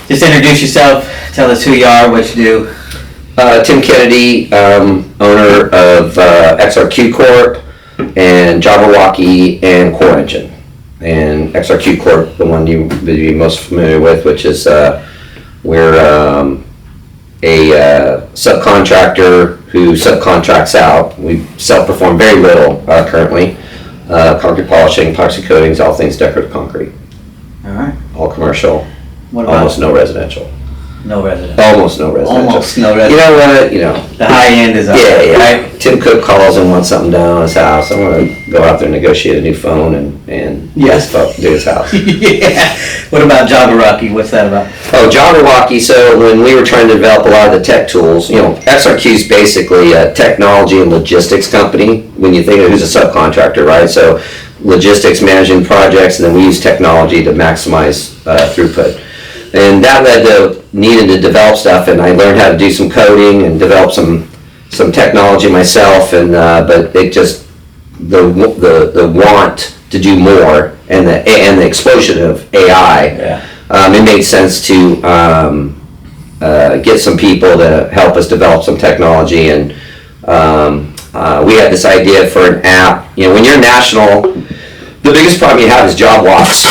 Just introduce yourself, tell us who you are, what you do. Tim Kennady, owner of XRQ Corp. and Jabberwocky and Core Engine. And XRQ Corp, the one you would be most familiar with, which is we're a subcontractor who subcontracts out. We self-perform very little currently. Concrete polishing, epoxy coatings, all things decorative concrete. All right. All commercial, What about almost no residential. no residential? Almost no residential. Almost no You residential. know what? You know. The high end is up. Yeah. Right? Tim Cook calls and wants something done on his house. I'm gonna go out there and negotiate a new phone and Yes. do his house. Yeah. What about Jabberwocky? What's that about? Oh, Jabberwocky. So when we were trying to develop a lot of the tech tools, you know, XRQ is basically a technology and logistics company. When you think of who's a subcontractor, right? So logistics, managing projects, and then we use technology to maximize throughput. And that led to needing to develop stuff, and I learned how to do some coding and develop some technology myself. And but it just the want to do more and the explosion of AI. Yeah. It made sense to get some people to help us develop some technology, and we had this idea for an app. You know, when you're national, the biggest problem you have is job walks,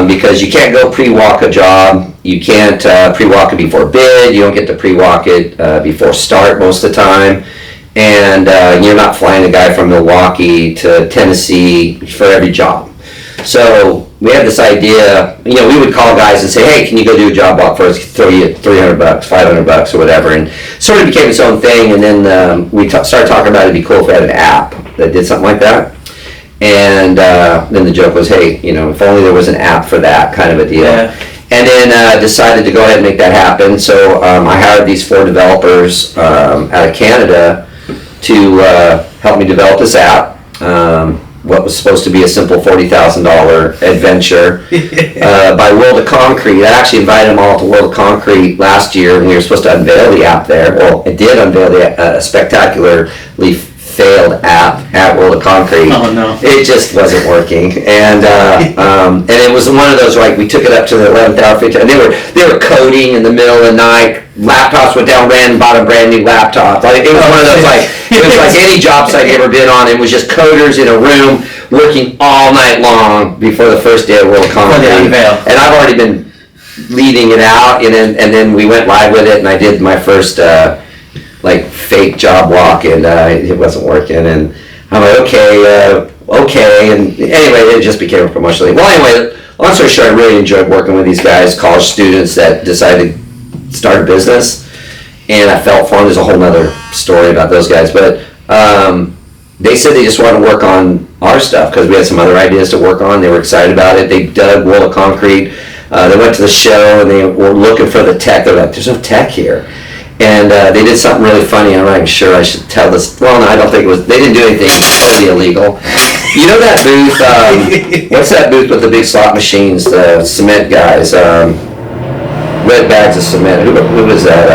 because you can't go pre-walk a job. You can't pre-walk it before bid. You don't get to pre-walk it before start most of the time. And you're not flying a guy from Milwaukee to Tennessee for every job. So we had this idea, you know, we would call guys and say, hey, can you go do a job walk for us, throw you $300, $500 or whatever, and sort of became its own thing. And then we started talking about it'd be cool if we had an app that did something like that. And then the joke was, hey, you know, if only there was an app for that kind of a deal. Yeah. And then decided to go ahead and make that happen. So I hired these 4 developers out of Canada to help me develop this app. What was supposed to be a simple $40,000 adventure by World of Concrete. I actually invited them all to World of Concrete last year, and we were supposed to unveil the app there. Well, it did unveil the spectacularly failed app at World of Concrete. Oh no! It just wasn't working, and it was one of those, like, we took it up to the 11th hour, and they were coding in the middle of the night. Laptops went down, ran and bought a brand new laptop. Like, it was one of those, like, it was like any job site I've ever been on. It was just coders in a room working all night long before the first day of World Concrete. And I've already been leading it out, and then we went live with it, and I did my first like fake job walk, and it wasn't working. And I'm like, okay. And anyway, it just became a promotional thing. Well, anyway, long story short, I really enjoyed working with these guys, college students that decided to start a business, and I felt for them. There's a whole nother story about those guys, but they said they just wanted to work on our stuff because we had some other ideas to work on. They were excited about it. They dug World of Concrete. They went to the show, and they were looking for the tech. They're like, there's no tech here. And they did something really funny. I'm not even sure I should tell this. Well, no, I don't think it was. They didn't do anything totally illegal. You know that booth? What's that booth with the big slot machines? The cement guys. Red bags of cement. Who was that?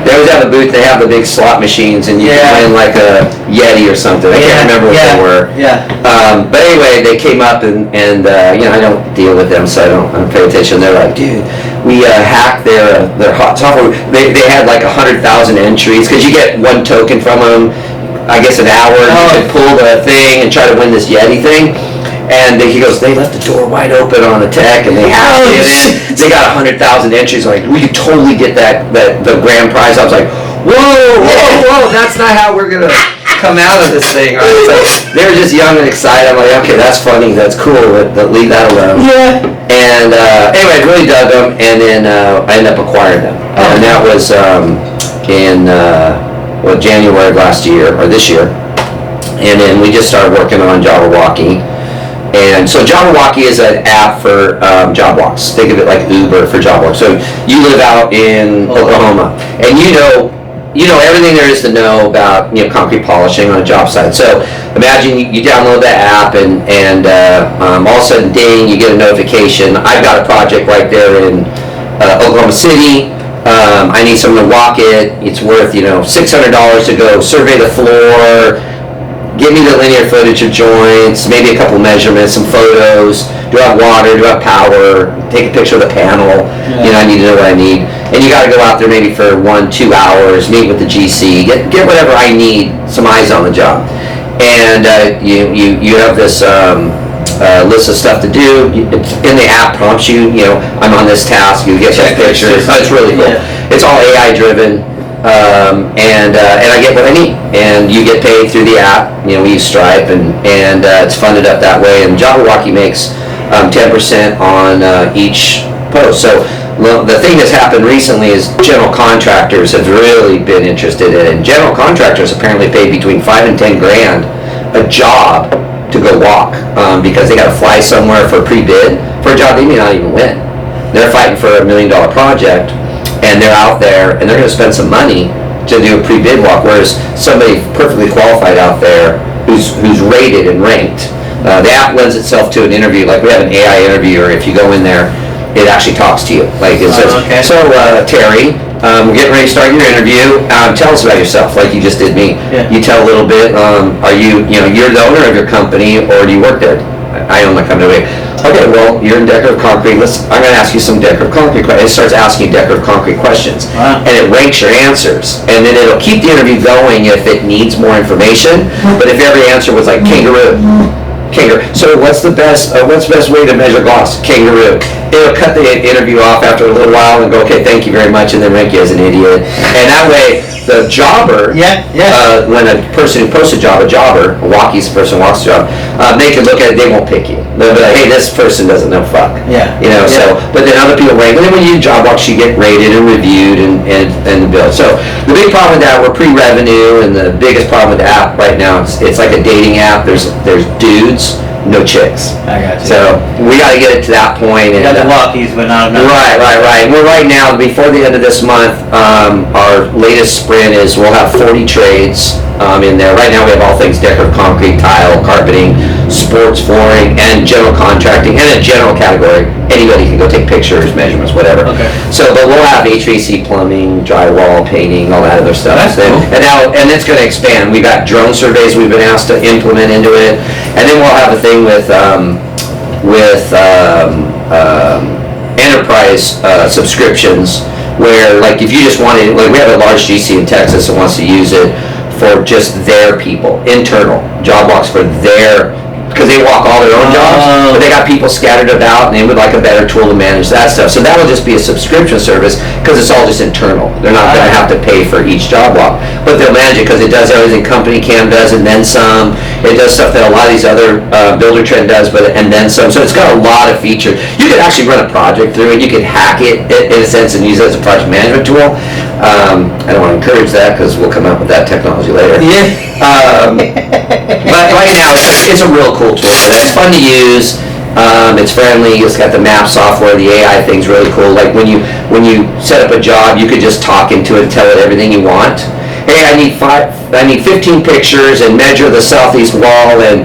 They always have a booth. They have the big slot machines, and you can win like a Yeti or something. I can't remember what they were. Yeah. But anyway, they came up, and you know, I don't deal with them, so I don't pay attention. They're like, dude, we hacked their hot software. They had like 100,000 entries because you get one token from them, I guess an hour. And you can pull the thing and try to win this Yeti thing. And he goes, they left the door wide open on the tech, and they hacked it in. They got 100,000 entries. Like, we could totally get the grand prize. I was like, whoa, that's not how we're gonna come out of this thing. Right? So they were just young and excited. I'm like, okay, that's funny, that's cool, but leave that alone. Yeah. And anyway, I really dug them, and then I ended up acquiring them, and that was in January of last year or this year. And then we just started working on Jabberwocky. And so Jabberwocky is an app for job walks. Think of it like Uber for job walks. So you live out in Oklahoma, and you know everything there is to know about, you know, concrete polishing on a job site. So imagine you download the app, and all of a sudden, ding, you get a notification. I've got a project right there in Oklahoma City. I need someone to walk it. It's worth, you know, $600 to go survey the floor, give me the linear footage of joints, maybe a couple measurements, some photos. Do I have water? Do I have power? Take a picture of the panel. I need to know what I need. And you got to go out there maybe for 1-2 hours, meet with the GC, get whatever I need, some eyes on the job. And you have this list of stuff to do. It's in the app prompts you, I'm on this task, you get those pictures. It's really cool. It's all AI driven. And I get what I need, and you get paid through the app. We use Stripe, and it's funded up that way. And Jabberwocky makes 10% on each post. So the thing that's happened recently is general contractors have really been interested in it. And general contractors apparently pay between $5 and $10 grand a job to go walk, because they got to fly somewhere for pre-bid for a job they may not even win. They're fighting for $1 million project, and they're out there and they're going to spend some money to do a pre-bid walk, whereas somebody perfectly qualified out there who's rated and ranked. The app lends itself to an interview. Like, we have an AI interviewer. If you go in there, it actually talks to you. Like, it says, so Terry, we're getting ready to start your interview. Tell us about yourself, like you just did me. You tell a little bit. Are you you're the owner of your company, or do you work there? I own my company. Okay, well, you're in decorative concrete. I'm going to ask you some decorative concrete questions. It starts asking you decorative concrete questions. Wow. And it ranks your answers. And then it'll keep the interview going if it needs more information. But if every answer was like kangaroo. So what's the best way to measure gloss? Kangaroo. It'll cut the interview off after a little while and go, okay, thank you very much, and then rank you as an idiot. And that way, the jobber, when a person who posts a jobber, a walkie's person walks a job, they can look at it, they won't pick you. They'll be like, hey, this person doesn't know fuck. So, but then other people rank, and then when you do job walks, you get rated and reviewed and billed. So the big problem with that, we're pre-revenue, and the biggest problem with the app right now, it's like a dating app. There's dudes, no chicks. I got you. So we got to get it to that point. You got the walkies, but not enough. Right. We're right now, before the end of this month, our latest sprint is we'll have 40 trades in there. Right now we have all things decorative concrete, tile, carpeting, sports flooring, and general contracting, and a general category. Anybody can go take pictures, measurements, whatever. Okay. So, but we'll have HVAC, plumbing, drywall, painting, all that other stuff. That's cool. And it's going to expand. We've got drone surveys we've been asked to implement into it, and then we'll have a thing with enterprise subscriptions, where, like, if you just wanted, like, we have a large GC in Texas that wants to use it for just their people, internal job walks for their, because they walk all their own jobs, but they got people scattered about, and they would like a better tool to manage that stuff. So that will just be a subscription service, because it's all just internal. They're not going to have to pay for each job walk, but they'll manage it because it does everything company cam does, and then some. It does stuff that a lot of these other Builder Trend does, and then some. So it's got a lot of features. You could actually run a project through it. You could hack it in a sense and use it as a project management tool. I don't want to encourage that, because we'll come up with that technology later. But right now, it's a real cool tool. It's fun to use. It's friendly. It's got the map software. The AI thing's really cool. Like when you set up a job, you could just talk into it and tell it everything you want. Hey, I need 15 pictures, and measure the southeast wall, and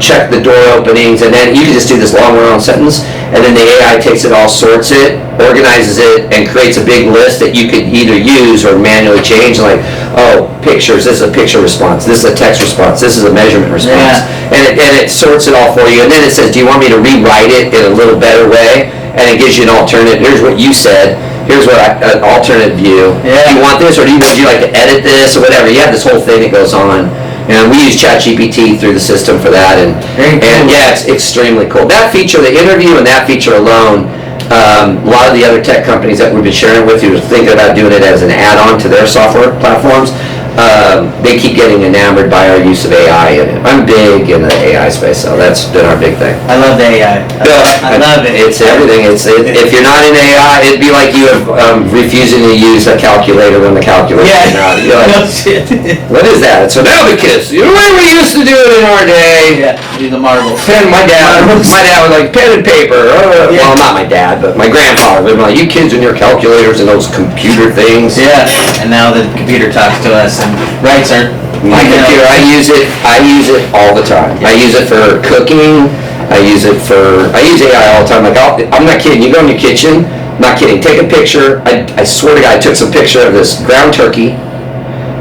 check the door openings, and then you can just do this long sentence, and then the AI takes it all, sorts it, organizes it, and creates a big list that you could either use or manually change. Like, oh, pictures, this is a picture response, this is a text response, this is a measurement response, and it sorts it all for you, and then it says, do you want me to rewrite it in a little better way? And it gives you an alternative. Here's what you said. Here's what an alternate view. Do you want this, or would you like to edit this, or whatever? You have this whole thing that goes on. And we use ChatGPT through the system for that, and it's extremely cool. That feature, the interview, and that feature alone, a lot of the other tech companies that we've been sharing with you are thinking about doing it as an add-on to their software platforms. They keep getting enamored by our use of AI, and I'm big in the AI space, so that's been our big thing. I love the AI. I love it. It's everything. If you're not in AI, it'd be like you refusing to use a calculator when the calculator is not. You're like, No shit. what is that? It's an abacus. The way we used to do it in our day. Do the marbles. Pen. My dad was like pen and paper. Well, not my dad, but my grandfather would be like, you kids and your calculators and those computer things. And now the computer talks to us and writes our. My computer, I use it all the time. I use it for cooking. I use AI all the time. Like, I'm not kidding. You go in your kitchen, I'm not kidding. Take a picture. I swear to God, I took some picture of this ground turkey.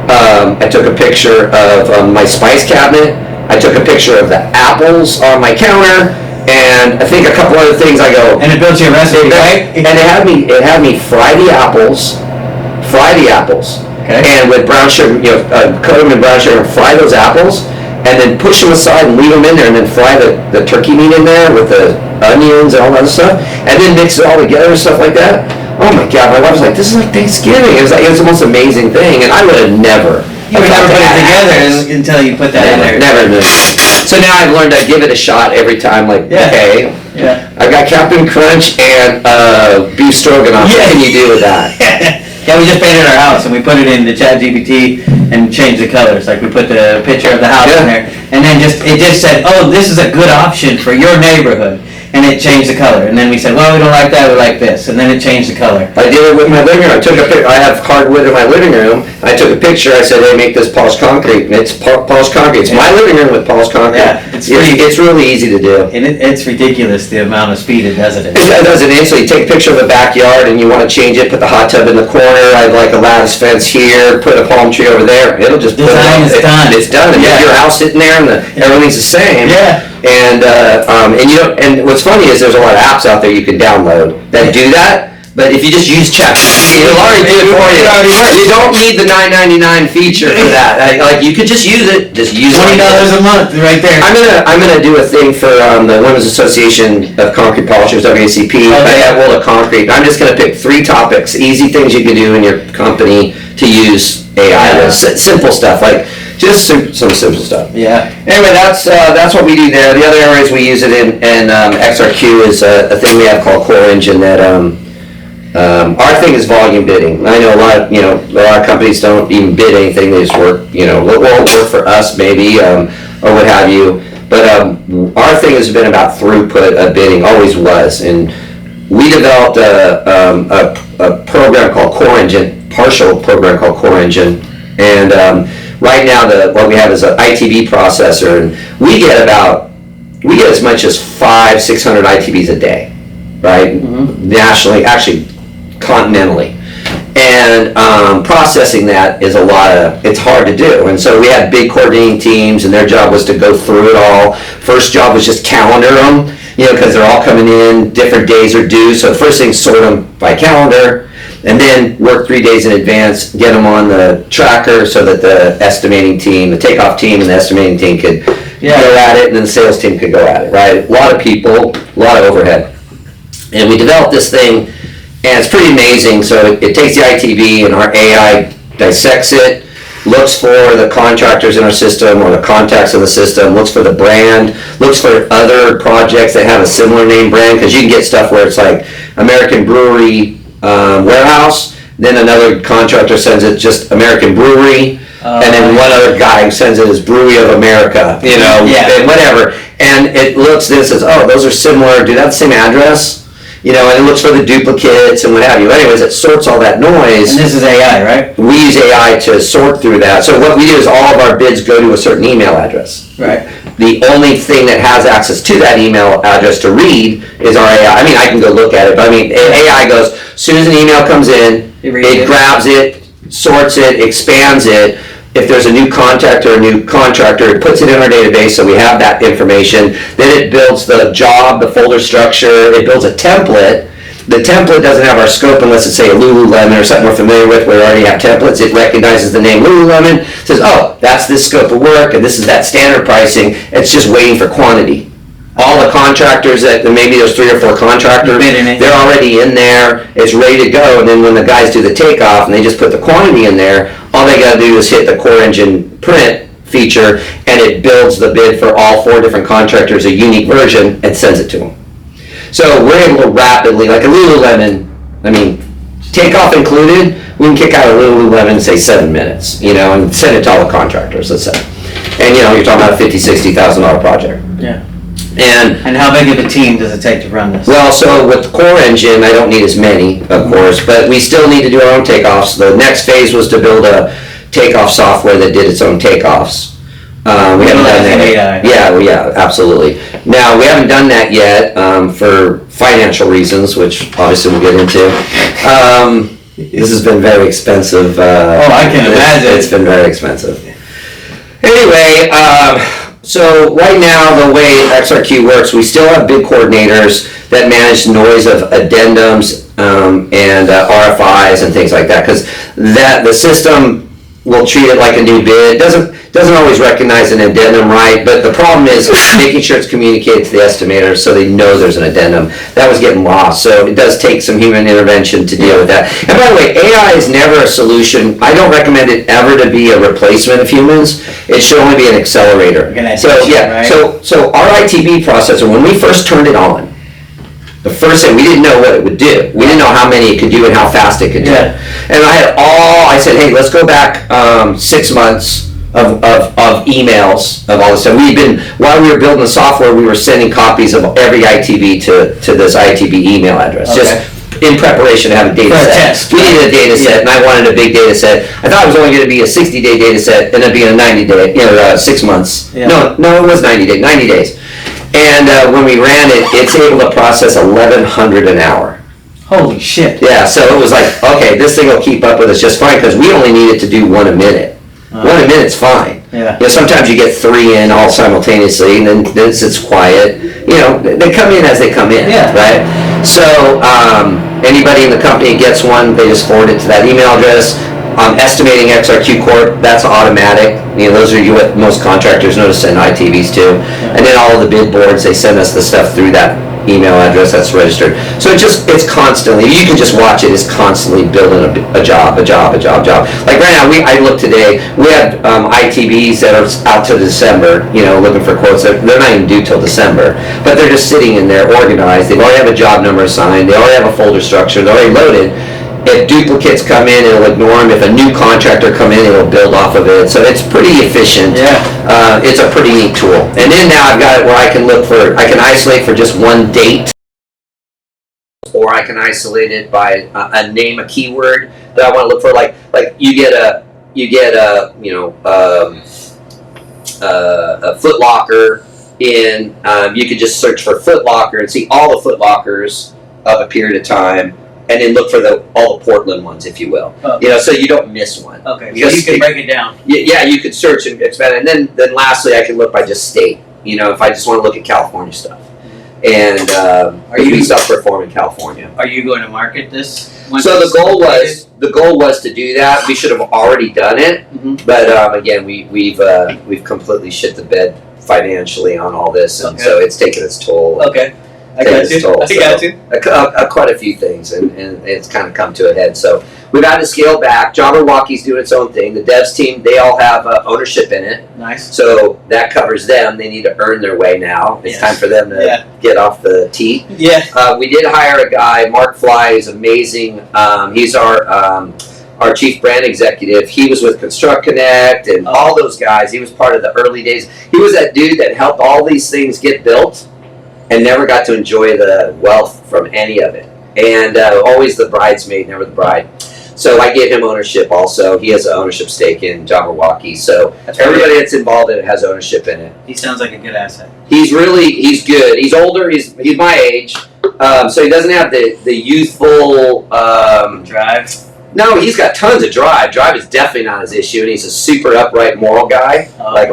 I took a picture of my spice cabinet. I took a picture of the apples on my counter, and I think a couple other things. I go, And it builds your recipe, right? and it had me fry the apples, Okay. and with brown sugar, coat them in brown sugar, and fry those apples, and then push them aside and leave them in there, and then fry the turkey meat in there with the onions and all that stuff, and then mix it all together and stuff like that. Oh my God, my wife was like, "This is like Thanksgiving." It was the most amazing thing, and I would have never. You would never put it together until you put that in there. Never. So now I've learned to give it a shot every time. Like, okay, I've got Captain Crunch and beef stroganoff. What can you do with that? Yeah, we just painted our house and we put it into ChatGPT and changed the colors. Like we put the picture of the house in there, and then it just said, "Oh, this is a good option for your neighborhood," and it changed the color. And then we said, "Well, we don't like that. We like this," and then it changed the color. I did it with my living room. I took a picture. I have hardwood in my living room. I took a picture. I said, "Hey, make this polished concrete," and it's polished concrete. It's my living room with polished concrete. Yeah, it's really easy to do. And it's ridiculous the amount of speed it does it in. It does it in. So you take a picture of the backyard and you want to change it. Put the hot tub in the corner. I'd like a lattice fence here. Put a palm tree over there. It'll just design is done. It's done. And your house sitting there and everything's the same. Yeah. And and what's funny is there's a lot of apps out there you can download that do that. But if you just use ChatGPT, it'll already do it for you. You don't need the $9.99 feature for that. Like you could just use it. Just use $20 a month, right there. I'm gonna do a thing for the Women's Association of Concrete Polishers, WACP. I have World of Concrete. I'm just gonna pick 3 topics, easy things you can do in your company to use AI. Simple stuff like. Just some simple stuff. Yeah. Anyway, that's what we do there. The other areas we use it in XRQ is a thing we have called Core Engine that our thing is volume bidding. I know a lot of companies don't even bid anything. They just work, will work for us maybe or what have you. But our thing has been about throughput of bidding, always was, and we developed a program called Core Engine, partial program called Core Engine, and right now, what we have is an ITB processor, and we get as much as 500-600 ITBs a day, right? Mm-hmm. Nationally, actually, continentally, and processing that is it's hard to do. And so we had big coordinating teams, and their job was to go through it all. First job was just calendar them, because they're all coming in, different days are due. So the first thing, sort them by calendar. And then work 3 days in advance, get them on the tracker so that the estimating team, the takeoff team and the estimating team could go at it, and then the sales team could go at it, right? A lot of people, a lot of overhead. And we developed this thing, and it's pretty amazing. So it takes the ITB, and our AI dissects it, looks for the contractors in our system or the contacts in the system, looks for the brand, looks for other projects that have a similar name brand, because you can get stuff where it's like American Brewery warehouse, then another contractor sends it just American Brewery, and then one other guy sends it as Brewery of America, and whatever. And it looks, then it says, oh, those are similar, do they have the same address? And it looks for the duplicates and what have you. Anyways, it sorts all that noise. And this is AI, right? We use AI to sort through that. So what we do is all of our bids go to a certain email address. Right. The only thing that has access to that email address to read is our AI. I mean, I can go look at it, but AI goes, as soon as an email comes in, it grabs it, sorts it, expands it. If there's a new contact or a new contractor, it puts it in our database so we have that information. Then it builds the job, the folder structure, it builds a template. The template doesn't have our scope unless it's, say, a Lululemon or something we're familiar with where we already have templates. It recognizes the name Lululemon, says, oh, that's this scope of work, and this is that standard pricing. It's just waiting for quantity. All the contractors, maybe there's 3 or 4 contractors, they're already in there, it's ready to go, and then when the guys do the takeoff and they just put the quantity in there, all they gotta do is hit the Core Engine print feature, and it builds the bid for all 4 different contractors, a unique version, and sends it to them. So we're able to rapidly, like a Lululemon, takeoff included, we can kick out a Lululemon in, say, 7 minutes, and send it to all the contractors, let's say. And, you're talking about a $50,000, $60,000 project. Yeah. And how big of a team does it take to run this? Well, so with Core Engine, I don't need as many, of course, but we still need to do our own takeoffs. The next phase was to build a takeoff software that did its own takeoffs. We haven't done that yet. Yeah, absolutely. Now, we haven't done that yet for financial reasons, which obviously we'll get into. This has been very expensive. I can imagine. It's been very expensive. Anyway, So right now, the way XRQ works, we still have bid coordinators that manage noise of addendums and RFIs and things like that, because the system will treat it like a new bid. Doesn't always recognize an addendum right, but the problem is making sure it's communicated to the estimator so they know there's an addendum. That was getting lost, so it does take some human intervention to deal with that. And by the way, AI is never a solution. I don't recommend it ever to be a replacement of humans. It should only be an accelerator. So yeah, right? so our ITB processor, when we first turned it on, the first thing, we didn't know what it would do. We didn't know how many it could do and how fast it could do it. And I said, hey, let's go back 6 months of emails of all this stuff. While we were building the software, we were sending copies of every ITB to this ITB email address, just in preparation to have a data set. We needed a data set, and I wanted a big data set. I thought it was only going to be a 60-day data set, and then being a 90-day, 6 months. Yeah. No, it was 90 days. And when we ran it, it's able to process 1,100 an hour. Holy shit. Yeah, so it was like, okay, this thing will keep up with us just fine, because we only need it to do 1 a minute. 1 a minute's fine. Yeah. Sometimes you get 3 in all simultaneously, and then it's quiet. They come in as they come in, right? So anybody in the company gets one, they just forward it to that email address. Estimating XRQ Corp, that's automatic. Those are what most contractors know to send ITVs to. And then all of the bid boards, they send us the stuff through that email address that's registered. So it's constantly, you can just watch it, it's constantly building a job. Like right now, I look today, we have ITBs that are out to December, looking for quotes. They're not even due till December, but they're just sitting in there organized. They've already have a job number assigned, they already have a folder structure, they're already loaded. If duplicates come in, it'll ignore them. If a new contractor come in, it'll build off of it. So it's pretty efficient. Yeah. It's a pretty neat tool. And then now I've got it where I can isolate for just one date, or I can isolate it by a name, a keyword that I want to look for. Like you get a Foot Locker in. You could just search for Foot Locker and see all the Foot Lockers of a period of time. And then look for all the Portland ones, if you will. Okay. So you don't miss one. Okay, so you can break it down. Yeah, you could search and expand it. And then lastly, I can look by just state. If I just want to look at California stuff. And we self-perform in California. Are you going to market this? So the goal was to do that. We should have already done it, but again, we've completely shit the bed financially on all this, and so it's taken its toll. Okay. I got you. Quite a few things, and it's kind of come to a head. So we've had to scale back. Jabberwocky's doing its own thing. The devs team, they all have ownership in it. Nice. So that covers them. They need to earn their way now. It's time for them to get off the tee. Yeah. We did hire a guy, Mark Fly, who's amazing. He's our chief brand executive. He was with Construct Connect and all those guys. He was part of the early days. He was that dude that helped all these things get built and never got to enjoy the wealth from any of it. And always the bridesmaid, never the bride. So I gave him ownership also. He has an ownership stake in Jabberwocky. So everybody that's involved in it has ownership in it. He sounds like a good asset. He's good. He's older, he's my age. So he doesn't have the youthful drive. No, he's got tons of drive. Drive is definitely not his issue, and he's a super upright, moral guy. I like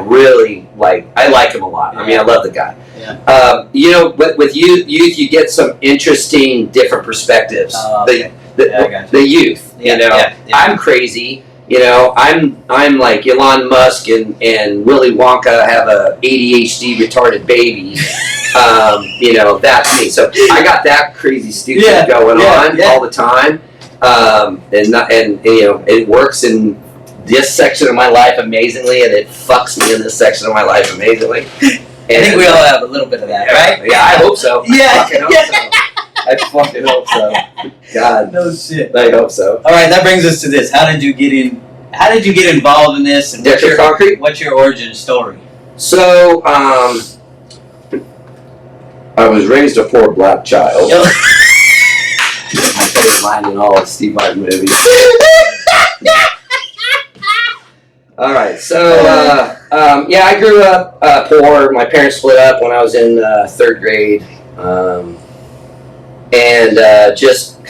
him a lot. I mean, I love the guy. Yeah. With youth, you get some interesting, different perspectives. The youth. I'm crazy. I'm like Elon Musk and Willy Wonka have a ADHD retarded baby. That's me. So I got that crazy stupid going on all the time. It works in this section of my life amazingly, and it fucks me in this section of my life amazingly. I think we all have a little bit of that, right? Yeah, I hope so. I fucking hope so. God. No shit. I hope so. All right, that brings us to this. How did you get involved in this? And what's your origin story? So, I was raised a poor black child. My favorite line in all of Steve Martin movies. All right, so I grew up poor. My parents split up when I was in 3rd grade, and just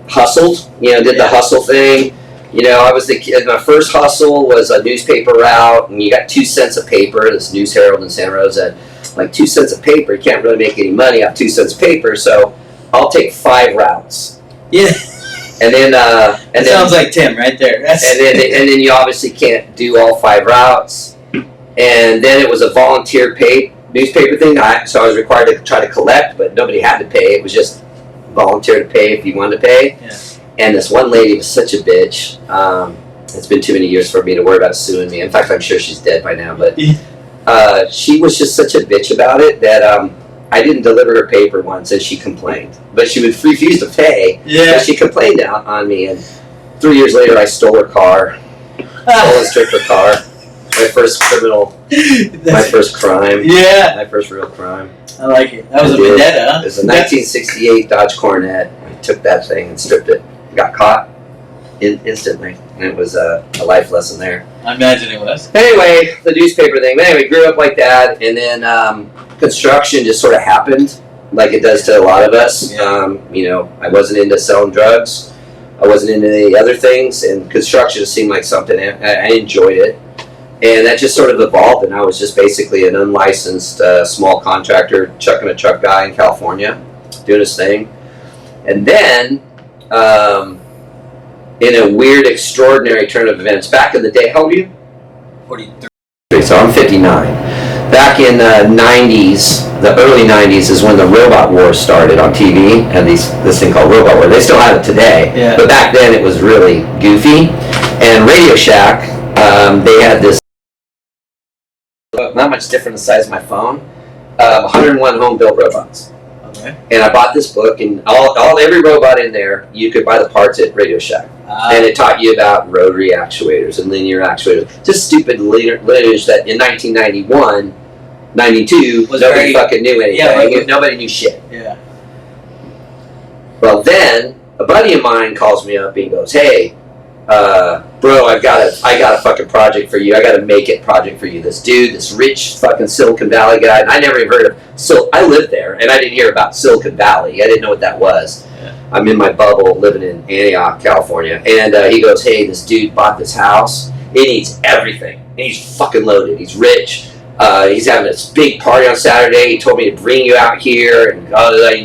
hustled. Did the hustle thing. You know, I was the kid. My first hustle was a newspaper route, and you got 2 cents a paper. This News Herald in Santa Rosa, like 2 cents a paper. You can't really make any money off 2 cents a paper, so I'll take 5 routes. Yeah. And then, Sounds like Tim right there. and then you obviously can't do all 5 routes. And then it was a volunteer paid newspaper thing, so I was required to try to collect, but nobody had to pay. It was just volunteer to pay if you wanted to pay. Yeah. And this one lady was such a bitch. It's been too many years for me to worry about suing me. In fact, I'm sure she's dead by now. But she was just such a bitch about it that I didn't deliver her paper once, and she complained. But she would refuse to pay. Yeah. But she complained on me, and 3 years later, I stole her car. Stole and stripped her car. My first my first crime. Yeah. My first real crime. I like it. That was a vendetta, huh? It was a 1968 Dodge Coronet. I took that thing and stripped it. Got caught instantly. And it was a life lesson there. I imagine it was. Anyway, the newspaper thing. But anyway, grew up like that. And then construction just sort of happened like it does to a lot of us. Yeah. You know, I wasn't into selling drugs. I wasn't into any other things. And construction seemed like something. I enjoyed it. And that just sort of evolved, and I was just basically an unlicensed small contractor, chucking a truck guy in California, doing his thing. And then, in a weird, extraordinary turn of events, back in the day, how old are you? 43. So I'm 59. Back in the 90s, the early 90s is when the robot war started on TV, and this thing called Robot War. They still have it today, Yeah. but back then it was really goofy. And Radio Shack, they had this, not much different the size of my phone, 101 home-built robots. Okay. And I bought this book, and every robot in there, you could buy the parts at Radio Shack. And it taught you about rotary actuators and linear actuators. Just stupid lineage that in 1991, 92, nobody fucking knew anything. Yeah, nobody knew shit. Yeah. Well, then, a buddy of mine calls me up and goes, hey, bro, I got a fucking project for you. I got a make it project for you. This dude, this rich fucking Silicon Valley guy, and I never even heard of. So I lived there, and I didn't hear about Silicon Valley. I didn't know what that was. Yeah. I'm in my bubble, living in Antioch, California, and he goes, "Hey, this dude bought this house. It needs everything, and he's fucking loaded. He's rich. He's having this big party on Saturday. He told me to bring you out here, and he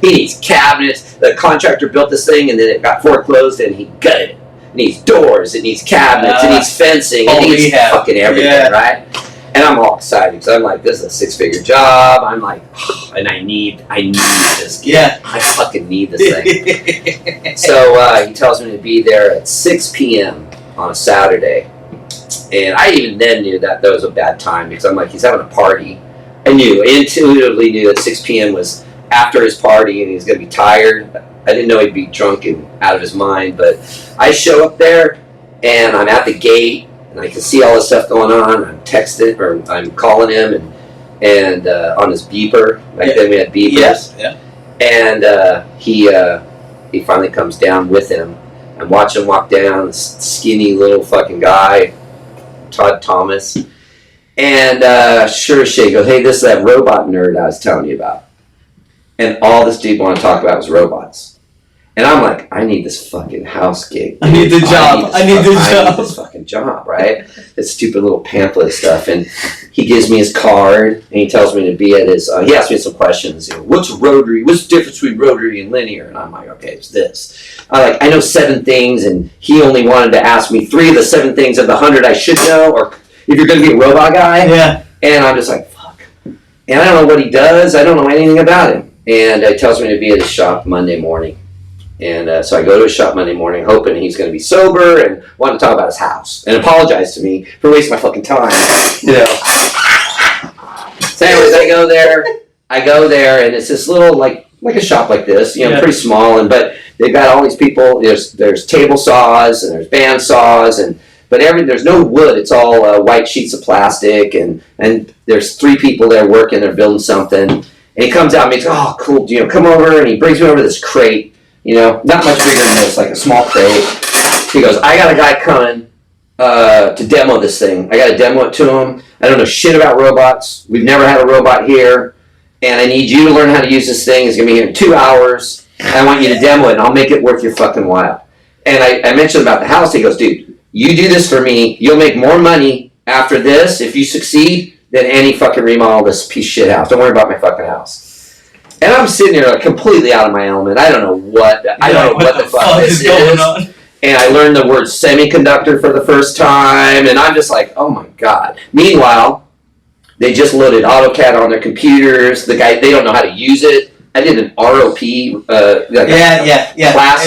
needs cabinets. The contractor built this thing, and then it got foreclosed, and he gutted it. It needs doors, it needs cabinets, it needs fencing, it needs fucking everything, right?" And I'm all excited because I'm like, this is a 6-figure job. I'm like, and I need this. Yeah. I fucking need this thing. So he tells me to be there at 6 p.m. on a Saturday. And I even then knew that was a bad time because I'm like, he's having a party. I intuitively knew that 6 p.m. was after his party and he's going to be tired. I didn't know he'd be drunk and out of his mind, but I show up there and I'm at the gate and I can see all this stuff going on. I'm texting or I'm calling him and on his beeper. Back then we had beepers. Yes. Yeah. And he finally comes down with him. I'm watching him walk down, this skinny little fucking guy, Todd Thomas. And sure as shit, he goes, "Hey, this is that robot nerd I was telling you about." And all this dude wanted to talk about was robots. And I'm like, I need this fucking house gig. I need the job. I need this fucking job, right? This stupid little pamphlet stuff. And he gives me his card, and he tells me to be at his, he asked me some questions. You know, what's rotary? What's the difference between rotary and linear? And I'm like, okay, it's this. I know 7 things, and he only wanted to ask me 3 of the 7 things of the 100 I should know, or if you're going to be a robot guy. Yeah. And I'm just like, fuck. And I don't know what he does. I don't know anything about him. And he tells me to be at his shop Monday morning. And so I go to his shop Monday morning, hoping he's going to be sober and want to talk about his house and apologize to me for wasting my fucking time, you know. So anyways, I go there, and it's this little like a shop like this, you know, pretty small, but they've got all these people. There's table saws and there's band saws but there's no wood. It's all white sheets of plastic, and there's 3 people there working. They're building something, and he comes out and makes, "Oh, cool, you know, come over," and he brings me over to this crate. You know, not much bigger than this, like a small crate. He goes, "I got a guy coming to demo this thing. I got to demo it to him. I don't know shit about robots. We've never had a robot here. And I need you to learn how to use this thing. It's going to be here in 2 hours. I want you to demo it, and I'll make it worth your fucking while." And I mentioned about the house. He goes, dude, you do this for me. You'll make more money after this if you succeed than any fucking remodel of this piece of shit house. Don't worry about my fucking house. And I'm sitting there like, completely out of my element. I don't know what the fuck this is. On? And I learned the word semiconductor for the first time. And I'm just like, oh my God. Meanwhile, they just loaded AutoCAD on their computers. They don't know how to use it. I did an ROP class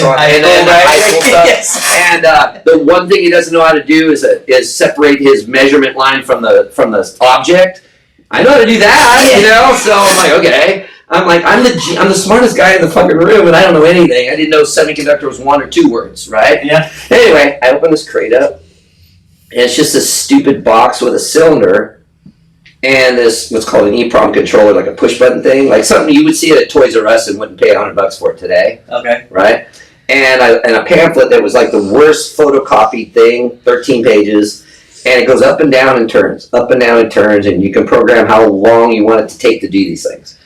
on and then high school stuff. Yes. And the one thing he doesn't know how to do is separate his measurement line from the object. I know how to do that, you know. So I'm like, okay. I'm the smartest guy in the fucking room, and I don't know anything. I didn't know semiconductor was 1 or 2 words, right? Yeah. Anyway, I open this crate up, and it's just this stupid box with a cylinder. And this, what's called an EEPROM controller, like a push button thing, like something you would see at Toys R Us and wouldn't pay $100 for it today. Okay. Right? And a pamphlet that was like the worst photocopied thing, 13 pages, and it goes up and down and turns, and you can program how long you want it to take to do these things.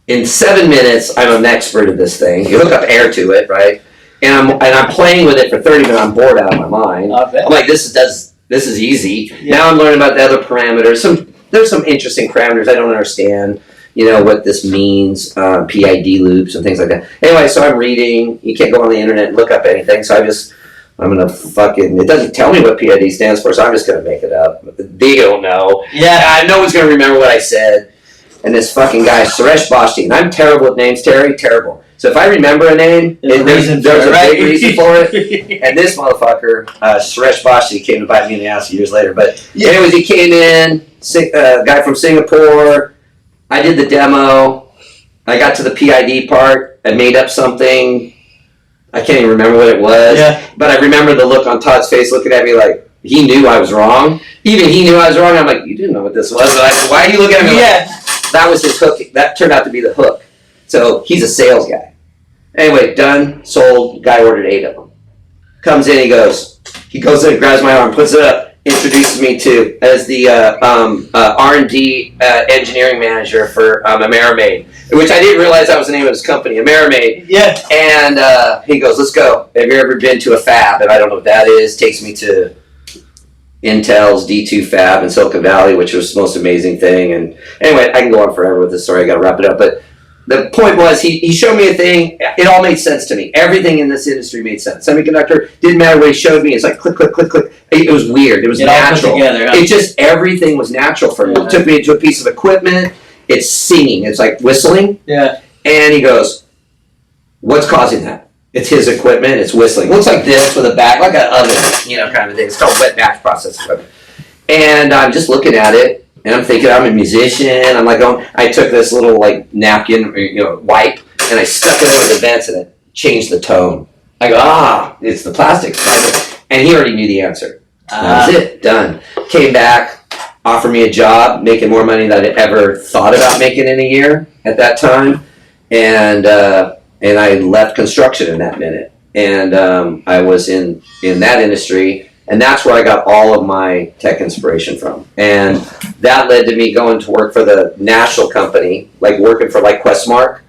In 7 minutes, I'm an expert at this thing. You hook up air to it, right? And I'm playing with it for 30 minutes. I'm bored out of my mind. I'm like, this is easy. Yeah. Now I'm learning about the other parameters. There's some interesting parameters I don't understand, you know, what this means, PID loops and things like that. Anyway, so I'm reading. You can't go on the internet and look up anything, so I'm going to fucking, it doesn't tell me what PID stands for, so I'm just going to make it up. They don't know. Yeah. No one's going to remember what I said. And this fucking guy, Suresh Bhashti, and I'm terrible with names, Terry, terrible. So if I remember a name, there's a big reason for it. And this motherfucker, Suresh Bhashti, came to bite me in the ass years later. But anyways, he came in, guy from Singapore. I did the demo. I got to the PID part. I made up something. I can't even remember what it was. Yeah. But I remember the look on Todd's face looking at me like, he knew I was wrong. Even he knew I was wrong. I'm like, you didn't know what this was. Like, why are you looking at me like, that was his hook. That turned out to be the hook. So he's a sales guy. Anyway, done, sold, guy ordered 8 of them. Comes in, he goes in, grabs my arm, puts it up, introduces me to as the R&D engineering manager for Amerimade, which I didn't realize that was the name of his company, Amerimade. Yeah. And he goes, let's go. Have you ever been to a fab? And I don't know what that is. Takes me to Intel's D2 fab in Silicon Valley, which was the most amazing thing. And anyway, I can go on forever with this story. I got to wrap it up. But the point was, he showed me a thing. It all made sense to me. Everything in this industry made sense. Semiconductor, didn't matter what he showed me. It's like click, click, click, click. It was weird. It was natural. All put together, huh? It just, everything was natural for me. Yeah. It took me to a piece of equipment. It's singing. It's like whistling. Yeah. And he goes, what's causing that? It's his equipment. It's whistling. It looks like this with a back, like an oven, you know, kind of thing. It's called wet batch process equipment. And I'm just looking at it. And I'm thinking I'm a musician. I'm like, I took this little like napkin, wipe, and I stuck it over the vents, and it changed the tone. I go, it's the plastic. And he already knew the answer. That was it, done. Came back, offered me a job, making more money than I'd ever thought about making in a year at that time, and I left construction in that minute, and I was in that industry. And that's where I got all of my tech inspiration from. And that led to me going to work for the national company, like working for like Questmark.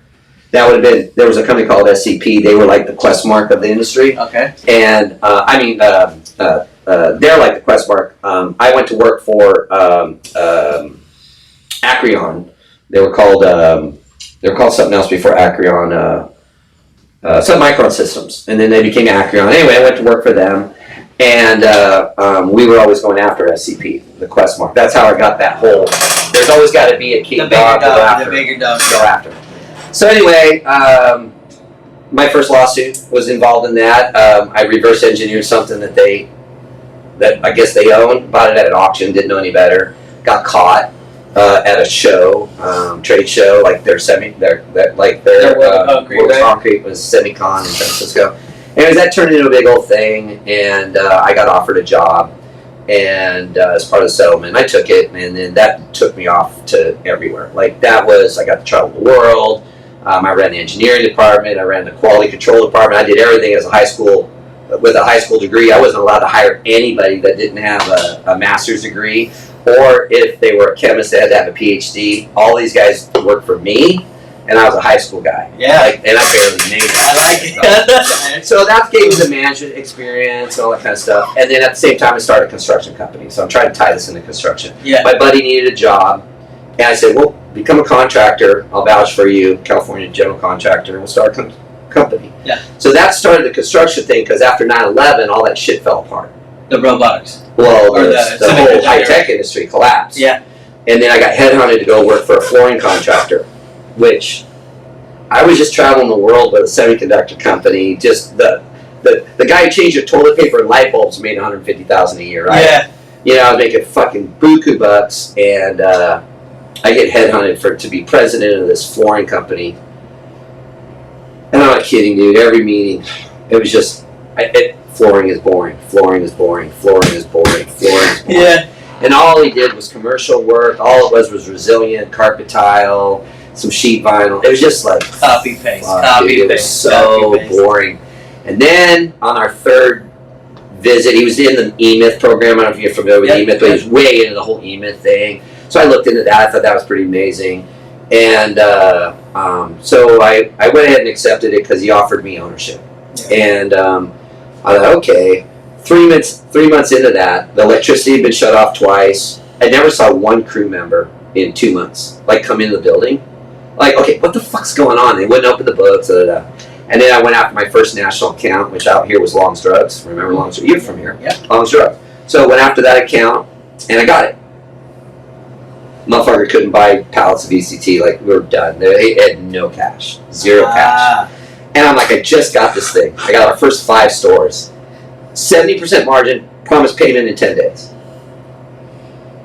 That would have been, there was a company called SCP. They were like the Questmark of the industry. Okay. And they're like the Questmark. I went to work for Acreon. They were called something else before Acreon, Sun Micron Systems. And then they became Acreon. Anyway, I went to work for them. And we were always going after SCP, the Questmark. That's how I got that whole. There's always got to be a king dog to go after. The bigger dog. Go after. So anyway, my first lawsuit was involved in that. I reverse engineered something that I guess they owned. Bought it at an auction. Didn't know any better. Got caught at a show, trade show, like their World Concrete was Semicon in San Francisco. Anyways, that turned into a big old thing, and I got offered a job, and as part of the settlement, I took it, and then that took me off to everywhere. Like that was, I got to travel the world. I ran the engineering department. I ran the quality control department. I did everything as a high school with a high school degree. I wasn't allowed to hire anybody that didn't have a master's degree, or if they were a chemist, they had to have a PhD. All these guys worked for me. and I was a high school guy. Yeah. And I barely made it. I like it. So that gave me the management experience and all that kind of stuff. And then at the same time, I started a construction company. So I'm trying to tie this into construction. Yeah. My buddy needed a job, and I said, well, become a contractor. I'll vouch for you, California general contractor, and we'll start a company. Yeah. So that started the construction thing, because after 9/11, all that shit fell apart. The robotics. Well, Or the whole semiconductor. high-tech industry collapsed. Yeah. And then I got headhunted to go work for a flooring contractor, which I was just traveling the world with a semiconductor company. Just the guy who changed your toilet paper and light bulbs made $150,000 a year, right? Yeah. You know, I was making fucking buku bucks, and I get headhunted to be president of this flooring company. And I'm not kidding, dude. Every meeting, it was just, flooring is boring. Flooring is boring. Flooring is boring. Flooring is boring. Yeah. And all he did was commercial work. All it was resilient carpet tile, some sheet vinyl. It was just like Copy paste. fuck, Copy dude, it was paste. so copy, paste. boring. And then on our third visit, he was in the E-Myth program. I don't know if you're familiar with Yeah, E-Myth, but he was way into the whole E-Myth thing. So I looked into that. I thought that was pretty amazing. And so I went ahead and accepted it because he offered me ownership. Yeah. And I thought, okay. 3 months into that, the electricity had been shut off twice. I never saw one crew member in 2 months, like, come into the building. Like, okay, what the fuck's going on? They wouldn't open the books, da, da, da. And then I went after my first national account, which out here was Long's Drugs. Remember Long's Drugs? You're from here. Yeah. Long's Drugs. So I went after that account, and I got it. Motherfucker couldn't buy pallets of ECT. Like, we were done. They had no cash. Zero cash. And I'm like, I just got this thing. I got our first 5 stores. 70% margin, promise payment in 10 days.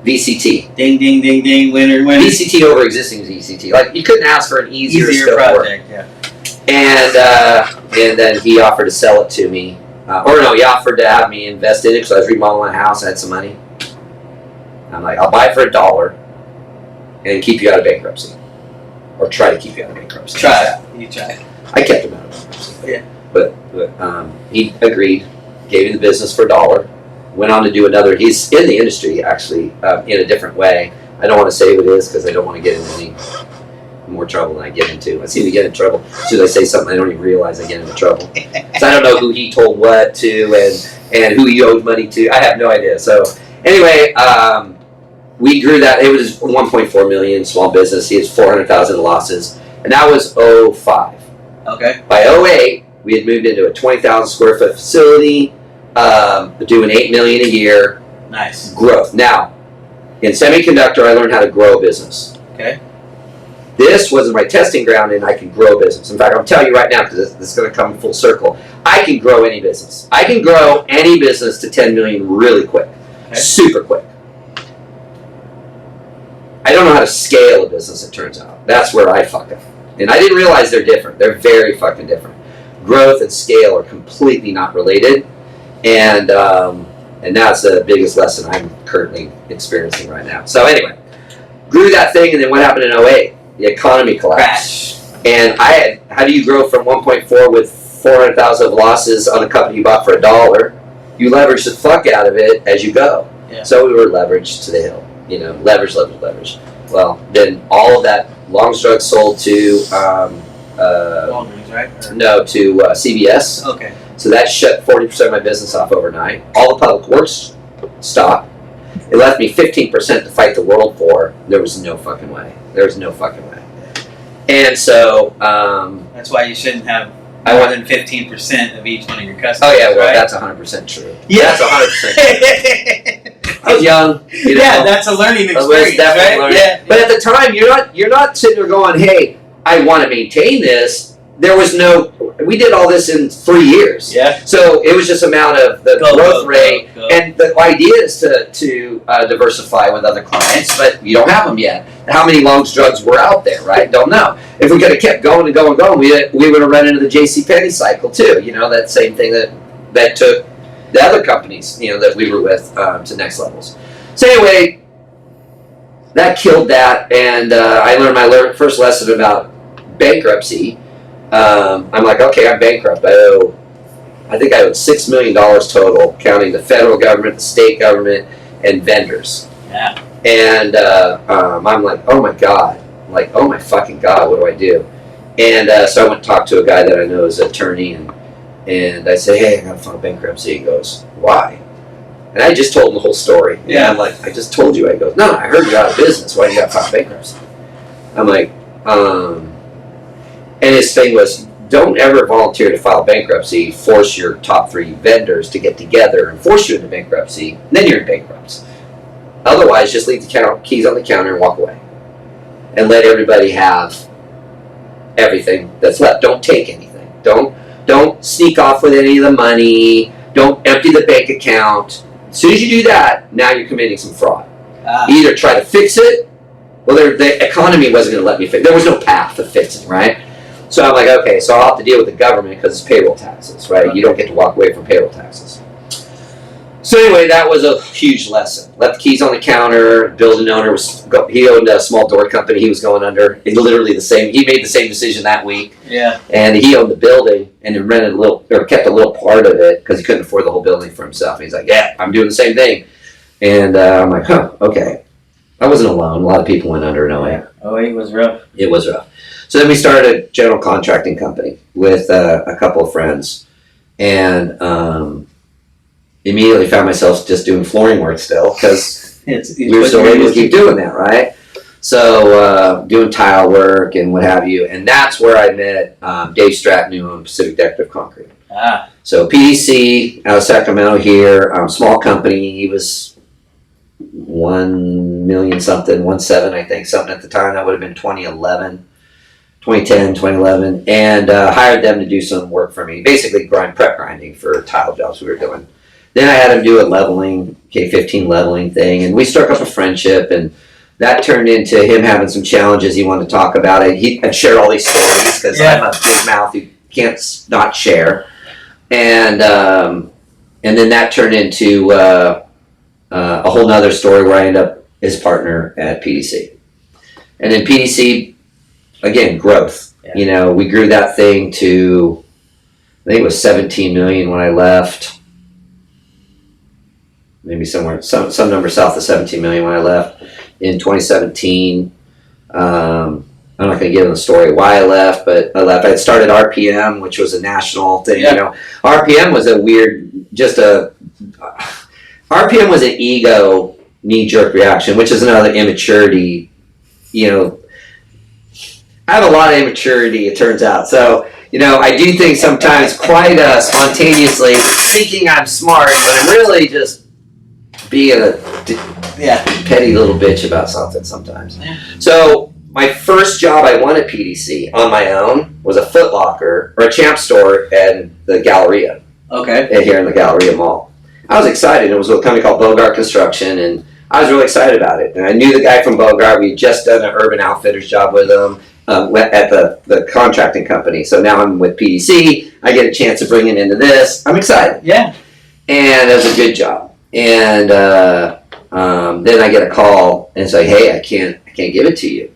VCT. Ding, ding, ding, ding, winner, winner. VCT over existing VCT. Like, you couldn't ask for an easier scope project, work. yeah. And then he offered to sell it to me. He offered to have me invest in it because I was remodeling my house. I had some money. I'm like, I'll buy it for $1 and keep you out of bankruptcy. Or try to keep you out of bankruptcy. Try it. You try it. I kept him out of bankruptcy. Yeah. But he agreed, gave me the business for $1, went on to do another. He's in the industry, actually, in a different way. I don't want to say who it is because I don't want to get into any more trouble than I get into. I seem to get in trouble. As soon as I say something, I don't even realize I get into trouble. So I don't know who he told what to and who he owed money to. I have no idea. So anyway, we grew that. It was 1.4 million small business. He has 400,000 losses. And that was 05. Okay. By 08, we had moved into a 20,000 square foot facility, doing $8 million a year. Nice. Growth. Now, in semiconductor, I learned how to grow a business. Okay. This was my testing ground, and I can grow a business. In fact, I'm telling you right now, because this is going to come full circle, I can grow any business. I can grow any business to 10 million really quick. Okay. Super quick. I don't know how to scale a business, it turns out. That's where I fuck up. And I didn't realize they're different. They're very fucking different. Growth and scale are completely not related. And that's the biggest lesson I'm currently experiencing right now. So anyway, grew that thing, and then what happened in 08? The economy collapsed. Crash. And how do you grow from 1.4 with 400,000 of losses on a company you bought for $1? You leverage the fuck out of it as you go. Yeah. So we were leveraged to the hill. Leverage. Well, then all of that Long's Drugs sold to Walgreens, right? Or- no, to CVS. Okay. So that shut 40% of my business off overnight. All the public works stopped. It left me 15% to fight the world for. There was no fucking way. And so That's why you shouldn't have I more want- than 15% of each one of your customers. oh yeah, well right? that's 100% true. Yeah. That's 100% true. I was young. Yeah, that's a learning I was experience, definitely right? learning. Yeah. But at the time, you're not sitting there going, "Hey, I want to maintain this." There was no. We did all this in 3 years. Yeah. So it was just amount of the growth rate, go. and the idea is to diversify with other clients, but you don't have them yet. How many Long's Drugs were out there, right? Don't know. If we could have kept going and going and going, we would have run into the JCPenney cycle too. That same thing that took the other companies, that we were with to next levels. So anyway, that killed that, and I learned my first lesson about bankruptcy. I'm like, okay, I'm bankrupt. I think I owed $6 million total, counting the federal government, the state government, and vendors. Yeah. And I'm like, oh my God. I'm like, oh my fucking God, what do I do? And so I went and talked to a guy that I know is an attorney, and I said, hey, I got to file bankruptcy. He goes, why? And I just told him the whole story. Yeah. And I'm like, I just told you. I goes, no, I heard you're out of business. Why do you got to file bankruptcy? I'm like, and his thing was, don't ever volunteer to file bankruptcy, force your top 3 vendors to get together and force you into bankruptcy, and then you're in bankruptcy. Otherwise, just leave the keys on the counter and walk away. And let everybody have everything that's left. Don't take anything. Don't sneak off with any of the money. Don't empty the bank account. As soon as you do that, now you're committing some fraud. Either try to fix it, well, the economy wasn't going to let me fix it. There was no path to fixing, right? So I'm like, okay, so I'll have to deal with the government because it's payroll taxes, right? Okay. You don't get to walk away from payroll taxes. So anyway, that was a huge lesson. Left the keys on the counter. Building owner he owned a small door company. He was going under. He made the same decision that week. Yeah. And he owned the building and he kept a little part of it because he couldn't afford the whole building for himself. And he's like, yeah, I'm doing the same thing. And I'm like, huh, okay. I wasn't alone. A lot of people went under in 08. 08 was rough. It was rough. So then we started a general contracting company with a couple of friends, and immediately found myself just doing flooring work still because we were still able to keep doing that, right? So doing tile work and what have you, and that's where I met Dave Stratton, who owned Pacific Decorative Concrete. So PDC out of Sacramento here, small company. He was 1 million something, 1.7 I think, something at the time. That would have been 2010, 2011, and hired them to do some work for me, basically prep grinding for tile jobs we were doing. Then I had him do a leveling, K15 leveling thing, and we struck up a friendship, and that turned into him having some challenges he wanted to talk about. I'd shared all these stories because I'm a big mouth who can't not share, and then that turned into a whole nother story where I ended up his partner at PDC, and then PDC. Again, growth. Yeah. We grew that thing to, I think it was 17 million when I left. Maybe somewhere, some number south of 17 million when I left in 2017. I'm not going to get into the story why I left, but I left. I had started RPM, which was a national thing. Yeah. RPM was RPM was an ego knee-jerk reaction, which is another immaturity, I have a lot of immaturity, it turns out. So, I do things sometimes quite spontaneously, thinking I'm smart, but I'm really just being a petty little bitch about something sometimes. Yeah. So, my first job I won at PDC on my own was a Foot Locker, or a Champ store at the Galleria. Okay. Here in the Galleria Mall. I was excited. It was with a company called Bogart Construction, and I was really excited about it. And I knew the guy from Bogart. We had just done an Urban Outfitters job with him. At the contracting company. So now I'm with PDC. I get a chance to bring him into this. I'm excited. Yeah. And it was a good job. And then I get a call and say, hey, I can't give it to you.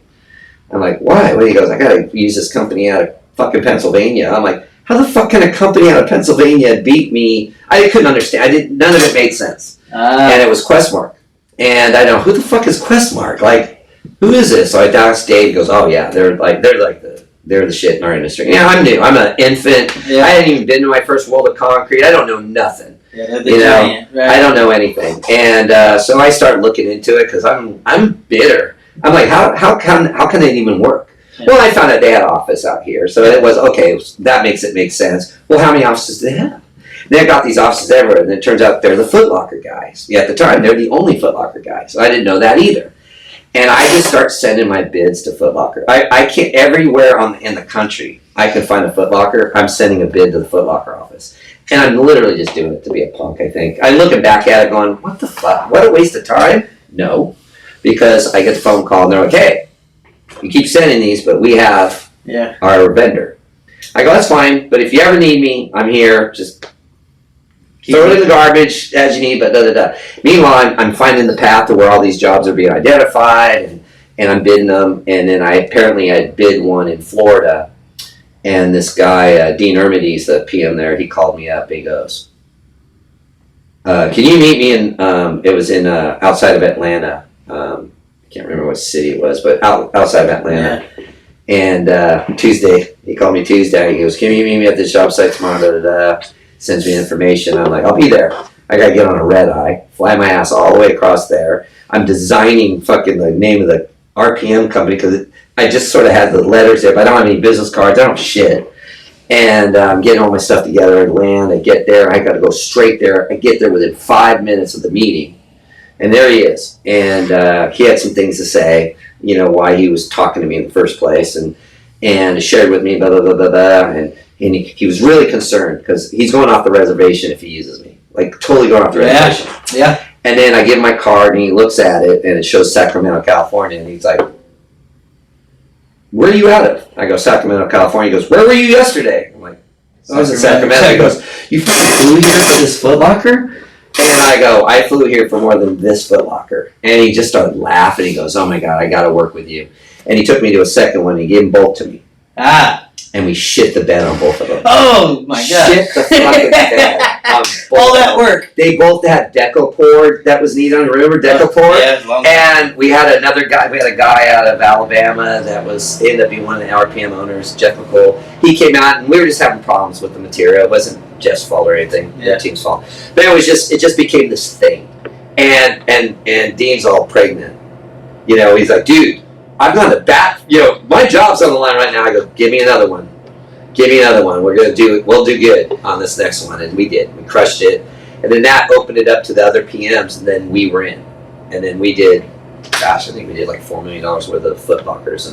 I'm like, why? Well, he goes, I got to use this company out of fucking Pennsylvania. I'm like, how the fuck can a company out of Pennsylvania beat me? I couldn't understand. None of it made sense. And it was Questmark. And I know, who the fuck is Questmark? Like, who is this? So I asked Dave. He goes, oh yeah, they're the shit in our industry. Yeah, I'm new. I'm an infant. Yeah. I hadn't even been to my first world of concrete. I don't know nothing. Yeah, giant, right? I don't know anything. And so I started looking into it because I'm bitter. I'm like, how can it even work? Yeah. Well, I found out they had an office out here, so it was okay. That makes it make sense. Well, how many offices do they have? They've got these offices everywhere, and it turns out they're the Foot Locker guys. Yeah, at the time, they're the only Foot Locker guys. So I didn't know that either. And I just start sending my bids to Foot Locker. I can't, everywhere in the country I can find a Foot Locker, I'm sending a bid to the Foot Locker office. And I'm literally just doing it to be a punk, I think. I'm looking back at it going, what the fuck? What a waste of time? No. Because I get the phone call and they're like, hey, you keep sending these, but we have our vendor. I go, that's fine, but if you ever need me, I'm here. Just throw it in the garbage as you need, but da-da-da. Meanwhile, I'm finding the path to where all these jobs are being identified, and I'm bidding them. And then I bid one in Florida, and this guy, Dean Ermides, the PM there, he called me up. He goes, can you meet me in, it was in outside of Atlanta. I can't remember what city it was, but outside of Atlanta. Yeah. And Tuesday, he called me Tuesday. He goes, "Can you meet me at the job site tomorrow?" Da, da, da. Sends me information. I'm like, "I'll be there." I gotta get on a red eye, fly my ass all the way across there. I'm designing fucking the name of the RPM company because I just sort of had the letters there, but I don't have any business cards. I don't have shit. And I'm getting all my stuff together and land. I get there. I got to go straight there. I get there within 5 minutes of the meeting. And there he is. And he had some things to say, why he was talking to me in the first place. And shared with me, blah, blah, blah, blah, blah. And he was really concerned because he's going off the reservation if he uses me. Like, totally going off the reservation. Yeah. And then I give him my card and he looks at it and it shows Sacramento, California. And he's like, "Where are you out of?" I go, "Sacramento, California." He goes, "Where were you yesterday?" I'm like, "I was in Sacramento." He goes, "You fucking flew here for this Foot Locker?" And I go, "I flew here for more than this Foot Locker." And he just started laughing. He goes, "Oh my God, I got to work with you." And he took me to a second one and he gave them both to me. And we shit the bed on both of them. Oh my God. Shit the fucking bed on both. All that work. They both had Decoport that was needed on the river, Decoport. Yeah, and we had another guy, we had a guy out of Alabama that ended up being one of the RPM owners, Jeff McCool. He came out and we were just having problems with the material. It wasn't Jeff's fault or anything, the team's fault. But it just became this thing. And Dean's all pregnant. He's like, "Dude, I've gone to bat. My job's on the line right now." I go, "Give me another one. Give me another one. We'll do good on this next one." And we did. We crushed it. And then that opened it up to the other PMs, and then we were in. And then we did, I think we did like $4 million worth of Foot Lockers.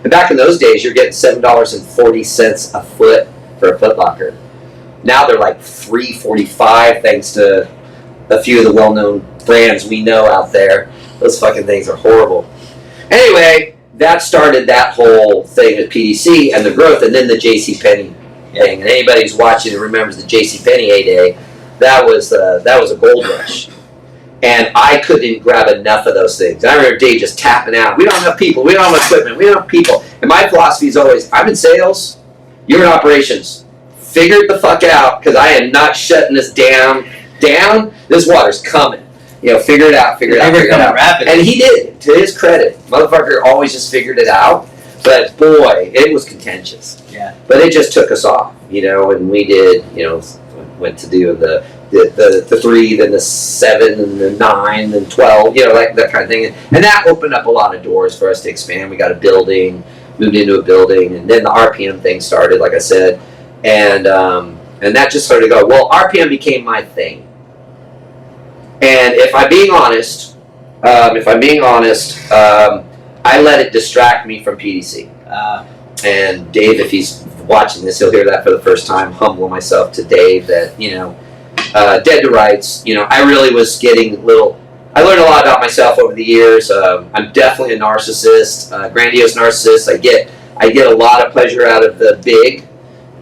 And back in those days, you're getting $7.40 a foot for a Foot Locker. Now they're like $3.45 thanks to a few of the well-known brands we know out there. Those fucking things are horrible. Anyway, that started that whole thing with PDC and the growth, and then the JCPenney thing. And anybody who's watching and remembers the JCPenney heyday, that was a gold rush. And I couldn't grab enough of those things. I remember Dave just tapping out. "We don't have people. We don't have equipment. We don't have people." And my philosophy is always, I'm in sales. You're in operations. Figure it the fuck out, because I am not shutting this down. This water's coming. Figure it out. Figure it out. Rapidly. And he did, to his credit. Motherfucker always just figured it out. But boy, it was contentious. Yeah. But it just took us off, and we did, went to do the 3, then the 7, and the 9, and 12, like that kind of thing. And that opened up a lot of doors for us to expand. We got a building, moved into a building, and then the RPM thing started, like I said. And that just started to go, well, RPM became my thing. And if I'm being honest, I let it distract me from PDC. And Dave, if he's watching this, he'll hear that for the first time. Humble myself to Dave that, dead to rights. I really was getting I learned a lot about myself over the years. I'm definitely a narcissist, grandiose narcissist. I get a lot of pleasure out of the big.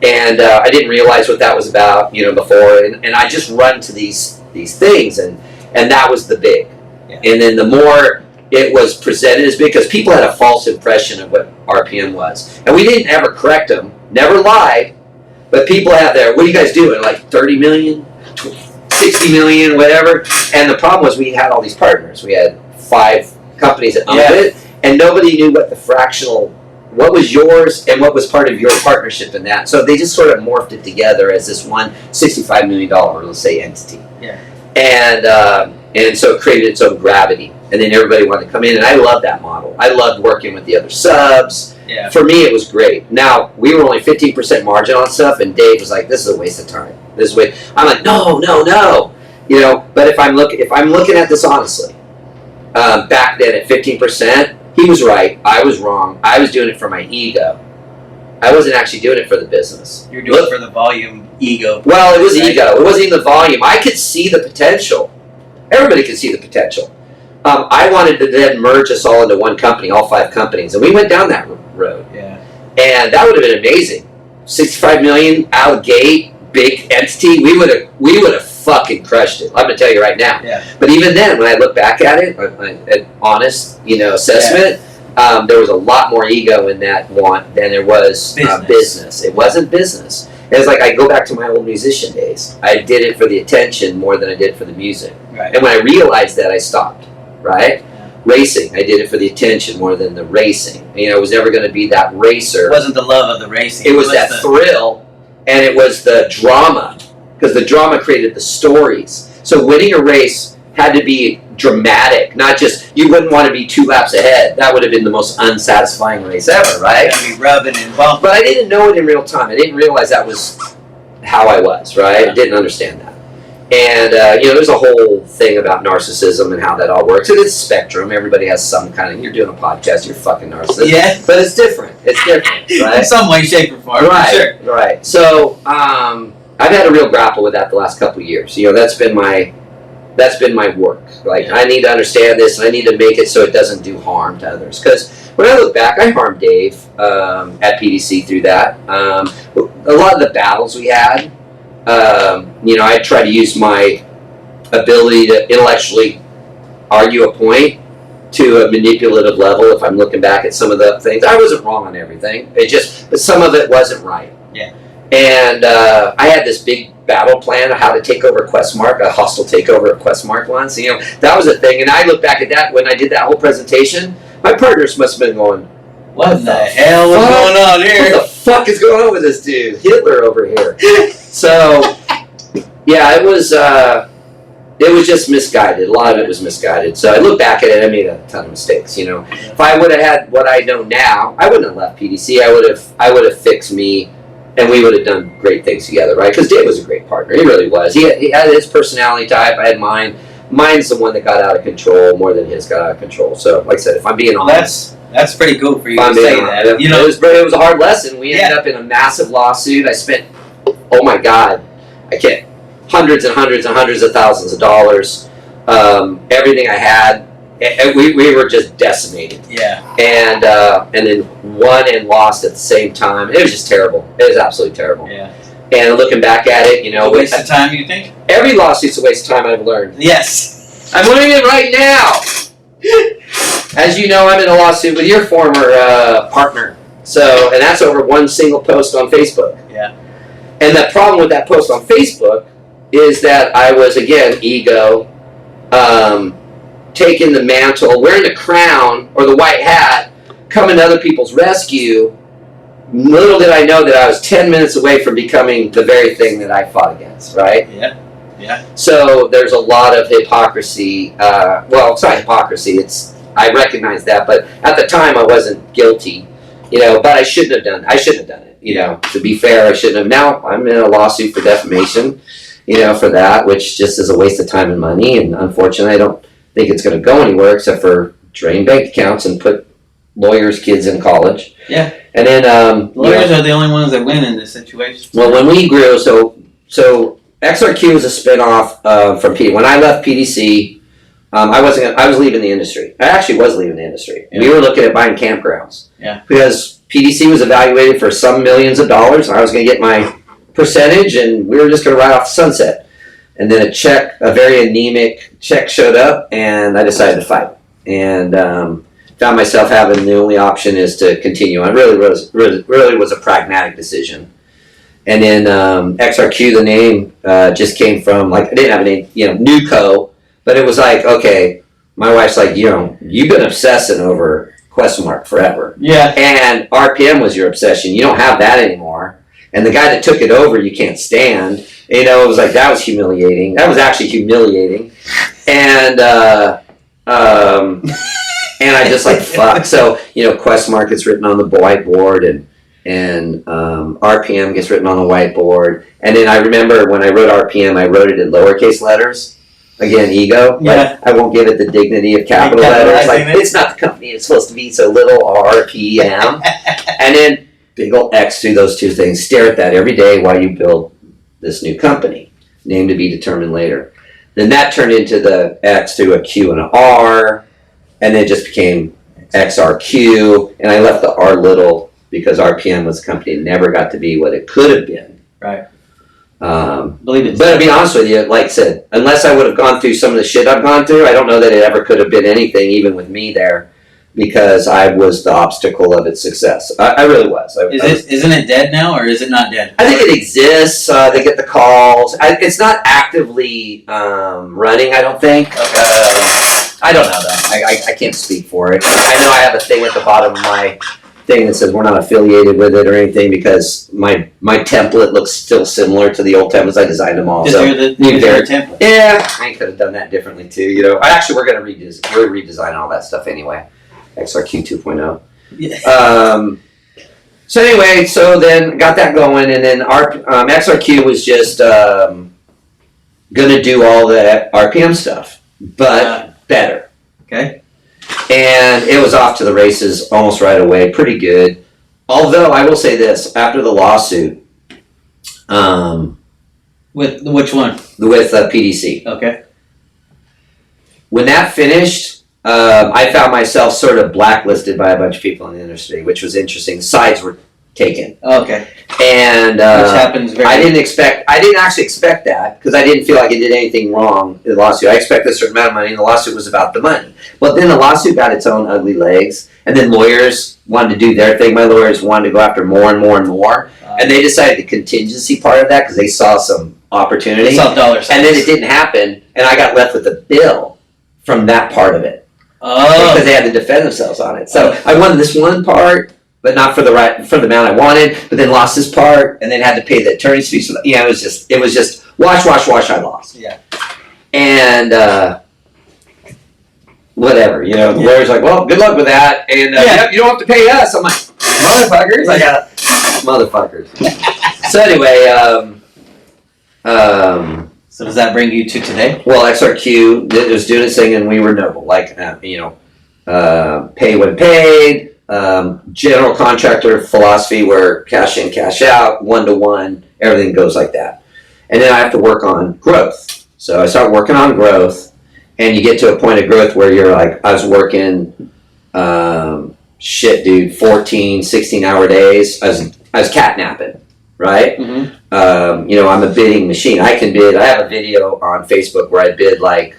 And I didn't realize what that was about, before. And I just run to these things, and that was the big. Yeah. And then the more it was presented as big, because people had a false impression of what RPM was. And we didn't ever correct them, never lied, but people have what are you guys doing, like 30 million, 60 million, whatever? And the problem was we had all these partners. We had 5 companies that owned it, and nobody knew what was yours and what was part of your partnership in that. So they just sort of morphed it together as this one $65 million, let's say, entity. Yeah. And so it created its own gravity. And then everybody wanted to come in, and I loved that model. I loved working with the other subs. Yeah. For me, it was great. Now, we were only 15% margin on stuff, and Dave was like, "This is a waste of time. I'm like, no. But if I'm looking at this honestly, back then at 15%, he was right. I was wrong. I was doing it for my ego. I wasn't actually doing it for the business. You're doing it for the volume ego. Well, it was ego. It wasn't even the volume. I could see the potential. Everybody could see the potential. I wanted to then merge us all into one company, all 5 companies, and we went down that road. Yeah. And that would have been amazing. 65 million out of gate, big entity. We would have fucking crushed it. I'm gonna tell you right now. Yeah. But even then, when I look back at it, an honest, assessment, there was a lot more ego in that than there was business. It wasn't business. It was like I go back to my old musician days. I did it for the attention more than I did for the music. Right. And when I realized that, I stopped. Right. racing. I did it for the attention more than the racing. You know, I was never going to be that racer. It wasn't the love of the racing. It was that thrill, and it was the drama, because the drama created the stories. So winning a race had to be dramatic, not just, you wouldn't want to be 2 laps ahead. That would have been the most unsatisfying race ever, right? Be rubbing and bumping. But I didn't know it in real time. I didn't realize that was how I was, right? I didn't understand that. And, you know, there's a whole thing about narcissism and how that all works. And it's a spectrum. Everybody has some kind of, you're doing a podcast, you're fucking narcissist. Yeah. But it's different. It's different, right? In some way, shape, or form. Right, Sure. right. So, I've had a real grapple with that the last couple of years. You know, that's been my work. Like, I need to understand this, and I need to make it so it doesn't do harm to others. Because when I look back, I harmed Dave at PDC through that. A lot of the battles we had, you know, I try to use my ability to intellectually argue a point to a manipulative level. If I'm looking back at some of the things, I wasn't wrong on everything. But some of it wasn't right. Yeah. And I had this big battle plan of how to take over Questmark, a hostile takeover of Questmark once. You know, that was a thing. And I look back at that when I did that whole presentation. My partners must have been going, "What the hell is going on here? What the fuck is going on with this dude? Hitler over here." So, yeah, it was just misguided. A lot of it was misguided. So I look back at it, I made a ton of mistakes. You know, if I would have had what I know now, I wouldn't have left PDC. I would have fixed me, and we would have done great things together, right? Because Dave was a great partner. He really was. He had his personality type. I had mine. Mine's the one that got out of control more than his got out of control. So, like I said, if I'm being honest, that's pretty cool for you to say that. You know, it was a hard lesson. We ended up in a massive lawsuit. I spent, oh my God, I can't, hundreds and hundreds and hundreds of thousands of dollars. Everything I had, we were just decimated. Yeah. And then won and lost at the same time. It was just terrible. It was absolutely terrible. Yeah. And looking back at it, you know, a waste of time, you think? Every lawsuit's a waste of time. I've learned. Yes. I'm learning it right now. As you know, I'm in a lawsuit with your former partner. So, and that's over one single post on Facebook. Yeah. And the problem with that post on Facebook is that I was, again, ego, taking the mantle, wearing the crown or the white hat, coming to other people's rescue. Little did I know that I was 10 minutes away from becoming the very thing that I fought against, right? Yeah. Yeah. So there's a lot of hypocrisy. Well, it's not hypocrisy. I recognize that, but at the time I wasn't guilty, you know. But I shouldn't have done it. You know, to be fair, I shouldn't have. Now I'm in a lawsuit for defamation, you know, for that, which just is a waste of time and money. And unfortunately, I don't think it's going to go anywhere except for drain bank accounts and put lawyers' kids in college. Yeah. And then lawyers are the only ones that win in this situation. Well, when we grew, so XRQ was a spinoff from PD. When I left PDC, I was leaving the industry. I actually was leaving the industry. Yeah. We were looking at buying campgrounds. Yeah. Because PDC was evaluated for some millions of dollars, and I was going to get my percentage, and we were just going to ride off the sunset. And then a very anemic check showed up, and I decided to fight. And found myself having the only option is to continue. I really was a pragmatic decision. And then XRQ, the name just came from, like, I didn't have a name, you know, Nuco, but it was like, okay, my wife's like, you know, you've been obsessing over Questmark forever. Yeah. And RPM was your obsession. You don't have that anymore. And the guy that took it over, you can't stand. You know, it was like, that was humiliating. That was actually humiliating. And and I just like, fuck. So, you know, Questmark gets written on the whiteboard, and RPM gets written on the whiteboard. And then I remember when I wrote RPM, I wrote it in lowercase letters. Again, ego. Yeah. Like, I won't give it the dignity of capital letters. Like, it's not the company it's supposed to be, so little RPM. And then big old X through those two things. Stare at that every day while you build this new company. Name to be determined later. Then that turned into the X through a Q and an R, and then it just became XRQ, and I left the R little because RPM was a company that never got to be what it could have been. Right. Believe it. But to be honest with you, like I said, unless I would have gone through some of the shit I've gone through, I don't know that it ever could have been anything, even with me there, because I was the obstacle of its success. I really was. Isn't it dead now, or is it not dead? I think it exists. They get the calls. It's not actively running, I don't think. Okay. I don't know though. I can't speak for it. I know I have a thing at the bottom of my thing that says we're not affiliated with it or anything because my template looks still similar to the old templates. I designed them all. Just So you're the template. yeah, I could have done that differently too. You know, actually we're gonna redesign all that stuff anyway. XRQ 2.0. Yeah. So anyway, so then got that going, and then XRQ was just gonna do all the RPM stuff, but better. Okay. And it was off to the races almost right away, pretty good. Although I will say this, after the lawsuit, With which one? with PDC, Okay. when that finished, I found myself sort of blacklisted by a bunch of people in the industry, which was interesting. Sides were taken, Okay. and Which happens very. I didn't actually expect that because I didn't feel like I did anything wrong in the lawsuit. I expected a certain amount of money, and the lawsuit was about the money. But then the lawsuit got its own ugly legs, and then lawyers wanted to do their thing. My lawyers wanted to go after more and more and more, and they decided the contingency part of that because they saw some opportunity. It's all dollar signs. And then it didn't happen, and I got left with the bill from that part of it because they had to defend themselves on it. So I won this one part, but not for the amount I wanted. But then lost this part, and then had to pay the attorney's fees. Yeah, it was just wash. I lost. Yeah. And whatever, you know. The lawyer's like, well, good luck with that, and yep, you don't have to pay us. I'm like, motherfuckers. I got motherfuckers. So anyway, So does that bring you to today? well, XRQ was doing its thing, and we were noble, like pay when paid. General contractor philosophy where cash in, cash out, 1-to-1, everything goes like that. And then I have to work on growth. So I start working on growth, and you get to a point of growth where you're like, I was working, 14, 16-hour days. I was catnapping, right? Mm-hmm. I'm a bidding machine. I can bid. I have a video on Facebook where I bid like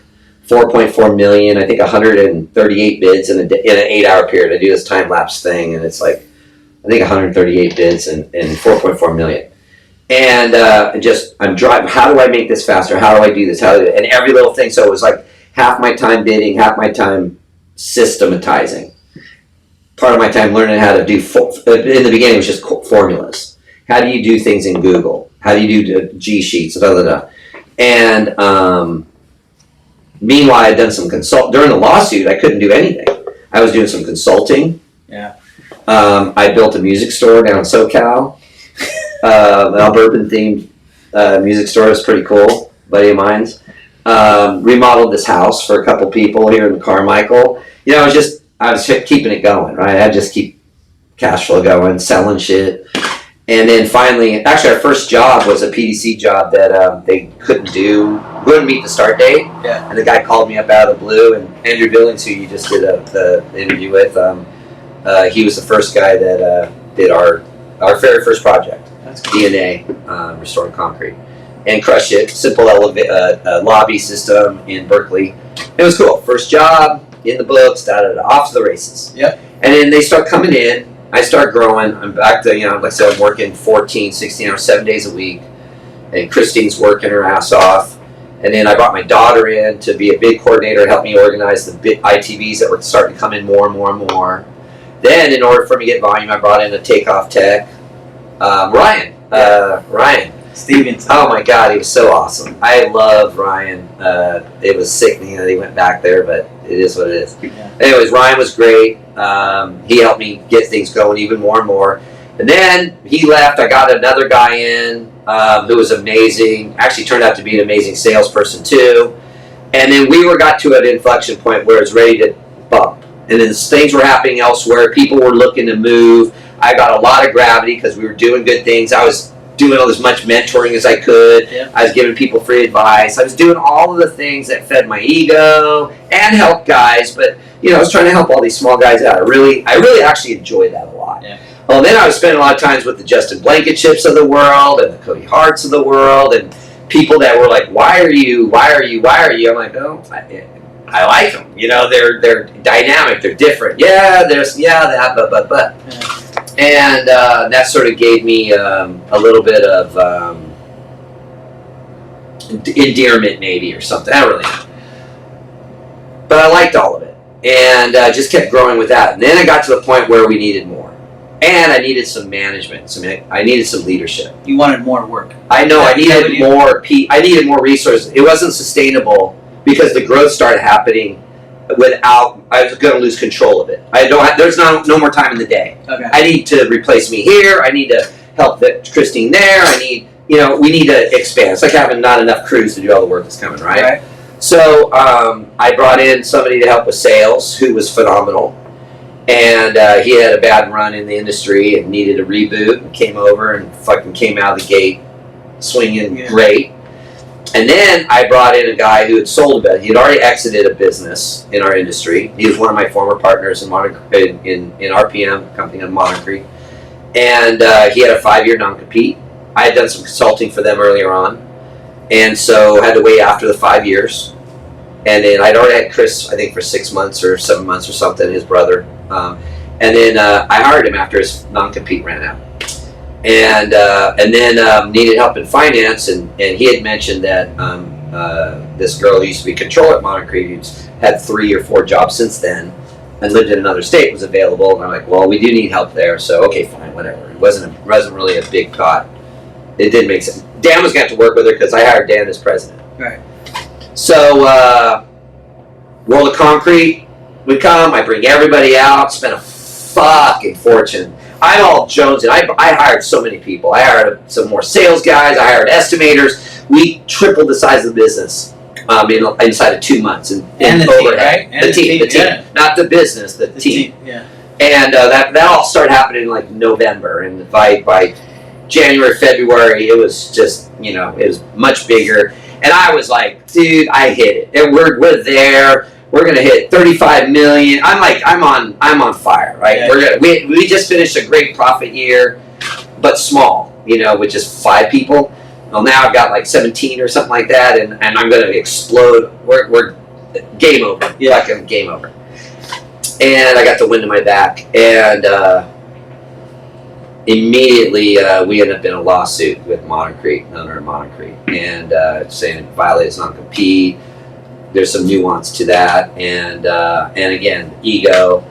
4.4 million, I think 138 bids in an 8-hour period. I do this time lapse thing, and it's like I think 138 bids and 4.4 million. And I'm driving. How do I make this faster? How do I do this? How do I do it? And every little thing. So it was like half my time bidding, half my time systematizing. Part of my time learning how to do. In the beginning, it was just formulas. How do you do things in Google? How do you do G sheets? And meanwhile, I'd done some during the lawsuit. I couldn't do anything. I was doing some consulting. Yeah. I built a music store down in SoCal. An Albertan themed music store. It was pretty cool. Buddy of mine's. Remodeled this house for a couple people here in Carmichael. I was just keeping it going, right? I'd just keep cash flow going, selling shit. And then finally, actually our first job was a PDC job that they wouldn't meet the start date. Yeah. And the guy called me up out of the blue, and Andrew Billings, who you just did the interview with, he was the first guy that did our very first project. That's cool. DNA, restored concrete. And crushed it. Simple lobby system in Berkeley. It was cool. First job, in the books, off to the races. Yep. And then they start coming in. I start growing. I'm back to, like I said, I'm working 14, 16 hours, 7 days a week. And Christine's working her ass off. And then I brought my daughter in to be a bid coordinator, help me organize the ITVs that were starting to come in more and more and more. Then, in order for me to get volume, I brought in a takeoff tech, Ryan. Ryan Stevenson. Oh my God, he was so awesome. I love Ryan. It was sickening that he went back there, but it is what it is. Yeah. Anyways, Ryan was great. He helped me get things going even more and more. And then he left. I got another guy in who was amazing. Actually turned out to be an amazing salesperson too. And then we got to an inflection point where it's ready to bump. And then things were happening elsewhere. People were looking to move. I got a lot of gravity because we were doing good things. I was doing as much mentoring as I could. Yeah. I was giving people free advice. I was doing all of the things that fed my ego and helped guys. But I was trying to help all these small guys out. I really actually enjoyed that a lot. Yeah. Well, then I was spending a lot of times with the Justin Blankenship's of the world and the Cody Harts of the world and people that were like, why are you? I'm like, oh, I like them. They're dynamic. They're different. Yeah, that, but. Yeah. And that sort of gave me a little bit of endearment, maybe, or something. I don't really know. but I liked all of it, and just kept growing with that. And then I got to the point where we needed more, and I needed some management. I needed some leadership. You wanted more work. I know I needed more. I needed more resources. It wasn't sustainable because the growth started happening without. I was going to lose control of it. There's no more time in the day. Okay. I need to replace me here. I need to help Christine there. We need to expand. It's like having not enough crews to do all the work that's coming, right? So I brought in somebody to help with sales who was phenomenal. And he had a bad run in the industry and needed a reboot, and came over and fucking came out of the gate swinging great. And then I brought in a guy who had sold a bit. He had already exited a business in our industry. He was one of my former partners in RPM, company in Modern Creek. And he had a 5-year non-compete. I had done some consulting for them earlier on. And so had to wait after the 5 years. And then I'd already had Chris, I think, for 6 months or 7 months or something, his brother. And then I hired him after his non-compete ran out. And then needed help in finance. And he had mentioned that this girl who used to be controller at Modern Creek, who's had 3 or 4 jobs since then, and lived in another state, was available. And I'm like, well, we do need help there. So, okay, fine, whatever. It wasn't really a big pot. It did make sense. Dan was going to have to work with her because I hired Dan as president. Right. So, World of Concrete would come. I bring everybody out. Spend a fucking fortune. I'm all jonesing. I hired so many people. I hired some more sales guys. I hired estimators. We tripled the size of the business inside of 2 months. And the overhead. team, right? And the team. Yeah. Not the business, the team. Yeah. And that all started happening in like November. And by January, February, it was just, it was much bigger. And I was like, dude, I hit it. And we're there. We're gonna hit 35 million. I'm on fire, right? Yeah. We just finished a great profit year, but small, with just 5 people. Well, now I've got like 17 or something like that, and I'm gonna explode. We're game over. Yeah. Like game over. And I got the wind in my back, and immediately we ended up in a lawsuit with Modern Creek, owner of Modern Creek, and saying it violates non-compete. There's some nuance to that, and again, ego.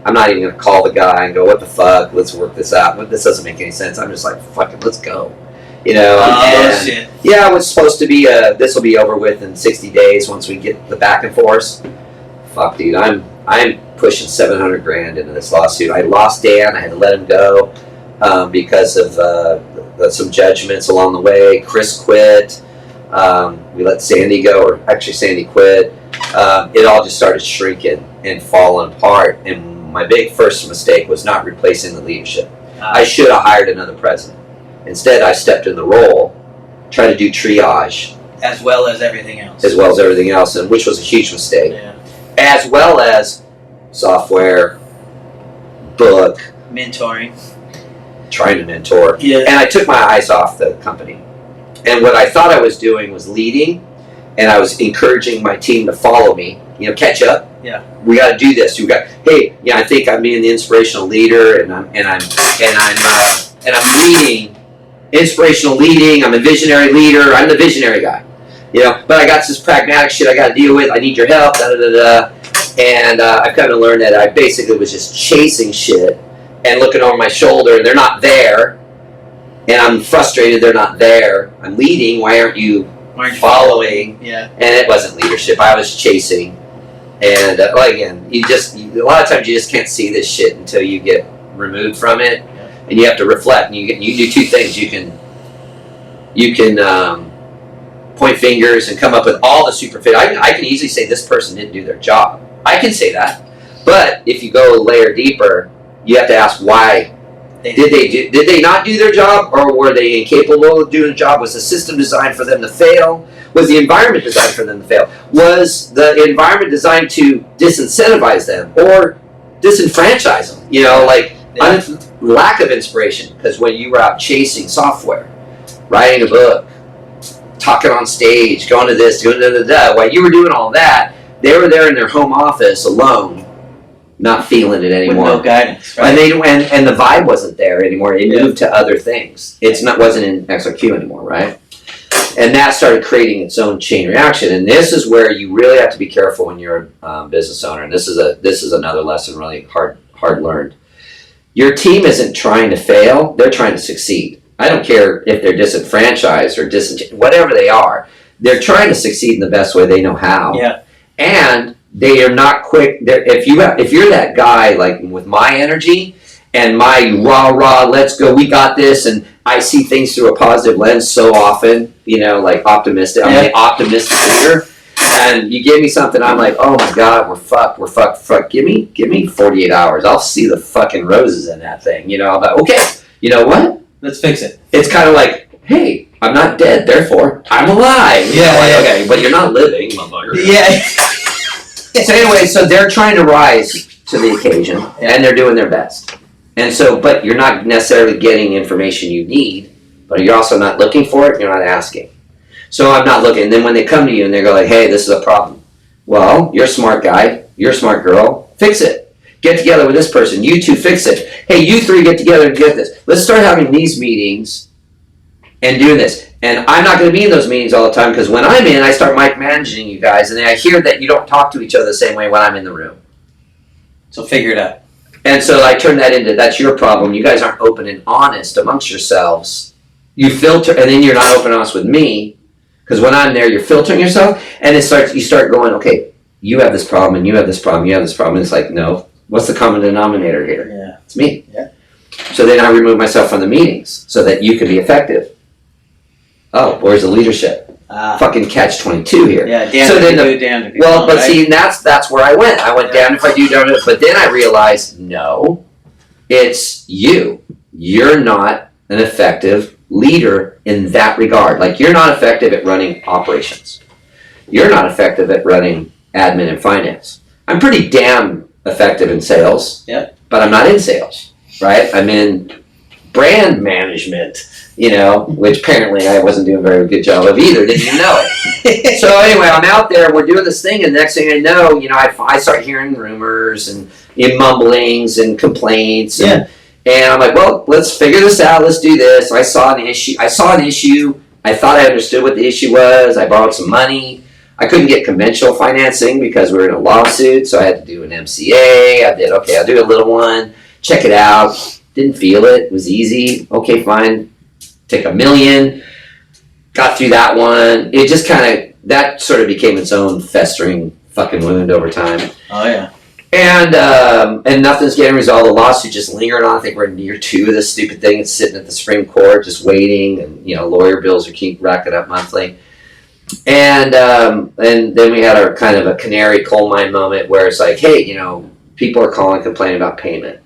I'm not even gonna call the guy and go, "What the fuck? Let's work this out." This doesn't make any sense. I'm just like, "Fuck it, let's go." Oh shit. Yeah, it was supposed to be. This will be over with in 60 days once we get the back and forth. Fuck, dude, I'm pushing $700,000 into this lawsuit. I lost Dan. I had to let him go because of some judgments along the way. Chris quit. We let Sandy go, or actually Sandy quit. It all just started shrinking and falling apart. And my big first mistake was not replacing the leadership. I should have hired another president. Instead, I stepped in the role, tried to do triage. As well as everything else. And which was a huge mistake. Yeah. As well as software, book, Mentoring. trying to mentor. Yeah. And I took my eyes off the company. And what I thought I was doing was leading, and I was encouraging my team to follow me. Catch up. Yeah. We got to do this. I think I'm being the inspirational leader, and I'm leading, inspirational leading. I'm a visionary leader. I'm the visionary guy. But I got this pragmatic shit I got to deal with. I need your help. Da da da da. And I've come to learn that I basically was just chasing shit and looking over my shoulder, and they're not there. And I'm frustrated they're not there. I'm leading. Why aren't you following? Yeah. And it wasn't leadership. I was chasing. And again, a lot of times you just can't see this shit until you get removed from it, and you have to reflect. And you do 2 things. You can point fingers and come up with all the superficial. I can easily say this person didn't do their job. I can say that. But if you go a layer deeper, you have to ask why. Did they not do their job, or were they incapable of doing the job? Was the system designed for them to fail? Was the environment designed for them to fail? Was the environment designed to disincentivize them or disenfranchise them? Lack of inspiration. Because when you were out chasing software, writing a book, talking on stage, going to this, doing da-da-da, while you were doing all that, they were there in their home office alone, not feeling it anymore. With no guidance, right? And the vibe wasn't there anymore. It moved to other things. Wasn't in XRQ anymore, right? And that started creating its own chain reaction. And this is where you really have to be careful when you're a business owner. And this is another lesson really hard learned. Your team isn't trying to fail; they're trying to succeed. I don't care if they're disenfranchised or whatever they are. They're trying to succeed in the best way they know how. Yeah. And they are not quick. If you're that guy like with my energy and my rah, let's go, we got this, and I see things through a positive lens so often, like optimistic. I'm an optimistic leader. And you give me something, I'm like, oh my God, we're fucked. Give me 48 hours. I'll see the fucking roses in that thing. I'm like, okay, you know what? Let's fix it. It's kind of like, hey, I'm not dead, therefore I'm alive. Okay, but you're not living, motherfucker. Yeah. So anyway, so they're trying to rise to the occasion, and they're doing their best. And so, but you're not necessarily getting information you need, but you're also not looking for it, you're not asking. So I'm not looking. And then when they come to you and they go like, hey, this is a problem. Well, you're a smart guy, you're a smart girl, fix it. Get together with this person, you two fix it. Hey, you three get together and get this. Let's start having these meetings and doing this. And I'm not going to be in those meetings all the time because when I'm in, I start micromanaging you guys, and then I hear that you don't talk to each other the same way when I'm in the room. So figure it out. And so I turn that into, that's your problem. You guys aren't open and honest amongst yourselves. You filter, and then you're not open and honest with me, because when I'm there, you're filtering yourself, and you start going, okay, you have this problem, and you have this problem, you have this problem. And it's like, no, what's the common denominator here? Yeah. It's me. Yeah. So then I remove myself from the meetings so that you can be effective. Oh, where's the leadership? Fucking catch-22 here. Yeah, damn so if then you do, damn if you well, don't, but right? see, that's where I went. I went down if I do, down if. But then I realized, no, it's you. You're not an effective leader in that regard. Like, you're not effective at running operations. You're not effective at running admin and finance. I'm pretty damn effective in sales. Yep. But I'm not in sales, right? I'm in brand management. Which apparently I wasn't doing a very good job of either. Didn't even know it. So anyway, I'm out there. We're doing this thing, and the next thing I know, I start hearing rumors and mumblings and complaints. And I'm like, well, let's figure this out. Let's do this. I saw an issue. I thought I understood what the issue was. I borrowed some money. I couldn't get conventional financing because we were in a lawsuit, so I had to do an MCA. I'll do a little one. Check it out. Didn't feel it. It was easy. Okay, fine. Take $1 million, got through that one. It just that sort of became its own festering fucking wound over time. Oh yeah. And nothing's getting resolved. The lawsuit just lingering on. I think we're in year 2 of this stupid thing. It's sitting at the Supreme Court, just waiting, and lawyer bills are keep racking up monthly. And then we had our kind of a canary coal mine moment where it's like, hey, people are calling, complaining about payment.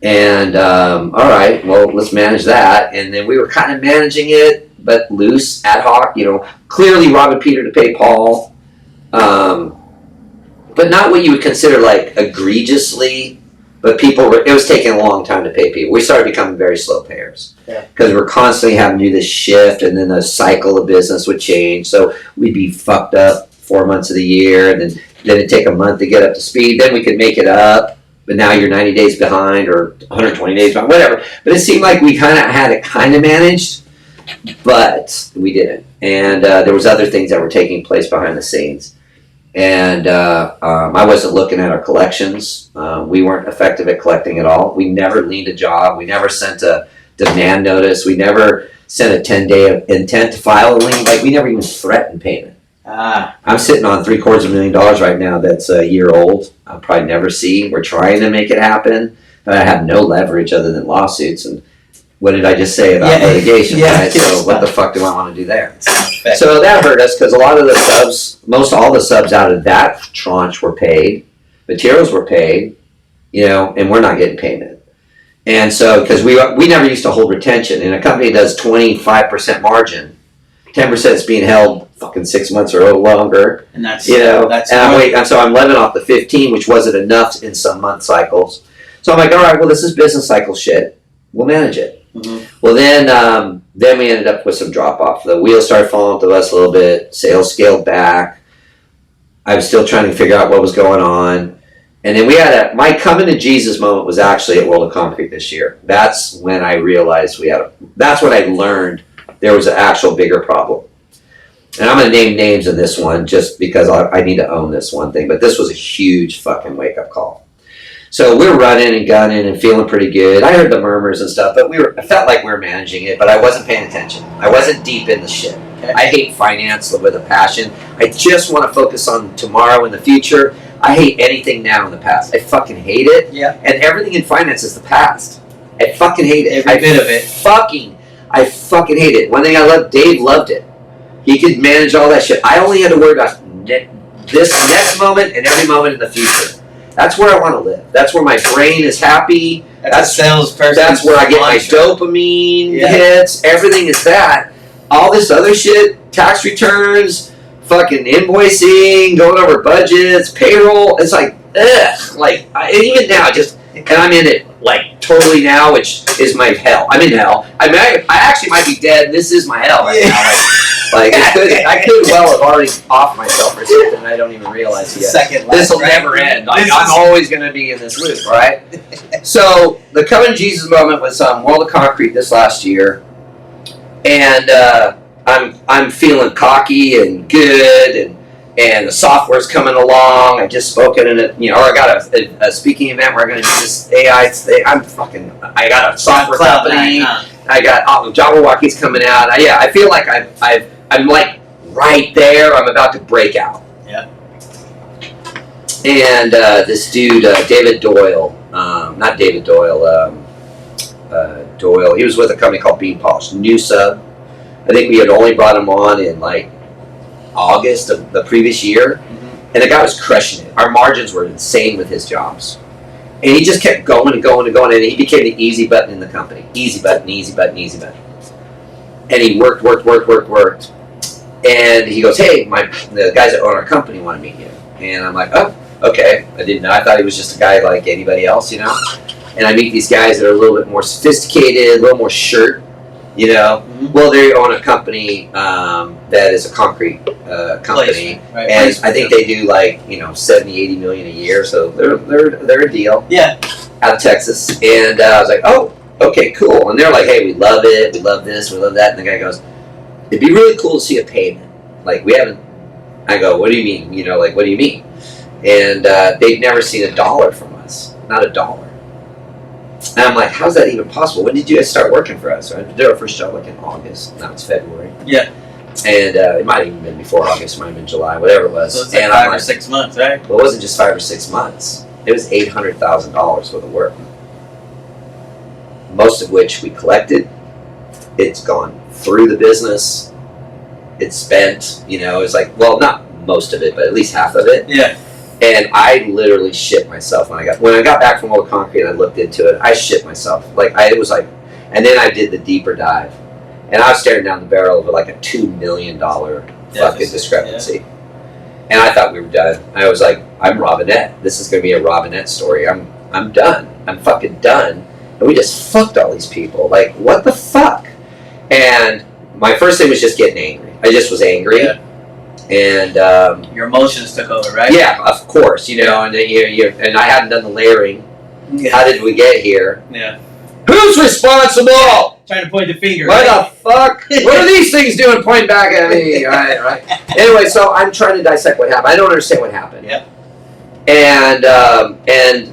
And, all right, well, let's manage that. And then we were kind of managing it, but loose, ad hoc, clearly robbing Peter to pay Paul. But not what you would consider like egregiously, but it was taking a long time to pay people. We started becoming very slow payers. Because we're constantly having to do this shift, and then the cycle of business would change. So we'd be fucked up 4 months of the year, and then it'd take a month to get up to speed. Then we could make it up. But now you're 90 days behind or 120 days behind, whatever. But it seemed like we kind of had it kind of managed, but we didn't. And there was other things that were taking place behind the scenes. And I wasn't looking at our collections. We weren't effective at collecting at all. We never leaned a job. We never sent a demand notice. We never sent a 10-day intent to file a lien. Like, we never even threatened payment. I'm sitting on $750,000 right now that's a year old. I'll probably never see. We're trying to make it happen, but I have no leverage other than lawsuits. And what did I just say about litigation? Right? So what the fuck do I want to do there? So that hurt us because a lot of the subs, most all the subs out of that tranche were paid. Materials were paid, and we're not getting payment. And so, because we never used to hold retention. And a company does 25% margin, 10% is being held fucking 6 months or longer. And that's and so I'm living off the 15, which wasn't enough in some month cycles. So I'm like, all right, well, this is business cycle shit. We'll manage it. Mm-hmm. Well, then we ended up with some drop off. The wheels started falling off the bus a little bit. Sales scaled back. I was still trying to figure out what was going on. And then we had my coming to Jesus moment was actually at World of Concrete this year. That's when I realized that's when I learned there was an actual bigger problem. and I'm going to name names of this one just because I need to own this one thing, but this was a huge fucking wake-up call. So we were running and gunning and feeling pretty good. I heard the murmurs and stuff, but I felt like we were managing it, but I wasn't paying attention. I wasn't deep in the shit. Okay. I hate finance with a passion. I just want to focus on tomorrow and the future. I hate anything now in the past. I fucking hate it. Yeah. And everything in finance is the past. I fucking hate it. Every bit of it. I fucking hate it. One thing I love, Dave loved it. He could manage all that shit. I only had to worry about this next moment and every moment in the future. That's where I want to live. That's where my brain is happy. That's a salesperson. That's where I get my dopamine hits. Everything is that. All this other shit, tax returns, fucking invoicing, going over budgets, payroll. It's like, ugh. Like, even now, and I'm in it, like, totally now, which is my hell. I'm in hell. I actually might be dead. This is my hell right now. Like I could well have already off myself or something, and I don't even realize yet. This will never end. I'm always going to be in this loop, right? So the Coming to Jesus moment was World of Concrete this last year, and I'm feeling cocky and good, and the software's coming along. I just spoke at or I got a speaking event where I'm going to do this AI thing. I got a software company. I got Jabberwocky's coming out. I feel like I'm like right there. I'm about to break out. Yeah. And this dude, David Doyle, not David Doyle, Doyle. He was with a company called Bean Polish, Noosa. I think we had only brought him on in like August of the previous year, and the guy was crushing it. Our margins were insane with his jobs. And he just kept going and going and going, and he became the easy button in the company. Easy button, easy button, easy button. And he worked. And he goes, hey, the guys that own our company want to meet you. And I'm like, oh, okay. I didn't know. I thought he was just a guy like anybody else, And I meet these guys that are a little bit more sophisticated, a little more shirt, Well, they own a company that is a concrete company, right. And I think they do like 70, 80 million a year, so they're a deal. Yeah, out of Texas, and I was like, oh, okay, cool. And they're like, hey, we love it, we love this, we love that. And the guy goes, it'd be really cool to see a payment. Like we haven't. I go, what do you mean? Like what do you mean? And they've never seen $1 from us, not $1. And I'm like, how's that even possible? When did you guys start working for us? So I did our first job like in August. Now it's February. Yeah. And it might have even been before August, it might have been July, whatever it was. So it's like 5 or 6 months, right? Well, it wasn't just 5 or 6 months. It was $800,000 worth of work. Most of which we collected. It's gone through the business. It's spent, it's like, well, not most of it, but at least half of it. Yeah. And I literally shit myself when I got back from World Concrete and I looked into it. I shit myself. And then I did the deeper dive, and I was staring down the barrel of like a $2 million fucking discrepancy. Yeah. And I thought we were done. I was like, I'm Robinette. This is going to be a Robinette story. I'm done. I'm fucking done. And we just fucked all these people. Like, what the fuck? And my first thing was just getting angry. I just was angry. Yeah. And your emotions took over, right? Yeah, of course, and and I hadn't done the layering. Yeah. How did we get here? Yeah. Who's responsible? Trying to point the finger. What the fuck? What are these things doing pointing back at me? Right. Anyway, so I'm trying to dissect what happened. I don't understand what happened. Yeah. And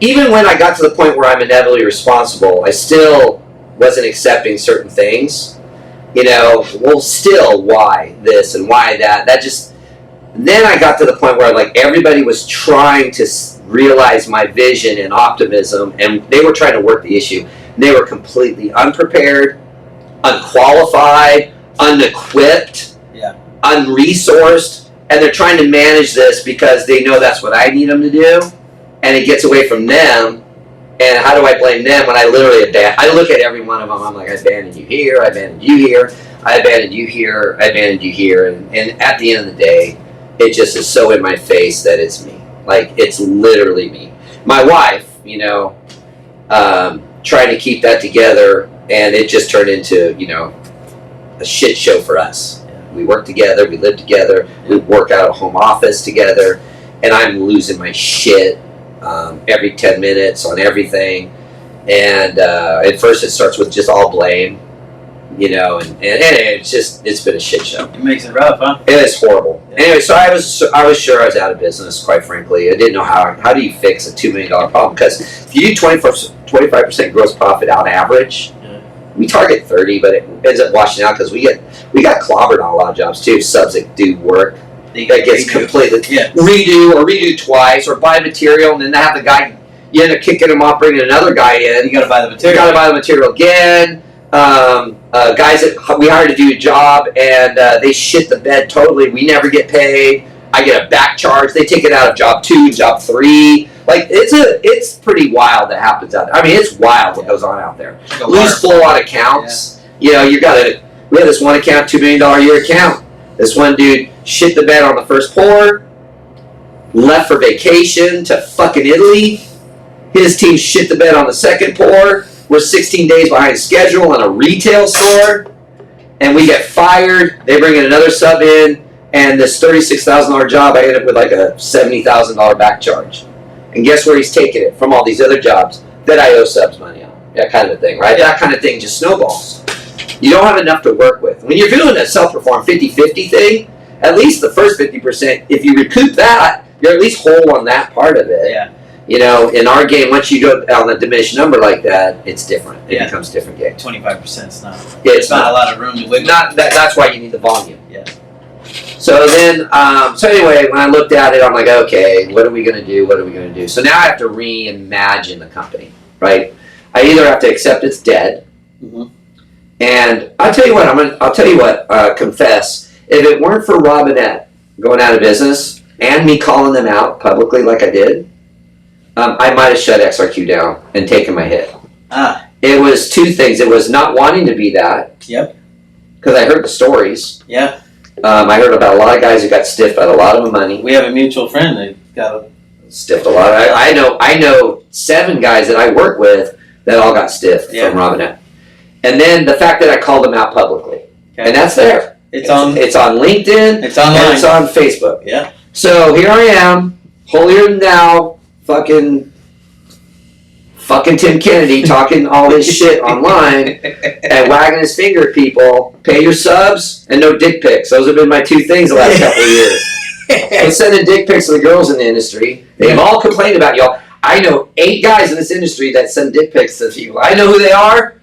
even when I got to the point where I'm inevitably responsible, I still wasn't accepting certain things. Well, still, why this and why that? Then I got to the point where like everybody was trying to realize my vision and optimism, and they were trying to work the issue. And they were completely unprepared, unqualified, unequipped, unresourced, and they're trying to manage this because they know that's what I need them to do, and it gets away from them. And how do I blame them when I literally I look at every one of them, I'm like, I abandoned you here, I abandoned you here, I abandoned you here, I abandoned you here. And at the end of the day, it just is so in my face that it's me. Like, it's literally me. My wife, trying to keep that together, and it just turned into, a shit show for us. We work together, we live together, we work out of home office together, and I'm losing my shit. Every 10 minutes on everything, and at first it starts with just all blame, you know, and it's been a shit show. It makes it rough, huh? It is horrible. Yeah. Anyway, so I was sure I was out of business, quite frankly. I didn't know how do you fix a $2 million problem, because if you do 25% gross profit on average, we target 30, but it ends up washing out because we got clobbered on a lot of jobs too. Subs that do work that gets completely redo twice, or buy material and then they have the guy, you end up kicking them off, bringing another guy in. You got to buy the material. You got to buy the material again. Guys that we hired to do a job and they shit the bed totally. We never get paid. I get a back charge. They take it out of job 2, job 3. Like it's pretty wild that happens out there. I mean, it's wild what goes on out there. Loose flow on accounts. Yeah. You know, we had this one account, $2 million a year account. This one dude shit the bed on the first pour, left for vacation to fucking Italy. His team shit the bed on the second pour. We're 16 days behind schedule in a retail store, and we get fired. They bring in another sub in, and this $36,000 job, I end up with like a $70,000 back charge. And guess where he's taking it? From all these other jobs that I owe subs money on. That kind of thing, right? That kind of thing just snowballs. You don't have enough to work with. When you're doing a self-perform 50-50 thing, at least the first 50%, if you recoup that, you're at least whole on that part of it. Yeah. You know, in our game, once you go on a diminished number like that, it's different. It becomes a different game. 25% is not. Yeah, it's not a lot of room to wiggle. That's why you need the volume. Yeah. So then, so anyway, when I looked at it, I'm like, okay, what are we going to do? What are we going to do? So now I have to reimagine the company, right? I either have to accept it's dead, and I'll tell you what, confess, if it weren't for Robinette going out of business and me calling them out publicly like I did, I might have shut XRQ down and taken my hit. It was two things. It was not wanting to be that. Yep. Because I heard the stories. Yeah. I heard about a lot of guys who got stiffed out of a lot of money. We have a mutual friend that got stiffed a lot. I know 7 guys that I work with that all got stiffed from Robinette. And then the fact that I called them out publicly. Okay. And that's there. It's on LinkedIn. It's online. And it's on Facebook. Yeah. So here I am, holier than thou, fucking Tim Kennedy talking all this shit online and wagging his finger at people. Pay your subs and no dick pics. Those have been my 2 things the last couple of years. And sending dick pics to the girls in the industry. They've all complained about y'all. I know 8 guys in this industry that send dick pics to people. I know who they are.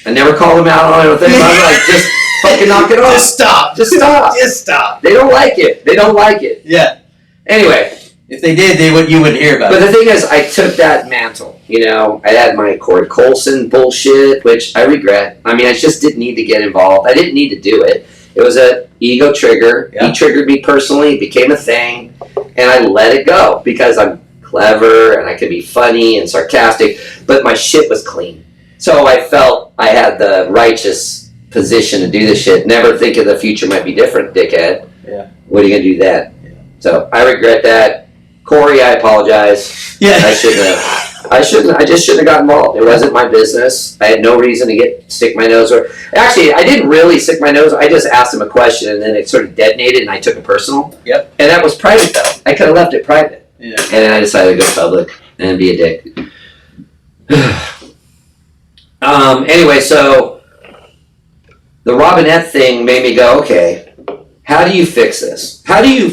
I never call them out on anything. I'm like, just fucking knock it off. Just stop. Just stop. Just stop. They don't like it. They don't like it. Yeah. Anyway. If they did, you wouldn't hear about it. But the thing is, I took that mantle. You know, I had my Corey Colson bullshit, which I regret. I mean, I just didn't need to get involved. I didn't need to do it. It was an ego trigger. Yeah. He triggered me personally. It became a thing. And I let it go because I'm clever and I could be funny and sarcastic. But my shit was clean. So I felt I had the righteous position to do this shit. Never think of the future might be different, dickhead. Yeah. What are you going to do then? Yeah. So I regret that. Corey, I apologize. Yeah. I just shouldn't have got involved. It wasn't my business. I had no reason to stick my nose or actually I didn't really stick my nose. I just asked him a question and then it sort of detonated and I took it personal. Yep. And that was private though. I could have left it private. Yeah. And then I decided to go public and be a dick. Anyway, so the Robinette thing made me go, okay, how do you fix this? How do you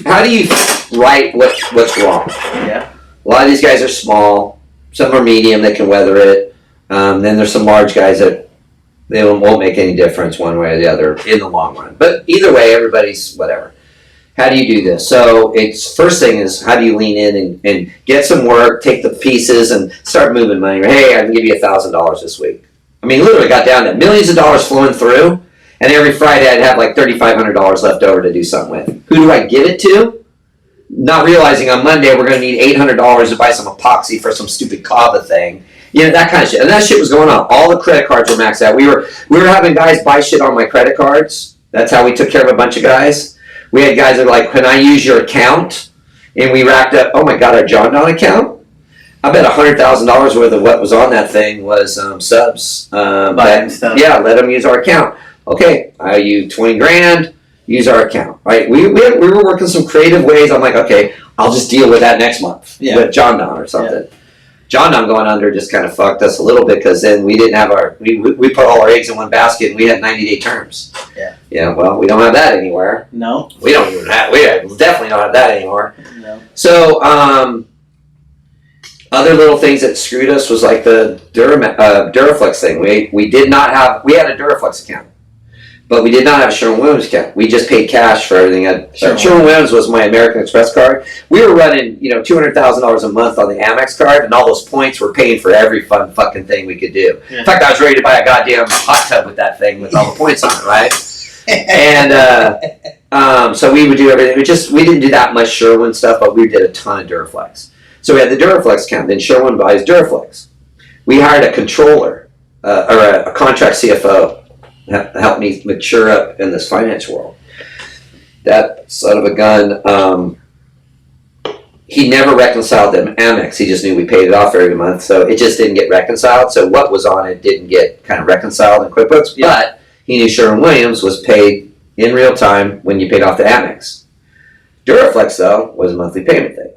right what's wrong? Yeah. A lot of these guys are small. Some are medium that can weather it. Then there's some large guys that they won't make any difference one way or the other in the long run. But either way, everybody's whatever. How do you do this? So it's first thing is how do you lean in and get some work, take the pieces and start moving money. Hey, I can give you $1,000 this week. I mean, literally got down to millions of dollars flowing through, and every Friday I'd have like $3,500 left over to do something with. Who do I give it to? Not realizing on Monday we're going to need $800 to buy some epoxy for some stupid kava thing. You know, that kind of shit. And that shit was going on. All the credit cards were maxed out. We were having guys buy shit on my credit cards. That's how we took care of a bunch of guys. We had guys that were like, can I use your account? And we racked up, oh my God, our John Don account? I bet $100,000 worth of what was on that thing was subs. Buying stuff. Yeah, let them use our account. Okay, I owe you 20 grand. Use our account, right? We were working some creative ways. I'm like, okay, I'll just deal with that next month with John Don or something. Yeah. John Don going under just kind of fucked us a little bit because then we didn't have we put all our eggs in one basket and we had 90-day terms. Yeah. Yeah, well, we don't have that anywhere. No. We definitely don't have that anymore. No. So, other little things that screwed us was like the Duraflex thing. We had a Duraflex account, but we did not have a Sherwin-Williams account. We just paid cash for everything. Sherwin-Williams was my American Express card. We were running, $200,000 a month on the Amex card, and all those points were paying for every fun fucking thing we could do. Yeah. In fact, I was ready to buy a goddamn hot tub with that thing with all the points on it, right? And so we would do everything. We didn't do that much Sherwin stuff, but we did a ton of Duraflex. So we had the Duraflex account. Then Sherwin buys Duraflex. We hired a controller or a contract CFO to help me mature up in this finance world. That son of a gun, he never reconciled the Amex. He just knew we paid it off every month, so it just didn't get reconciled. So what was on it didn't get kind of reconciled in QuickBooks, but he knew Sherwin-Williams was paid in real time when you paid off the Amex. Duraflex, though, was a monthly payment thing.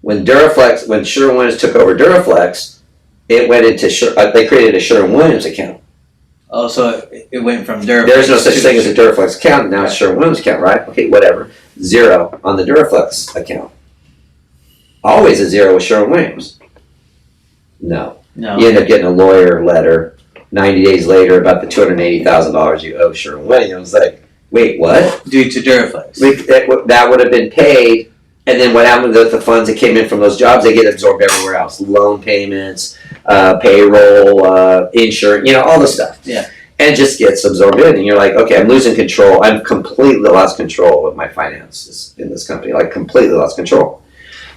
When Sherwin-Williams took over Duraflex, it went into they created a Sherwin-Williams account. Oh, so it went from Duraflex. There's no such thing as a Duraflex account. Now it's Sherwin-Williams account, right? Okay, whatever. 0 on the Duraflex account. Always a 0 with Sherwin-Williams. No. You end up getting a lawyer letter 90 days later about the $280,000 you owe Sherwin-Williams. Like, wait, what? Due to Duraflex. That would have been paid. And then what happened with the funds that came in from those jobs, they get absorbed everywhere else. Loan payments, payroll, insurance, all the stuff. Yeah. And just gets absorbed in. And you're like, okay, I'm losing control. I've completely lost control of my finances in this company. Like, completely lost control.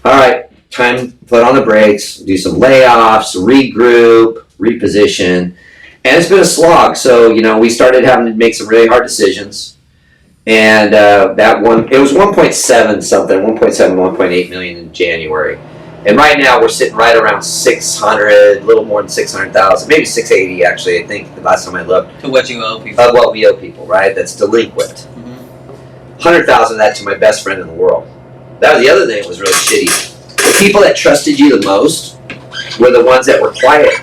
All right, time to put on the brakes, do some layoffs, regroup, reposition. And it's been a slog. So, we started having to make some really hard decisions. And it was 1.7 something, 1.8 million in January. And right now we're sitting right around 600, a little more than 600,000, maybe 680 actually, I think the last time I looked. To what you owe people. Of what we owe people, right? That's delinquent. 100,000 of that to my best friend in the world. That was the other thing that was really shitty. The people that trusted you the most were the ones that were quiet.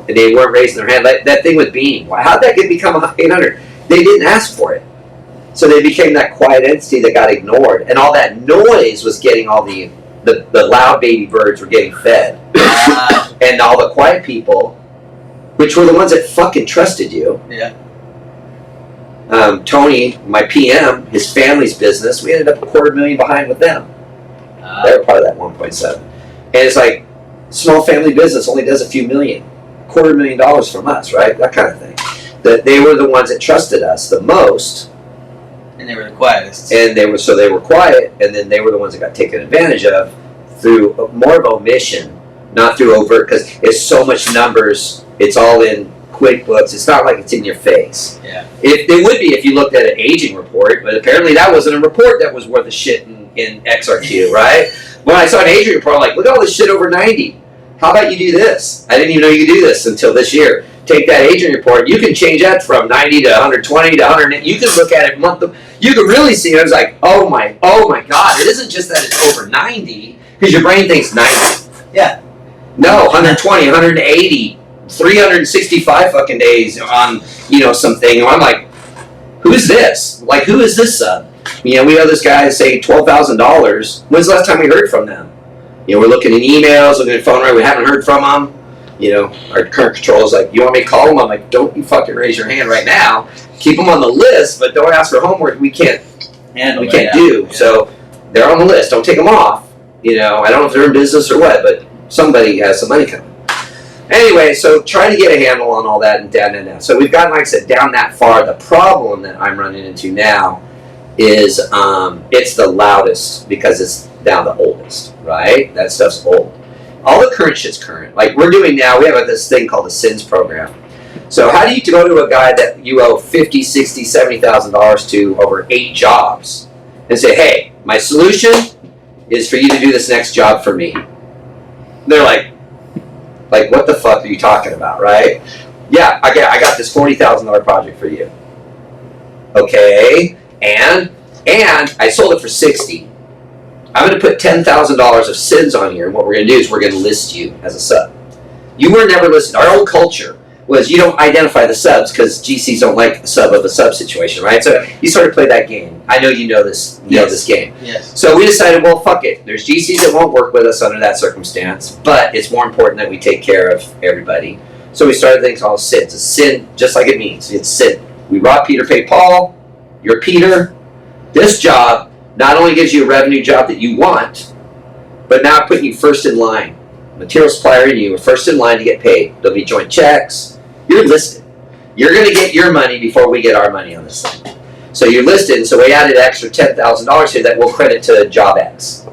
And they weren't raising their hand. Like that thing with Beam. How'd that become 800? They didn't ask for it. So they became that quiet entity that got ignored. And all that noise was getting all the loud baby birds were getting fed. And all the quiet people, which were the ones that fucking trusted you. Yeah. Tony, my PM, his family's business, we ended up $250,000 behind with them. They were part of that 1.7. And it's like, small family business only does a few million. $250,000 from us, right? That kind of thing. That they were the ones that trusted us the most. And they were the quietest. And they were quiet, and then they were the ones that got taken advantage of through more of omission, not through overt, because it's so much numbers, it's all in QuickBooks, it's not like it's in your face. Yeah. It would be if you looked at an aging report, but apparently that wasn't a report that was worth a shit in XRQ, right? When I saw an aging report, I'm like, look at all this shit over 90. How about you do this? I didn't even know you could do this until this year. Take that aging report, you can change that from 90 to 120 to 100. You can look at it you can really see it. I was like, oh my God, it isn't just that it's over 90, because your brain thinks 90. Yeah. No, 120, 180, 365 fucking days on, something. And I'm like, who's this? Like, who is this sub? We owe this guy, say, $12,000. When's the last time we heard from them? We're looking in emails, looking at phone, right? We haven't heard from them. Our current controller's like, you want me to call them? I'm like, don't you fucking raise your hand right now. Keep them on the list, but don't ask for homework we can't do. Yeah. So they're on the list. Don't take them off. I don't know if they're in business or what, but somebody has some money coming. Anyway, so try to get a handle on all that and down. So we've gotten, like I said, down that far. The problem that I'm running into now is it's the loudest because it's now the oldest, right? That stuff's old. All the current shit's current. Like we're doing now, we have this thing called the SINS program. So how do you go to a guy that you owe $50,000, $60,000, $70,000 to over 8 jobs and say, hey, my solution is for you to do this next job for me? They're like, what the fuck are you talking about, right? Yeah, I got this $40,000 project for you. Okay, and I sold it for 60. I'm going to put $10,000 of SIDS on here, and what we're going to do is we're going to list you as a sub. You were never listed. Our old culture was you don't identify the subs because GCs don't like the sub of a sub situation, right? So you sort of play that game. I know you know this. You know this game. Yes. So we decided, well, fuck it. There's GCs that won't work with us under that circumstance, but it's more important that we take care of everybody. So we started things called SIDS. It's SID, just like it means. It's SID. We rob Peter, pay Paul. You're Peter. This job not only gives you a revenue job that you want, but now putting you first in line. Material supplier and you are first in line to get paid. There'll be joint checks. You're listed. You're going to get your money before we get our money on this thing. So you're listed, and so we added an extra $10,000 here that we'll credit to Job X.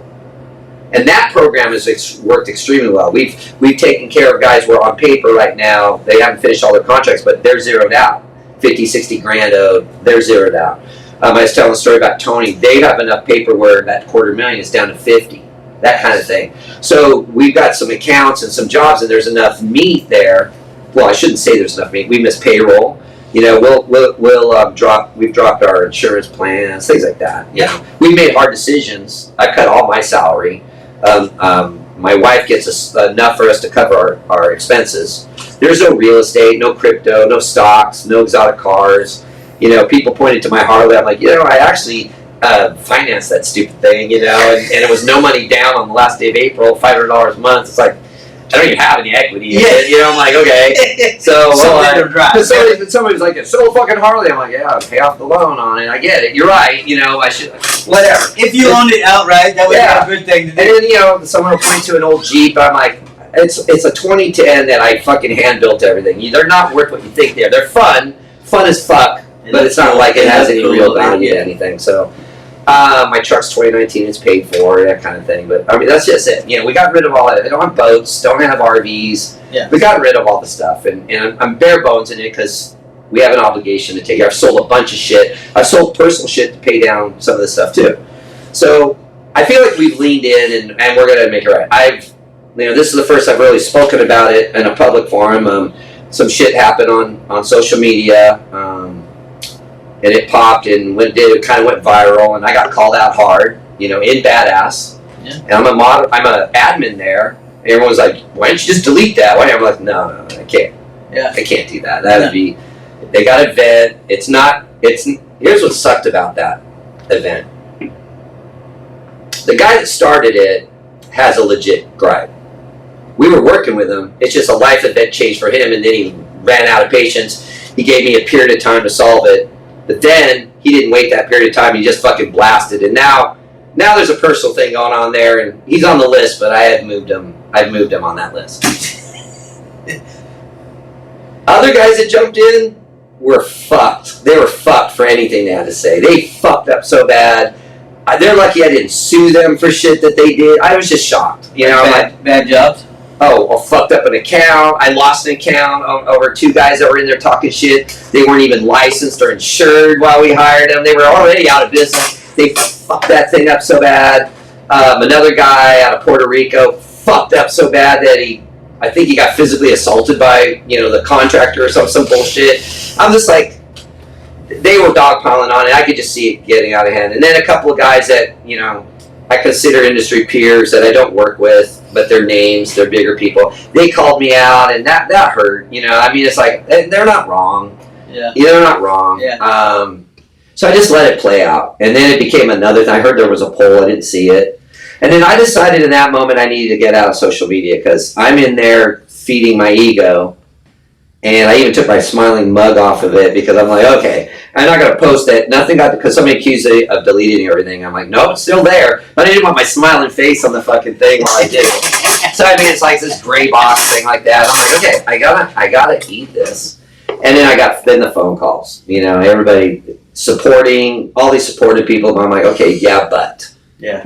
And that program has worked extremely well. We've taken care of guys who are on paper right now. They haven't finished all their contracts, but they're zeroed out. 50, 60 grand owed, they're zeroed out. I was telling a story about Tony. They have enough paper where that $250,000 is down to 50. That kind of thing. So we've got some accounts and some jobs, and there's enough meat there. Well, I shouldn't say there's enough meat. We miss payroll. You know, we've dropped our insurance plans, things like that. You know, we made hard decisions. I cut all my salary. My wife gets enough for us to cover our expenses. There's no real estate, no crypto, no stocks, no exotic cars. You know, people pointed to my Harley. I'm like, you know, I actually financed that stupid thing, you know, and it was no money down on the last day of April, $500 a month. It's like, I don't even have any equity in it, you know. I'm like, okay. So somebody was like, so fucking Harley. I'm like, yeah, I'll pay off the loan on it. I get it. You're right. You know, I should, whatever. If you owned it outright, that would be a good thing to do. And then, you know, someone will point to an old Jeep. I'm like, it's a 2010 that I fucking hand built everything. They're not worth what you think they are. They're fun as fuck, but it's not like it has any real value to anything. So. My truck's 2019, it's paid for, that kind of thing. But I mean, that's just it. You know, we got rid of all that. I don't have boats, don't have RVs. Yeah. We got rid of all the stuff, and I'm bare bones in it because we have an obligation to take care. I've sold a bunch of shit. I've sold personal shit to pay down some of this stuff too. So I feel like we've leaned in, and we're gonna make it right. This is the first I've really spoken about it in a public forum. Some shit happened on social media. And it popped and it kind of went viral, and I got called out hard, you know, in Badass. Yeah. And I'm an admin there. And everyone's like, why don't you just delete that? Why? I'm like, no, I can't. Yeah. I can't do that. That would be. They got a vet. Here's what sucked about that event. The guy that started it has a legit gripe. We were working with him. It's just a life event changed for him, and then he ran out of patience. He gave me a period of time to solve it. But then he didn't wait that period of time. He just fucking blasted. And now there's a personal thing going on there, and he's on the list. But I've moved him on that list. Other guys that jumped in were fucked. They were fucked for anything they had to say. They fucked up so bad. They're lucky I didn't sue them for shit that they did. I was just shocked. You know, bad jobs. I fucked up an account. I lost an account over two guys that were in there talking shit. They weren't even licensed or insured while we hired them. They were already out of business. They fucked that thing up so bad. Another guy out of Puerto Rico fucked up so bad that I think he got physically assaulted by, you know, the contractor or some bullshit. I'm just like, they were dogpiling on it. I could just see it getting out of hand. And then a couple of guys that, you know, I consider industry peers that I don't work with, but they're bigger people. They called me out, and that hurt. You know, I mean, it's like, they're not wrong. Yeah. They're not wrong. Yeah. So I just let it play out. And then it became another thing. I heard there was a poll. I didn't see it. And then I decided in that moment I needed to get out of social media because I'm in there feeding my ego. And I even took my smiling mug off of it because I'm like, okay, I'm not going to post it. Nothing got, because somebody accused me of deleting everything. I'm like, no, it's still there. But I didn't want my smiling face on the fucking thing while I did it. So I mean, it's like this gray box thing like that. I'm like, okay, I gotta eat this. And then I got the phone calls. You know, everybody supporting, all these supported people. I'm like, okay, yeah, but. Yeah.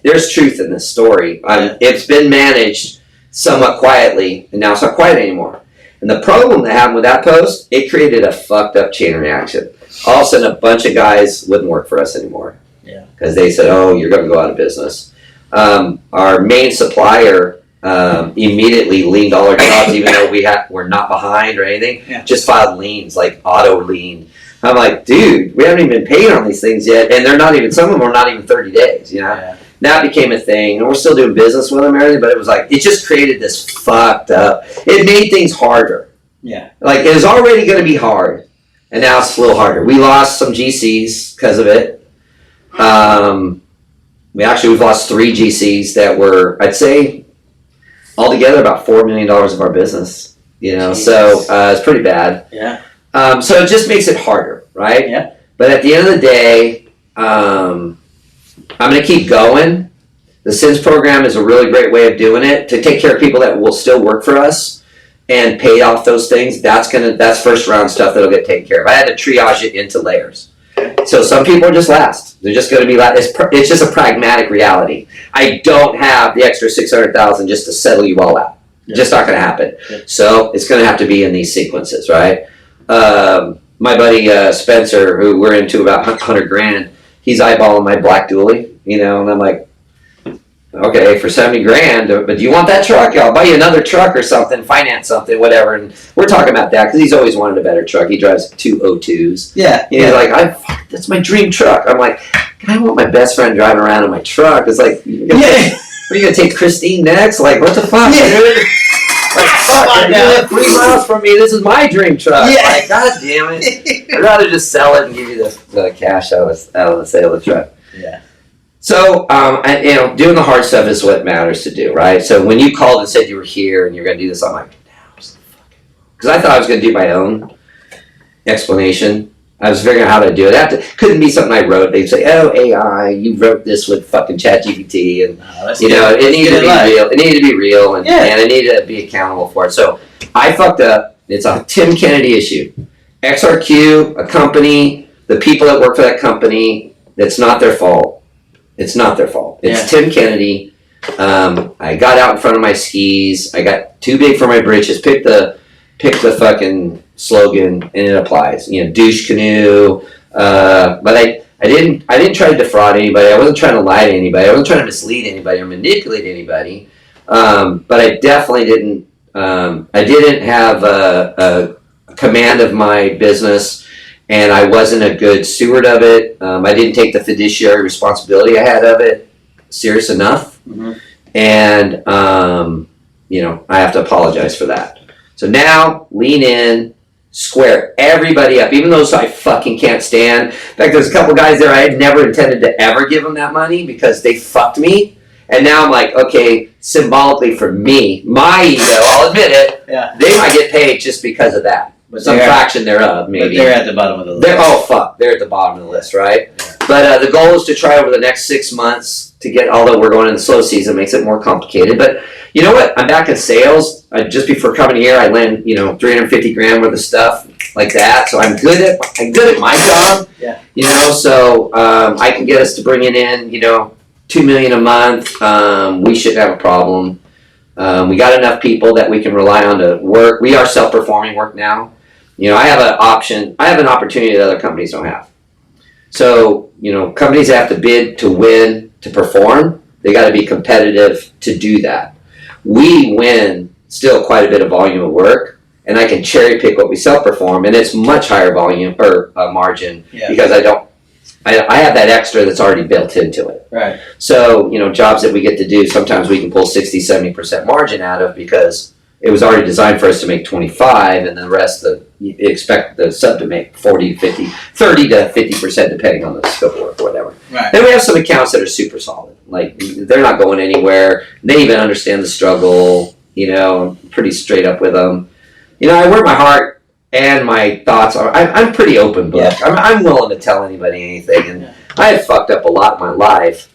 There's truth in this story. It's been managed somewhat quietly, and now it's not quiet anymore. And the problem that happened with that post, it created a fucked up chain reaction. All of a sudden, a bunch of guys wouldn't work for us anymore. Yeah. Because they said, oh, you're going to go out of business. Our main supplier immediately leaned all our jobs, even though we're not behind or anything. Yeah. Just filed liens, like auto lien. I'm like, dude, we haven't even been paid on these things yet. And they're not even, some of them are not even 30 days, you know? Yeah. that became a thing, and we're still doing business with them and everything, but it was like, it just created this fucked up, it made things harder. Yeah. Like, it was already going to be hard, and now it's a little harder. We lost some GCs because of it. We've lost 3 GCs that were, I'd say, altogether about $4 million of our business. You know, Jesus. so it's pretty bad. Yeah. So it just makes it harder, right? Yeah. But at the end of the day, I'm going to keep going. The SINS program is a really great way of doing it to take care of people that will still work for us and pay off those things. That's first round stuff that'll get taken care of. I had to triage it into layers. So some people are just last. They're just going to be last. It's just a pragmatic reality. I don't have the extra $600,000 just to settle you all out. Yeah. Just not going to happen. Yeah. So it's going to have to be in these sequences, right? My buddy Spencer, who we're into about $100,000, he's eyeballing my black dually, you know, and I'm like, okay, for $70,000, but do you want that truck? I'll buy you another truck or something, finance something, whatever. And we're talking about that because he's always wanted a better truck. He drives 2 02s. Yeah. He's like, that's my dream truck. I'm like, I want my best friend driving around in my truck. It's like, what are you gonna take Christine next? Like, what the fuck, dude? Like, fuck, you live 3 miles from me. This is my dream truck. Yeah. Like, god damn it. I'd rather just sell it and give you the cash out of the sale of the truck. Yeah. So, doing the hard stuff is what matters to do, right? So when you called and said you were here and you're going to do this, I'm like, because I thought I was going to do my own explanation. I was figuring out how to do it. Couldn't be something I wrote. They'd say, oh, AI, you wrote this with fucking ChatGPT. And, it needed to be real. It needed to be real, and I needed to be accountable for it. So I fucked up. It's a Tim Kennedy issue. XRQ, a company, the people that work for that company, that's not their fault. It's not their fault. It's Tim Kennedy. I got out in front of my skis. I got too big for my britches. Pick the fucking slogan, and it applies. You know, douche canoe. But I didn't try to defraud anybody. I wasn't trying to lie to anybody. I wasn't trying to mislead anybody or manipulate anybody. But I definitely didn't. I didn't have a command of my business. And I wasn't a good steward of it. I didn't take the fiduciary responsibility I had of it serious enough. Mm-hmm. And, I have to apologize for that. So now, lean in, square everybody up, even those I fucking can't stand. In fact, there's a couple guys there I had never intended to ever give them that money because they fucked me. And now I'm like, okay, symbolically for me, my ego, I'll admit it, they might get paid just because of that. Some fraction thereof, maybe. But they're at the bottom of the list. They're at the bottom of the list, right? Yeah. But the goal is to try over the next 6 months to get, although we're going in the slow season, makes it more complicated. But you know what? I'm back in sales. Just before coming here, I land, $350,000 worth of stuff like that. So I'm good at my job. Yeah. So I can get us to bringing in, $2 million a month. We shouldn't have a problem. We got enough people that we can rely on to work. We are self-performing work now. I have an opportunity that other companies don't have. So, companies have to bid to win, to perform. They got to be competitive to do that. We win still quite a bit of volume of work, and I can cherry pick what we self-perform, and it's much higher volume or margin because I have that extra that's already built into it. Right. So, jobs that we get to do, sometimes we can pull 60, 70% margin out of because it was already designed for us to make 25, and the rest, you expect the sub to make 40, 50, 30 to 50%, depending on the scope of work or whatever. Right. Then we have some accounts that are super solid. Like, they're not going anywhere. They even understand the struggle, I'm pretty straight up with them. I wear my heart and my thoughts are, I'm pretty open book. Yeah. I'm willing to tell anybody anything, and I had fucked up a lot in my life.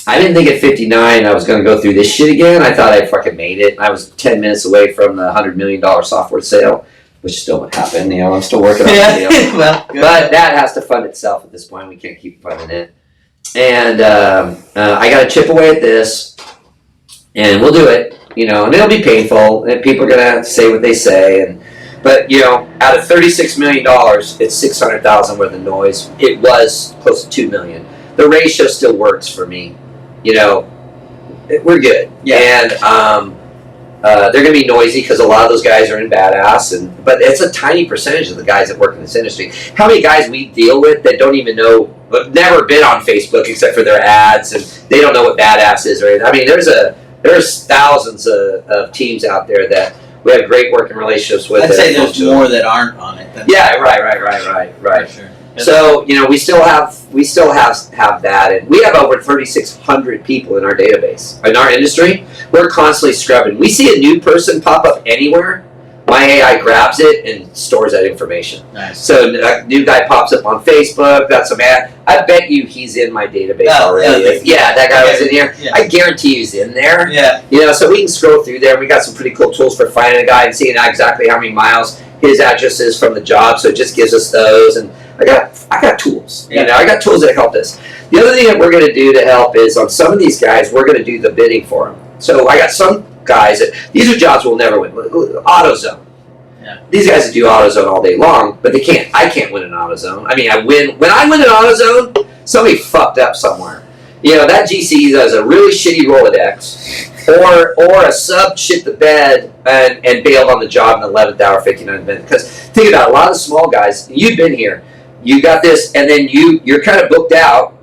I didn't think at 59 I was going to go through this shit again. I thought I fucking made it. I was 10 minutes away from the $100 million software sale, which still would happen. I'm still working on it. But that has to fund itself at this point. We can't keep funding it. And I got to chip away at this, and we'll do it. And it'll be painful, and people are going to say what they say. But out of $36 million, it's $600,000 worth of noise. It was close to $2 million. The ratio still works for me. We're good. Yeah. And They're going to be noisy because a lot of those guys are in badass, but it's a tiny percentage of the guys that work in this industry. How many guys we deal with that don't even know, never been on Facebook except for their ads, and they don't know what badass is, right? I mean, there's thousands of teams out there that we have great working relationships with. I'd say there's more that aren't on it. Yeah, right. Sure. So we still have that, and we have over 3,600 people in our database. In our industry, we're constantly scrubbing. We see a new person pop up anywhere, my AI grabs it and stores that information. Nice. So a new guy pops up on Facebook, got some ad. I bet you he's in my database already. Yeah, that guy was in here. Yeah. I guarantee he's in there. Yeah. So we can scroll through there. We got some pretty cool tools for finding a guy and seeing exactly how many miles his address is from the job. So it just gives us those. And I got tools. Yeah. I got tools that help us. The other thing that we're going to do to help is on some of these guys, we're going to do the bidding for them. So I got some guys that these are jobs we'll never win. AutoZone. Yeah. These guys that do AutoZone all day long, but they can't. I can't win an AutoZone. I mean, I win when I win an AutoZone. Somebody fucked up somewhere. That GC does a really shitty Rolodex, or a sub shit the bed and bailed on the job in the 11th hour, 59th minute. Because think about it, a lot of small guys. You've been here. You got this, and then you're kind of booked out,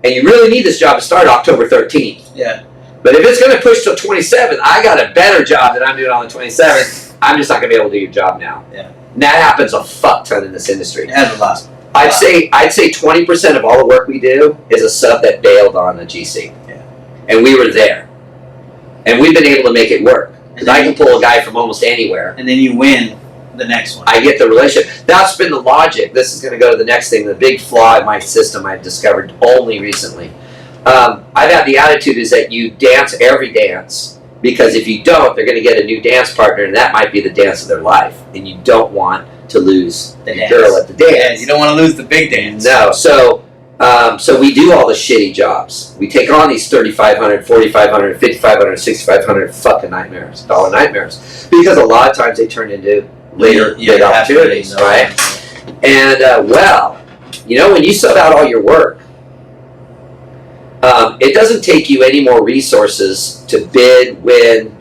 and you really need this job to start October 13th. Yeah. But if it's going to push till 27th, I got a better job than I'm doing on the 27th. I'm just not going to be able to do your job now. Yeah. And that happens a fuck ton in this industry. It has a lot. I'd say 20% of all the work we do is a sub that bailed on a GC. Yeah. And we were there. And we've been able to make it work. Because I can pull a guy from almost anywhere. And then you win the next one. I get the relationship. That's been the logic. This is going to go to the next thing. The big flaw in my system I've discovered only recently. I've had the attitude is that you dance every dance. Because if you don't, they're going to get a new dance partner, and that might be the dance of their life. And you don't want to lose the girl at the dance. Yeah, you don't want to lose the big dance. No, so we do all the shitty jobs. We take on these $3,500, $4,500, $5,500, $6,500 fucking nightmares, dollar nightmares, because a lot of times they turn into later big opportunities, right? And when you sub out all your work, it doesn't take you any more resources to bid, win,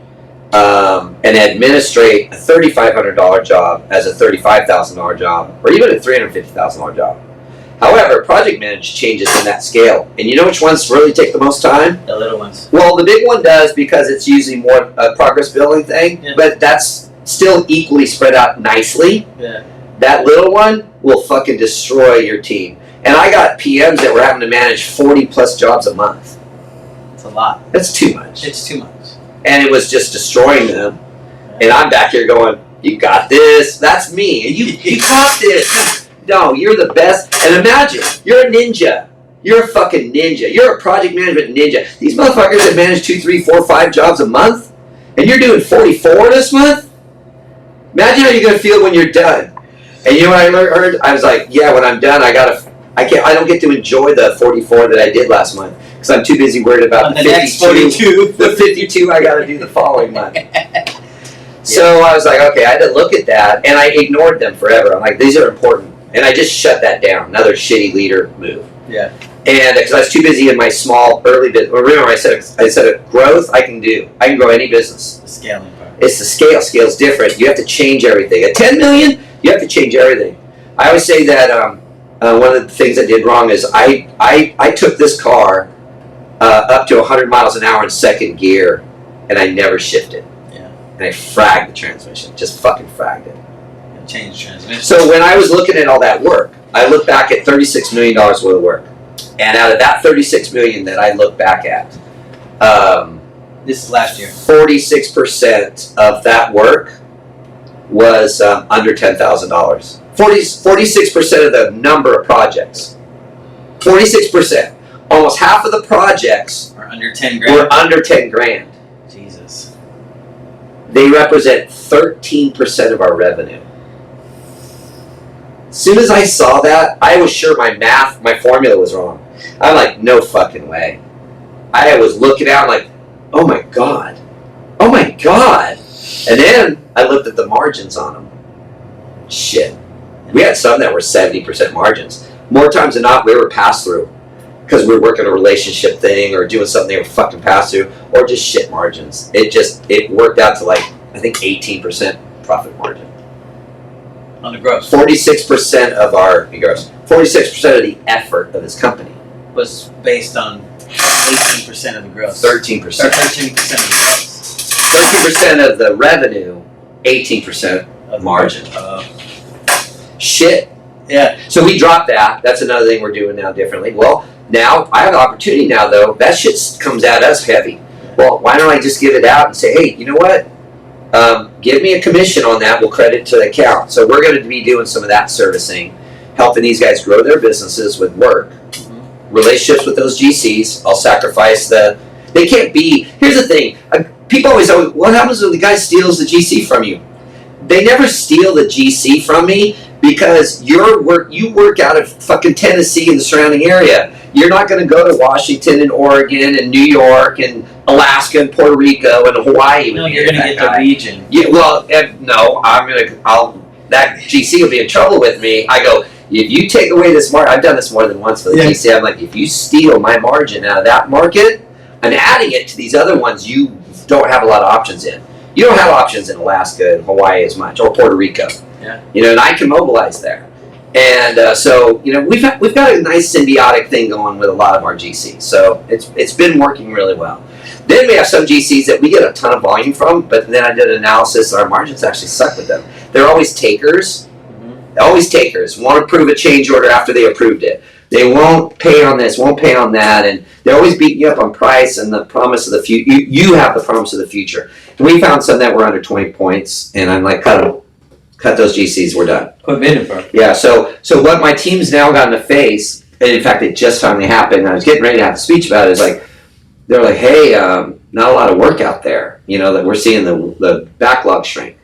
and administrate a $3,500 job as a $35,000 job, or even a $350,000 job. However, project management changes in that scale. And you know which ones really take the most time? The little ones. Well, the big one does because it's usually more a progress building thing, but that's still equally spread out nicely. Yeah. That little one will fucking destroy your team. And I got PMs that were having to manage 40 plus jobs a month. It's a lot. That's too much. It's too much. And it was just destroying them. And I'm back here going, you got this. That's me. You got this. No, you're the best. And imagine, you're a ninja. You're a fucking ninja. You're a project management ninja. These motherfuckers that manage 2, 3, 4, 5 jobs a month, and you're doing 44 this month? Imagine how you're going to feel when you're done. And you know what I heard? I was like, yeah, when I'm done, I don't get to enjoy the 44 that I did last month because I'm too busy worried about the 52. The 52 I got to do the following month. So I was like, okay, I had to look at that, and I ignored them forever. I'm like, these are important, and I just shut that down. Another shitty leader move. Yeah. And because I was too busy in my small early business. Remember, I said growth I can do. I can grow any business. The scaling part. It's the scale. Scale's different. You have to change everything. At 10 million, you have to change everything. I always say that. One of the things I did wrong is I took this car up to 100 miles an hour in second gear, and I never shifted. Yeah. And I fragged the transmission, just fucking fragged it. Change the transmission. So when I was looking at all that work, I looked back at $36 million worth of work. And out of that $36 million that I look back at, this is last year. 46% of that work was under $10,000. 46% of the number of projects. 46%. Almost half of the projects are under 10 grand. Were under 10 grand. Jesus. They represent 13% of our revenue. As soon as I saw that, I was sure my formula was wrong. I'm like, no fucking way. I was looking out like, oh my God. Oh my God. And then I looked at the margins on them. Shit. We had some that were 70% margins. More times than not, we were pass through because we were working a relationship thing or doing something they were fucking pass through. or just shit margins. It worked out to like, I think 18% profit margin. On the gross. 46% of our gross. 46% of the effort of this company. Was based on 18% of the gross. 13%. Or 13% of the gross. 13% of the revenue, 18% of margin. Shit. Yeah. So we dropped that. That's another thing we're doing now differently. Well, now I have an opportunity now though. That shit comes at us heavy. Well, why don't I just give it out and say, hey, you know what? Give me a commission on that. We'll credit to the account. So we're going to be doing some of that servicing, helping these guys grow their businesses with work, relationships with those GCs. I'll sacrifice they can't be, here's the thing. People always say, what happens when the guy steals the GC from you? They never steal the GC from me because you work out of fucking Tennessee and the surrounding area. You're not going to go to Washington and Oregon and New York and Alaska and Puerto Rico and Hawaii. No, you're going to get the region. Yeah, well, no, that GC will be in trouble with me. I go, if you take away this market, I've done this more than once for the GC. I'm like, if you steal my margin out of that market and adding it to these other ones, you don't have a lot of options in. You don't have options in Alaska and Hawaii as much, or Puerto Rico. Yeah. And I can mobilize there. And so, we've got a nice symbiotic thing going with a lot of our GCs. So it's been working really well. Then we have some GCs that we get a ton of volume from, but then I did an analysis, our margins actually suck with them. They're always takers. Always takers. Want to approve a change order after they approved it. They won't pay on this, won't pay on that, and they're always beating you up on price and the promise of the future. You have the promise of the future. And we found some that were under 20 points, and I'm like, cut those GCs, we're done. Quit bidding for them. Yeah, so what my team's now got in the face, and in fact it just finally happened, and I was getting ready to have a speech about it, is like, they're like, hey, not a lot of work out there, that we're seeing the backlog shrink.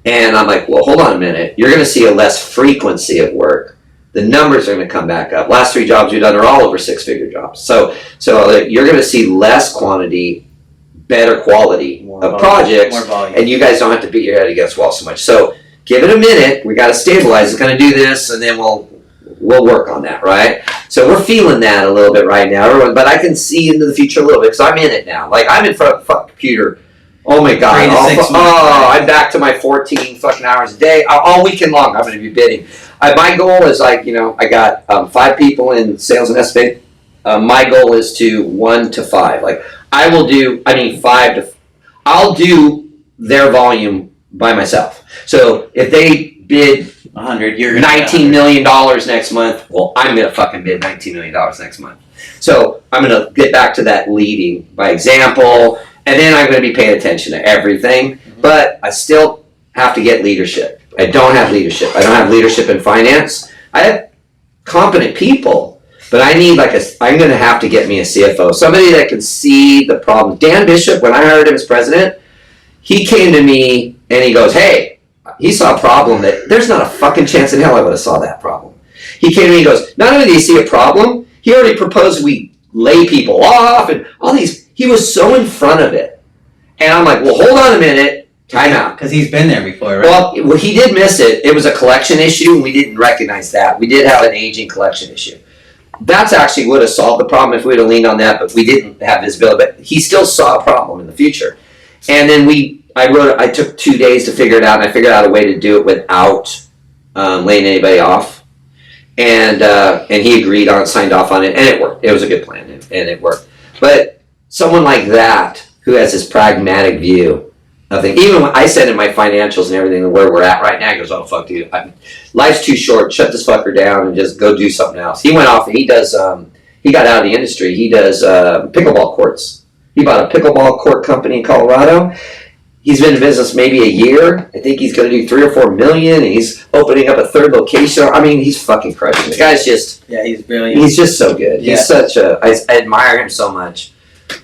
And I'm like, well, hold on a minute. You're going to see a less frequency of work. The numbers are going to come back up. Last 3 jobs we've done are all over 6-figure jobs. So you're going to see less quantity, better quality of projects, and you guys don't have to beat your head against the wall so much. So give it a minute. We got to stabilize. It's going to do this, and then we'll work on that, right? So we're feeling that a little bit right now, everyone. But I can see into the future a little bit because I'm in it now. Like I'm in front of a fucking computer. Oh my God! 3 to 6 months. I'm back to my 14 fucking hours a day, all weekend long. I'm going to be bidding. My goal is I got 5 people in sales and estimating. My goal is to 1 to 5. Like I'll do their volume by myself. So if they bid 100, you're $19 million next month, well, I'm going to fucking bid $19 million next month. So I'm going to get back to that leading by example. And then I'm going to be paying attention to everything, but I still have to get leadership. I don't have leadership. I don't have leadership in finance. I have competent people, but I need I'm going to have to get me a CFO, somebody that can see the problem. Dan Bishop, when I hired him as president, he came to me and he goes, hey, he saw a problem that there's not a fucking chance in hell I would have saw that problem. He came to me and he goes, not only did he see a problem, he already proposed we lay people off and all these. He was so in front of it. And I'm like, well, hold on a minute. Time out. Because he's been there before, right? Well, he did miss it. It was a collection issue, and we didn't recognize that. We did have an aging collection issue. That's actually would have solved the problem if we would have leaned on that, but we didn't have visibility. But he still saw a problem in the future. And then I took 2 days to figure it out, and I figured out a way to do it without laying anybody off. And he agreed on it, signed off on it, and it worked. It was a good plan, and it worked. But someone like that, who has this pragmatic view of things. Even when I said in my financials and everything where we're at right now, he goes, oh, fuck you. Life's too short. Shut this fucker down and just go do something else. He went off and he got out of the industry. He does pickleball courts. He bought a pickleball court company in Colorado. He's been in business maybe a year. I think he's going to do 3 or 4 million, and he's opening up a 3rd location. I mean, he's fucking crushing. The guy's just... Yeah, he's brilliant. He's just so good. Yeah. He's I admire him so much.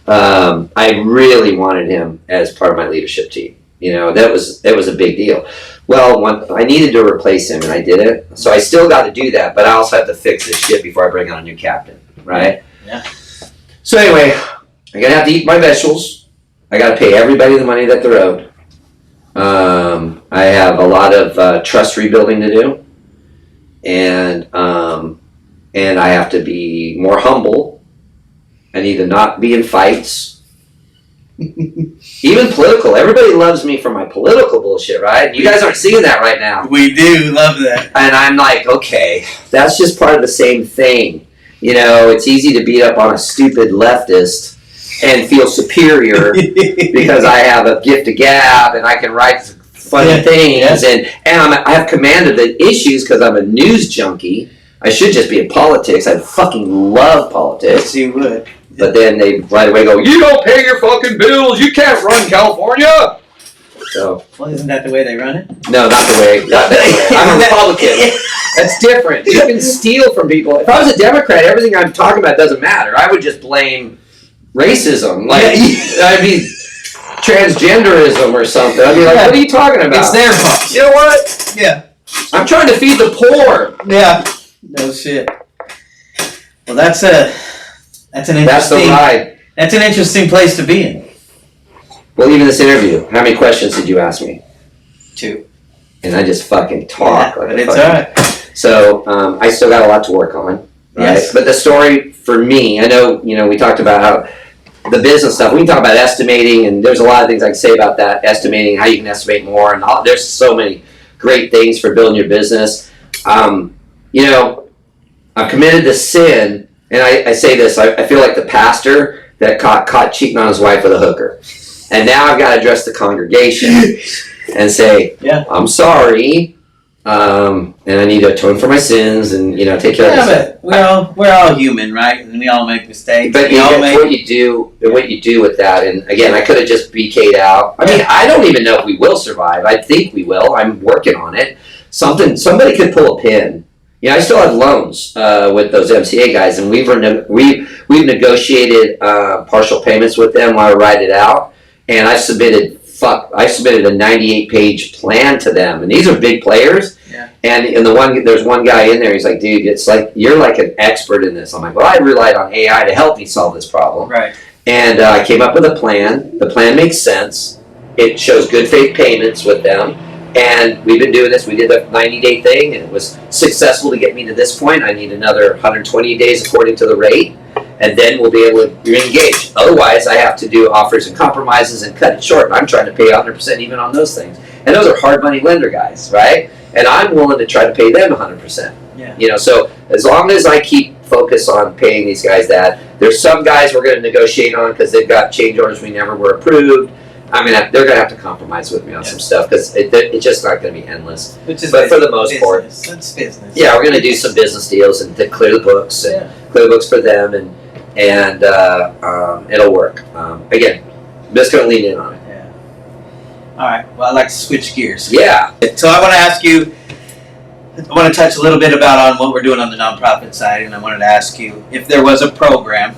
I really wanted him as part of my leadership team. That was a big deal. Well, I needed to replace him, and I did it. So I still got to do that, but I also have to fix this shit before I bring on a new captain, right? Yeah. So anyway, I'm going to have to eat my vegetables. I got to pay everybody the money that they're owed. I have a lot of trust rebuilding to do, and I have to be more humble. I need to not be in fights. Even political. Everybody loves me for my political bullshit, right? You guys aren't seeing that right now. We do love that. And I'm like, okay, that's just part of the same thing. You know, it's easy to beat up on a stupid leftist and feel superior because I have a gift of gab and I can write funny things and I have command of the issues because I'm a news junkie. I should just be in politics. I fucking love politics. Yes, you would. But then they right away go, you don't pay your fucking bills. You can't run California. So, well, isn't that the way they run it? No, not the way. Not that way. I'm a Republican. That's different. You can steal from people. If I was a Democrat, everything I'm talking about doesn't matter. I would just blame racism. Like, I'd be transgenderism or something. I'd be like, what are you talking about? It's their fault. You know what? Yeah. I'm trying to feed the poor. Yeah. No shit. Well, that's an interesting. That's the ride. That's an interesting place to be in. Well, even this interview, how many questions did you ask me? 2. And I just fucking talk. But it's alright. So, I still got a lot to work on, right? Yes. But the story for me, I know, we talked about how the business stuff, we can talk about estimating, and there's a lot of things I can say about that, estimating, how you can estimate more, and there's so many great things for building your business. I'm committed to sin, and I say this, I feel like the pastor that caught cheating on his wife with a hooker. And now I've got to address the congregation and say, I'm sorry, and I need to atone for my sins and, take care of this. But we're all human, right? And we all make mistakes. But what you do with that, and again, I could have just BK'd out. I mean, I don't even know if we will survive. I think we will. I'm working on it. Somebody could pull a pin. I still have loans with those MCA guys, and we've negotiated partial payments with them while I ride it out. And I submitted a 98-page plan to them, and these are big players. Yeah. And there's one guy in there. He's like, dude, it's like you're like an expert in this. I'm like, well, I relied on AI to help me solve this problem. Right. And I came up with a plan. The plan makes sense. It shows good faith payments with them, and we've been doing this. We did the 90-day thing, and it was successful to get me to this point. I need another 120 days according to the rate. And then we'll be able to re-engage. Otherwise, I have to do offers and compromises and cut it short. And I'm trying to pay 100% even on those things. And those are hard money lender guys, right? And I'm willing to try to pay them 100%. Yeah. So as long as I keep focus on paying these guys that, there's some guys we're going to negotiate on because they've got change orders we never were approved. They're going to have to compromise with me on some stuff because it's just not going to be endless. But for the most part, it's business. Yeah, we're going to do some business deals and to clear the books and clear the books for them and it'll work. Again, I'm just going to lean in on it. Yeah. All right. Well, I'd like to switch gears. Yeah. So I want to ask you. I want to touch a little bit on what we're doing on the nonprofit side, and I wanted to ask you if there was a program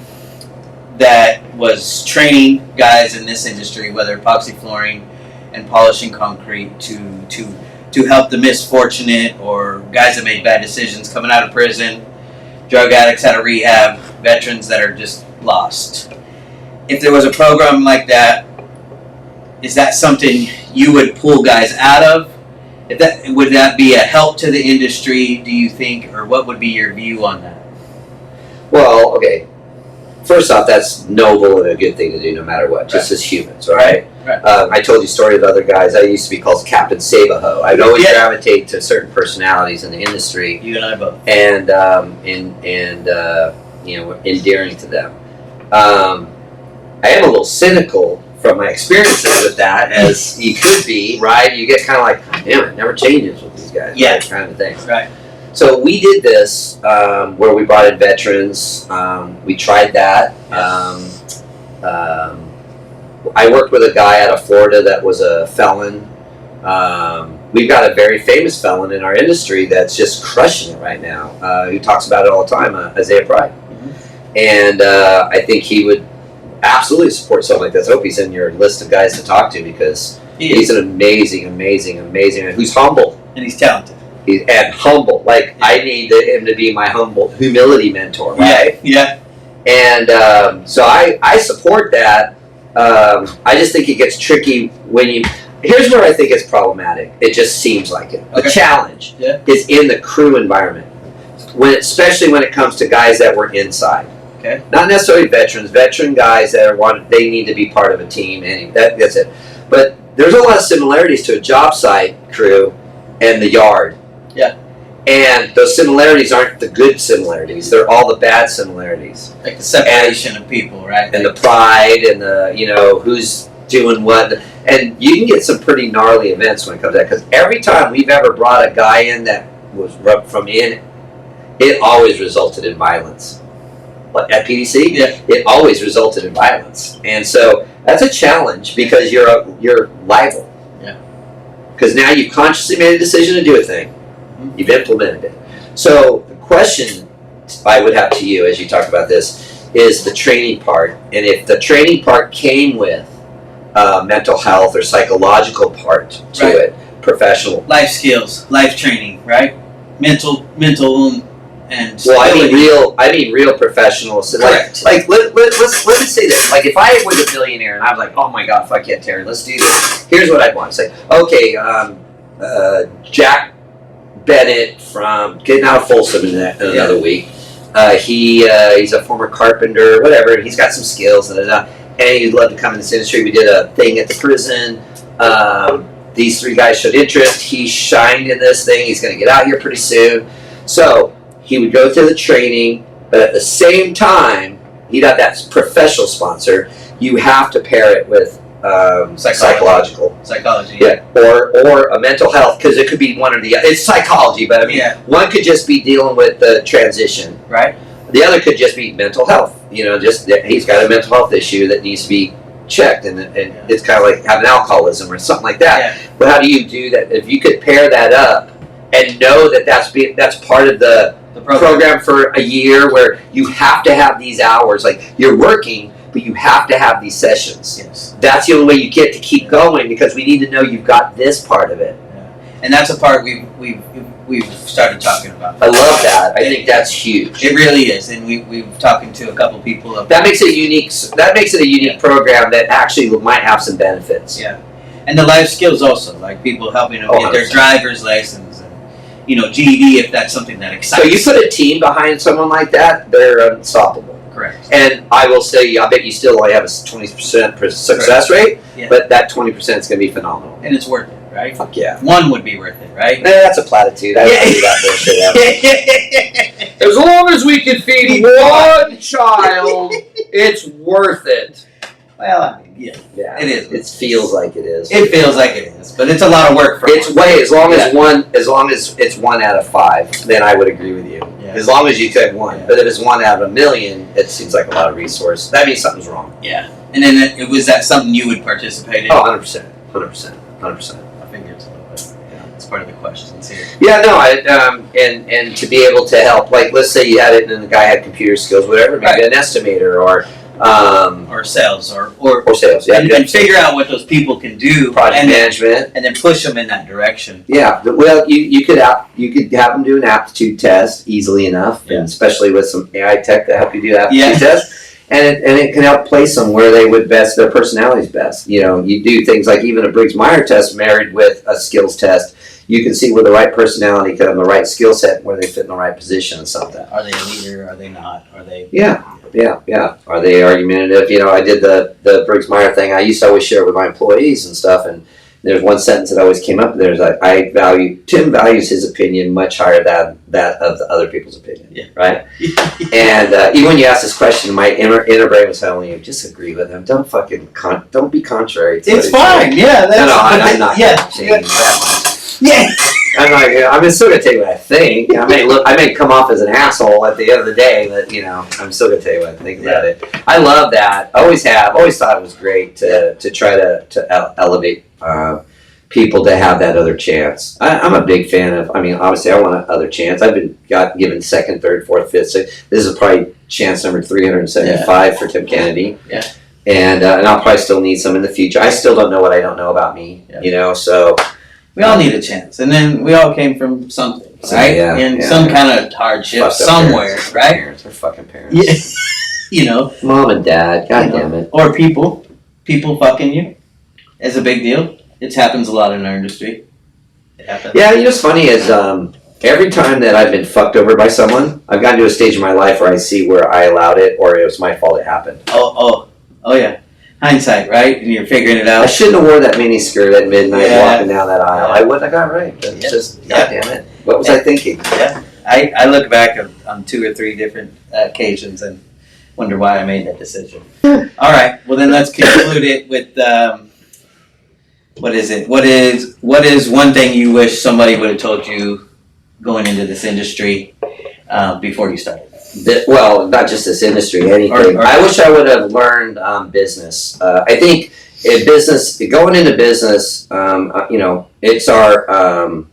that was training guys in this industry, whether epoxy flooring and polishing concrete, to help the misfortunate or guys that made bad decisions coming out of prison, drug addicts out of rehab, veterans that are just lost. If there was a program like that, is that something you would pull guys out of? Would that be a help to the industry, do you think, or what would be your view on that? Well, okay. First off, that's noble and a good thing to do no matter what, just as humans, right? Right. I told you a story of other guys. I used to be called Captain Save-A-Ho. I'd always gravitate to certain personalities in the industry. You and I both. And endearing to them. I am a little cynical from my experiences with that, as you could be, right? You get kind of like, damn, it never changes with these guys. Yeah. Right? Kind of thing. Right. So we did this where we brought in veterans. We tried that. I worked with a guy out of Florida that was a felon. We've got a very famous felon in our industry that's just crushing it right now. Who talks about it all the time, Isaiah Pride. Mm-hmm. And I think he would absolutely support something like this. I hope he's in your list of guys to talk to because he's an amazing man who's humble. And he's talented. And humble. Like, I need him to be my humility mentor, right? Yeah. And so I support that. I just think it gets tricky when you... Here's where I think it's problematic. It just seems like it. The challenge is in the crew environment, especially when it comes to guys that were inside. Okay. Not necessarily veterans. Veteran guys that they need to be part of a team. And that's it. But there's a lot of similarities to a job site crew and the yard. Yeah. And those similarities aren't the good similarities. They're all the bad similarities. Like the separation of people, right? And the pride and the, who's doing what. And you can get some pretty gnarly events when it comes to that. Because every time we've ever brought a guy in that was from in, it always resulted in violence. But at PDC, it always resulted in violence. And so that's a challenge because you're liable. Yeah. Because now you've consciously made a decision to do a thing. You've implemented it. So the question I would have to you as you talk about this is the training part. And if the training part came with mental health or psychological part to it, professional. Life skills, life training, right? Mental and well, I mean real professionals. Correct. Like let's say this. Like if I was a billionaire and I was like, oh my god, fuck yeah, Terry, let's do this. Here's what I'd want to say. Okay, Jack Bennett from getting out of Folsom in another week. He's a former carpenter, whatever. He's got some skills, and he'd love to come in this industry. We did a thing at the prison. These three guys showed interest. He shined in this thing. He's going to get out here pretty soon. So he would go through the training, but at the same time, he'd have that professional sponsor. You have to pair it with psychology. Yeah, or a mental health, because it could be one or the other. It's psychology, but I mean, one could just be dealing with the transition, right? The other could just be mental health. Just he's got a mental health issue that needs to be checked, and it's kind of like having alcoholism or something like that. Yeah. But how do you do that? If you could pair that up and know that that's part of the program for a year, where you have to have these hours, like you're working, but you have to have these sessions. Yes. That's the only way you get to keep going, because we need to know you've got this part of it. Yeah. And that's a part we've started talking about. I love that. I think that's huge. It really is, and we've talking to a couple people. That makes it unique. That makes it a unique program that actually might have some benefits. Yeah, and the life skills also, like people helping them get their driver's license and GED if that's something that excites. So you put a team behind someone like that, they're unstoppable. Correct. And I will say, I bet you still only have a 20% success rate, but that 20% is going to be phenomenal. And it's worth it, right? Fuck yeah. One would be worth it, right? That's a platitude. I don't do that bullshit ever. As long as we can feed one child, it's worth it. Well, I mean, yeah, it is. It feels like it is. It feels like it is, but it's a lot of work for as long as it's 1 out of 5, then I would agree with you. Yeah. As long as you take one, but if it's 1 out of a million, it seems like a lot of resource. That means something's wrong. Yeah, and then was that something you would participate in? Oh, 100%. I figured so, but it's part of the questions here. Yeah, no, and to be able to help, like let's say you had it and the guy had computer skills, whatever, maybe an estimator or sales or sales, and figure out what those people can do, project management, and then push them in that direction. Yeah, well, you could have them do an aptitude test easily enough, and especially with some AI tech to help you do that aptitude test, and it can help place them where they would best, their personality's best. You do things like even a Briggs-Myers test married with a skills test. You can see where the right personality could have the right skill set, where they fit in the right position and something. Are they a leader? Are they not? Are they? Yeah. Are they argumentative? I did the Briggs-Myers thing. I used to always share it with my employees and stuff, and there's one sentence that always came up. Tim values his opinion much higher than that of the other people's opinion. Yeah. Right? And even when you ask this question, my inner brain was telling you, just agree with him. Don't don't be contrary to it's fine. Saying. Yeah. I'm not changing that much. Yeah. I'm still gonna tell you what I think. I may come off as an asshole at the end of the day, but I'm still gonna tell you what I think about it. I love that. Always thought it was great to try to elevate people to have that other chance. I'm a big fan of. Obviously, I want another chance. I've been given second, third, fourth, fifth, sixth. This is probably chance number 375 for Tim Kennedy. Yeah. And I'll probably still need some in the future. I still don't know what I don't know about me. So. We all need a chance, and then we all came from something, right? And some kind of hardship somewhere, right? Parents are fucking parents. Yeah. Mom and dad, God damn it. Or people fucking you is a big deal. It happens a lot in our industry. It happens. Yeah, what's funny is, every time that I've been fucked over by someone, I've gotten to a stage in my life where I see where I allowed it or it was my fault it happened. Oh yeah. Hindsight, right? And you're figuring it I out. shouldn't have wore that mini skirt at midnight Yeah. walking down that aisle. I wouldn't have got raped. It's just, God damn it. What was I thinking? Yeah. I look back on 2 or 3 different occasions and wonder why I made that decision. All right. Well, then let's conclude it with what is it? What is one thing you wish somebody would have told you going into this industry before you started? Well, not just this industry, anything. I wish I would have learned business. I think in business, going into business, it's our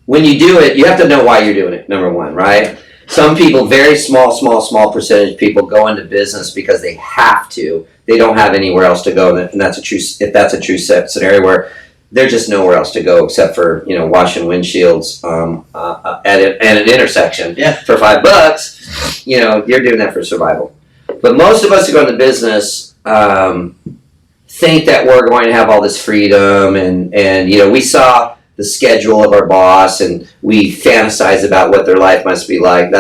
when you do it, you have to know why you're doing it. Number one, right? Some people, very small percentage of people go into business because they have to. They don't have anywhere else to go, and that's a true scenario where there's just nowhere else to go except for washing windshields at an intersection for $5. You're doing that for survival. But most of us who go into business think that we're going to have all this freedom, and we saw the schedule of our boss, and we fantasize about what their life must be like, and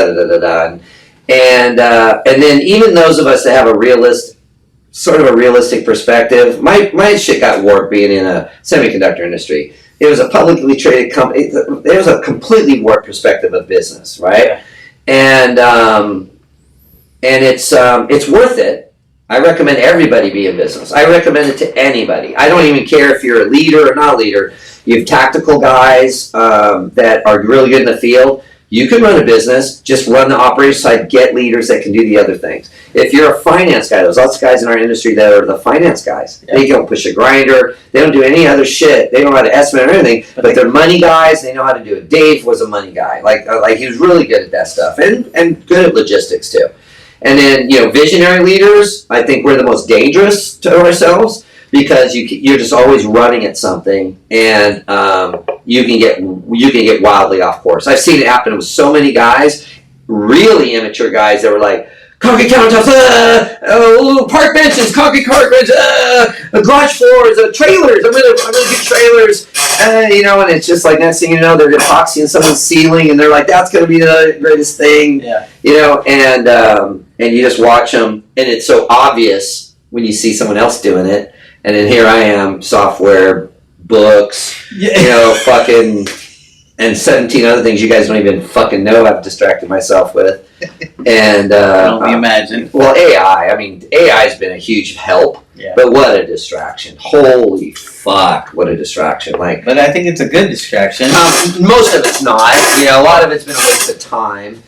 then even those of us that have a realistic perspective, my shit got warped being in a semiconductor industry. It was a publicly traded company. There was a completely warped perspective of business, right? And it's worth it. I recommend everybody be in business. I recommend it to anybody. I don't even care if you're a leader or not a leader. You have tactical guys that are really good in the field. You can run a business, just run the operation side, get leaders that can do the other things. If you're a finance guy, there's lots of guys in our industry that are the finance guys. Yeah. They don't push a grinder. They don't do any other shit. They don't know how to estimate or anything, but they're money guys. They know how to do it. Dave was a money guy. Like he was really good at that stuff and good at logistics too. And then, visionary leaders, I think we're the most dangerous to ourselves because you're just always running at something, and you can get wildly off course. I've seen it happen with so many guys, really immature guys that were like, concrete countertops, park benches, concrete carpets, garage floors, trailers. I'm gonna get trailers, and it's just like next thing you know, they're epoxying someone's ceiling, and they're like, that's gonna be the greatest thing, and you just watch them, and it's so obvious when you see someone else doing it, and then here I am, software, books, fucking, and 17 other things you guys don't even fucking know I've distracted myself with. And don't imagine. Well, AI's been a huge help, but what a distraction. Holy fuck, what a distraction. But I think it's a good distraction. Most of it's not. A lot of it's been a waste of time.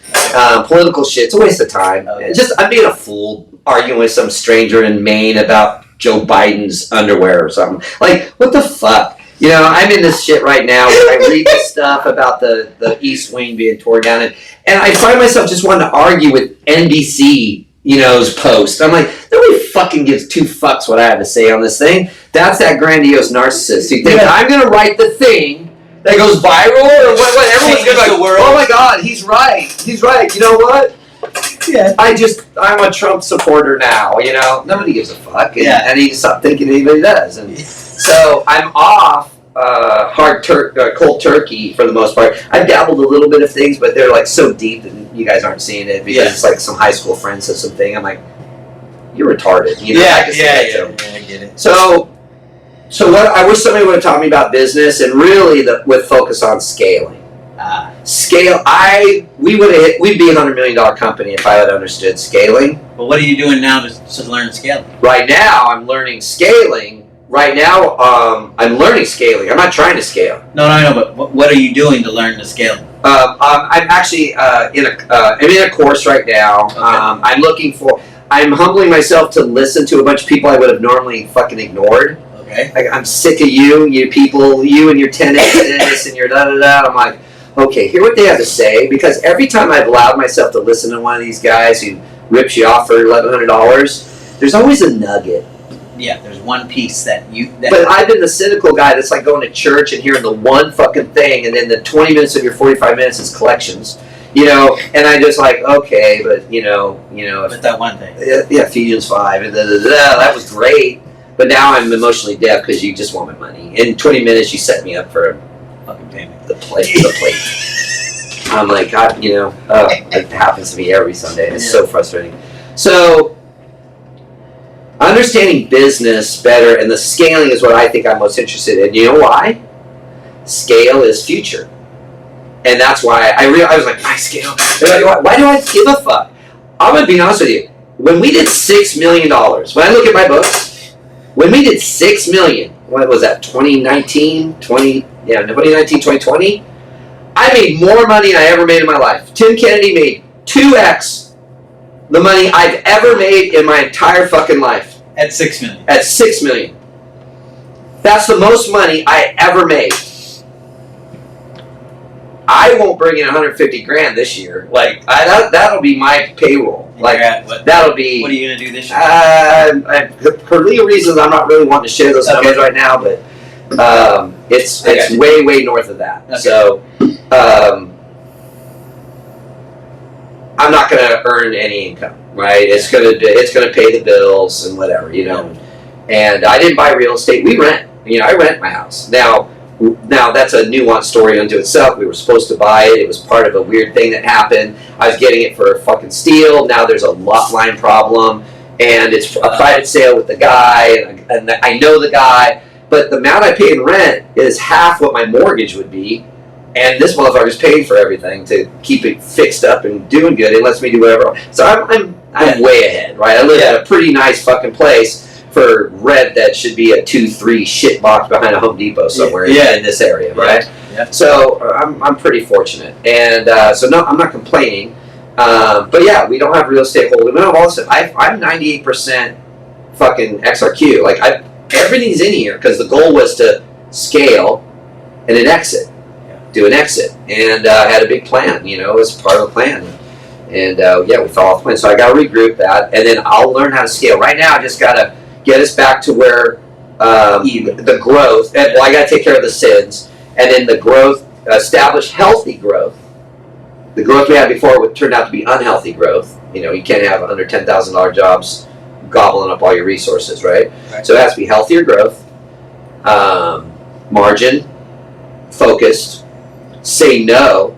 Political shit's a waste of time. Okay. I'm being a fool arguing with some stranger in Maine about Joe Biden's underwear or something. Like, what the fuck? I'm in this shit right now where I read this stuff about the East Wing being torn down, and I find myself just wanting to argue with NBC's post. I'm like, nobody fucking gives 2 fucks what I have to say on this thing. That's that grandiose narcissist who thinks I'm going to write the thing that goes viral, or what everyone's going to be like, oh my god, he's right. You know what? Yeah. I'm a Trump supporter now, Nobody gives a fuck. And I need to stop thinking anybody does. And so I'm off cold turkey for the most part. I've dabbled a little bit of things, but they're like so deep that you guys aren't seeing it because it's like some high school friend says something. I'm like, you're retarded. I get it. So what I wish somebody would have taught me about business, and really with focus on scaling. Scale. We'd be $100 million company if I had understood scaling. But what are you doing now to learn scaling? Right now, I'm learning scaling. I'm learning scaling. I'm not trying to scale. No, I know. But what are you doing to learn the scaling? I'm actually I'm in a course right now. Okay. I'm humbling myself to listen to a bunch of people I would have normally fucking ignored. Okay. Like, I'm sick of you people, you and your 10X and your da-da-da. I'm like, okay, hear what they have to say, because every time I've allowed myself to listen to one of these guys who rips you off for $1,100, there's always a nugget. Yeah, there's one piece that But I've been the cynical guy that's like going to church and hearing the one fucking thing, and then the 20 minutes of your 45 minutes is collections. And I just like, okay, but But that one thing. Yeah, Ephesians 5, and that was great. But now I'm emotionally deaf because you just want my money. In 20 minutes, you set me up for fucking payment. The plate. I'm like, God, it happens to me every Sunday. It's so frustrating. So, understanding business better and the scaling is what I think I'm most interested in. You know why? Scale is future. And that's why I was like, why scale? Why do I give a fuck? I'm going to be honest with you. When we did $6 million, when I look at my books, when we did $6 million, what was that, 2019, 2020? I made more money than I ever made in my life. Tim Kennedy made 2x the money I've ever made in my entire fucking life. At $6 million. At $6 million. That's the most money I ever made. I won't bring in 150 grand this year. Like that'll be my payroll. Like that'll be. What are you gonna do this year? For legal reasons, I'm not really wanting to share those numbers right now, but it's way north of that. Okay. So I'm not gonna earn any income, right? It's gonna pay the bills and whatever, And I didn't buy real estate. We rent. I rent my house now. Now, that's a nuanced story unto itself. We were supposed to buy it. It was part of a weird thing that happened. I was getting it for a fucking steal. Now there's a lot line problem, and it's a private sale with the guy, and I know the guy, but the amount I pay in rent is half what my mortgage would be, and this motherfucker's paying for everything to keep it fixed up and doing good. It lets me do whatever. So I'm way ahead, right? I live in a pretty nice fucking place for rent that should be a 2-3 shit box behind a Home Depot somewhere in this area, right? Yeah. So I'm pretty fortunate, and so no, I'm not complaining. But yeah, we don't have real estate holding. We don't have all this. I'm 98% fucking XRQ. Like everything's in here because the goal was to scale and an exit, do an exit, and I had a big plan. It was part of the plan. And we fell off the plan. So I got to regroup that, and then I'll learn how to scale. Right now, I just got to get us back to where the growth, and I got to take care of the sins, and then the growth, establish healthy growth. The growth we had before would turn out to be unhealthy growth. You can't have under $10,000 jobs gobbling up all your resources, right? So it has to be healthier growth, margin, focused, say no.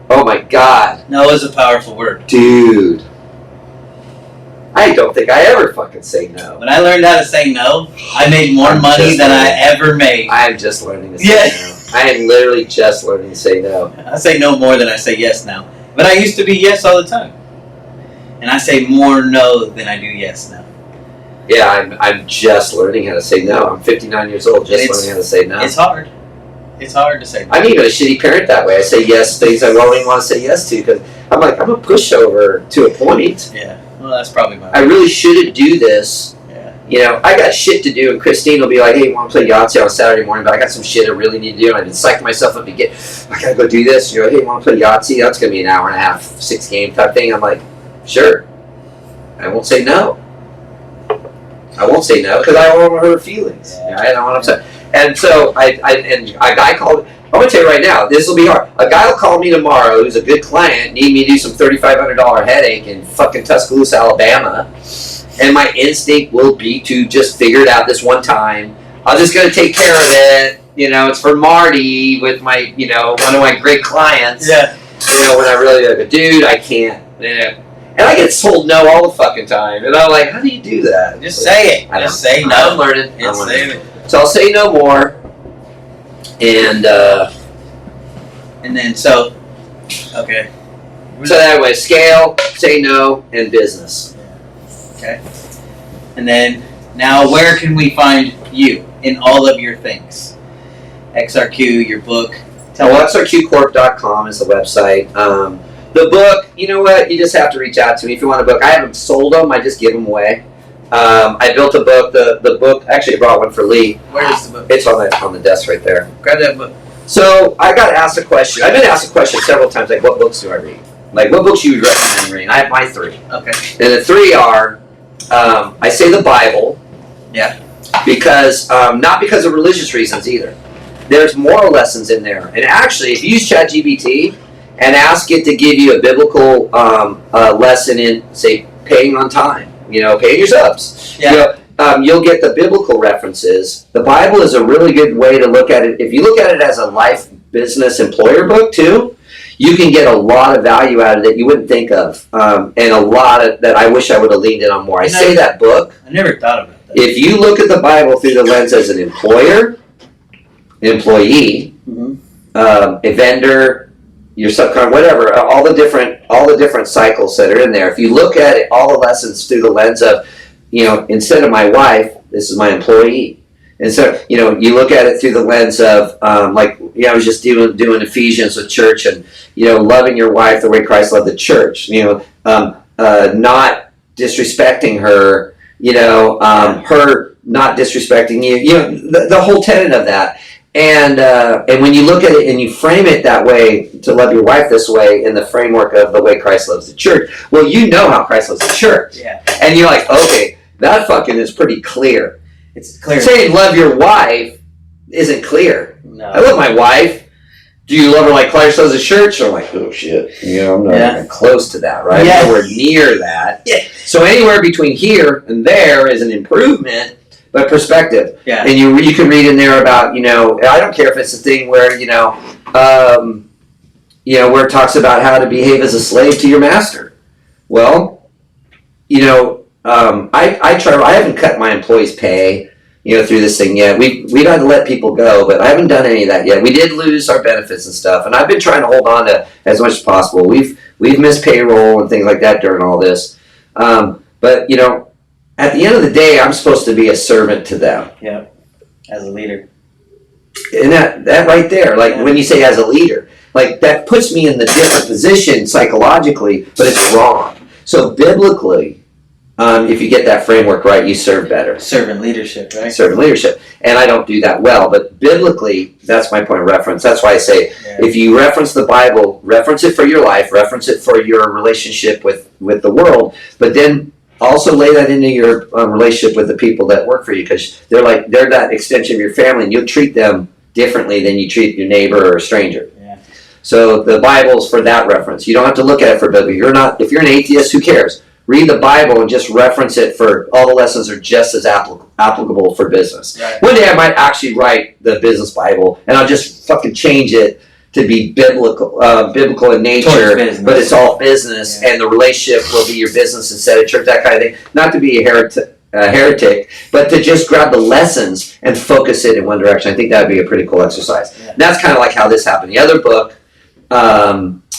Oh my God. No is a powerful word. Dude. I don't think I ever fucking say no. When I learned how to say no, I made more money than I ever made. I'm just learning to say no. I am literally just learning to say no. I say no more than I say yes now. But I used to be yes all the time. And I say more no than I do yes now. Yeah, I'm just learning how to say no. I'm 59 years old, just learning how to say no. It's hard. It's hard to say no. I'm even a shitty parent that way. I say yes to things I don't even want to say yes to because I'm like, I'm a pushover to a point. Yeah. Well, that's probably my I really shouldn't do this. Yeah. I got shit to do, and Christine will be like, hey, want to play Yahtzee on Saturday morning, but I got some shit I really need to do, and I've been psyching myself up to get, I gotta go do this. Hey, want to play Yahtzee? That's gonna be an hour and a half, 6 game type thing. I'm like, sure. I won't say no. I won't say no, because I don't want to hurt her feelings. Yeah. I don't want to upset. And so, and a guy called, I'm going to tell you right now, this will be hard. A guy will call me tomorrow who's a good client, need me to do some $3,500 headache in fucking Tuscaloosa, Alabama, and my instinct will be to just figure it out this one time. I'm just going to take care of it. It's for Marty with my, one of my great clients. Yeah. When I really like, dude, I can't. And I get told no all the fucking time. And I'm like, how do you do that? Just say it. Just say no. I'm learning. So I'll say no more. And then okay. So that way, scale, say no, and business. Okay. And then now, where can we find you in all of your things? XRQ, your book. XRQcorp.com is the website. The book, you know what? You just have to reach out to me if you want a book. I haven't sold them. I just give them away. I built a book. The book, actually I brought one for Lee. Where is the book? It's on the desk right there. Grab that book. So I got asked a question. I've been asked a question several times, like what books do I read? Like what books you would recommend reading? I have my 3. Okay. And the 3 are, I say the Bible. Yeah. Because, not because of religious reasons either. There's moral lessons in there. And actually, if you use ChatGPT and ask it to give you a biblical lesson in, say, paying on time, paying your subs. Yeah. You'll get the biblical references. The Bible is a really good way to look at it. If you look at it as a life business employer book too. You can get a lot of value out of it that you wouldn't think of, and a lot of that I wish I would have leaned in on more. I say that book. I never thought about that. If you look at the Bible through the lens as an employer, employee, a vendor, your subcontractor, whatever, all the different cycles that are in there. If you look at it, all the lessons through the lens of, instead of my wife, this is my employee. And so, you look at it through the lens of, I was just doing Ephesians with church, and, loving your wife the way Christ loved the church, not disrespecting her, her not disrespecting you, the whole tenet of that. And when you look at it and you frame it that way, to love your wife this way in the framework of the way Christ loves the church, well, how Christ loves the church. Yeah. And you're like, okay, that fucking is pretty clear. It's clear. Saying love your wife isn't clear. No. I love my wife. Do you love her like Christ loves the church? I'm like, oh shit. I'm not even close to that, right? Yes. Nowhere near that. Yeah. So anywhere between here and there is an improvement, but perspective. Yeah. And you can read in there about, I don't care if it's a thing where, where it talks about how to behave as a slave to your master. Well, I haven't cut my employees' pay, through this thing yet. We've had to let people go, but I haven't done any of that yet. We did lose our benefits and stuff, and I've been trying to hold on to as much as possible. We've missed payroll and things like that during all this. But at the end of the day, I'm supposed to be a servant to them. Yeah, as a leader. And that right there, when you say as a leader, that puts me in the different position psychologically, but it's wrong. So biblically, if you get that framework right, you serve better. Servant leadership, right? Servant leadership. And I don't do that well, but biblically, that's my point of reference. That's why I say, if you reference the Bible, reference it for your life, reference it for your relationship with the world, but then also lay that into your relationship with the people that work for you, because they're that extension of your family, and you'll treat them differently than you treat your neighbor or a stranger. Yeah. So the Bible's for that reference. You don't have to look at it for biblical. If you're an atheist, who cares? Read the Bible and just reference it for all the lessons are just as applicable for business. Right. One day I might actually write the business Bible, and I'll just fucking change it to be biblical in nature, but it's all business, and the relationship will be your business instead of church, that kind of thing. Not to be a heretic, but to just grab the lessons and focus it in one direction. I think that would be a pretty cool exercise. Yeah. And that's kind of like how this happened. The other book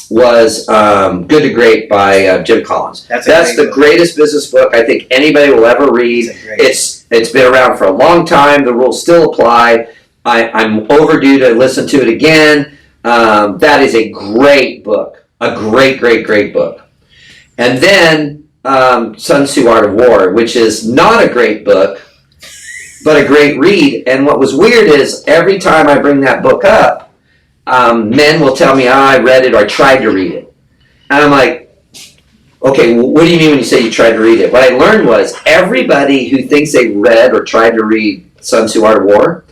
was Good to Great by Jim Collins. That's the greatest business book I think anybody will ever read. It's been around for a long time. The rules still apply. I'm overdue to listen to it again. That is a great book. A great book. And then Sun Tzu Art of War, which is not a great book, but a great read. And what was weird is every time I bring that book up, men will tell me, I read it or I tried to read it. And I'm like, okay, what do you mean when you say you tried to read it? What I learned was everybody who thinks they read or tried to read Sun Tzu Art of War,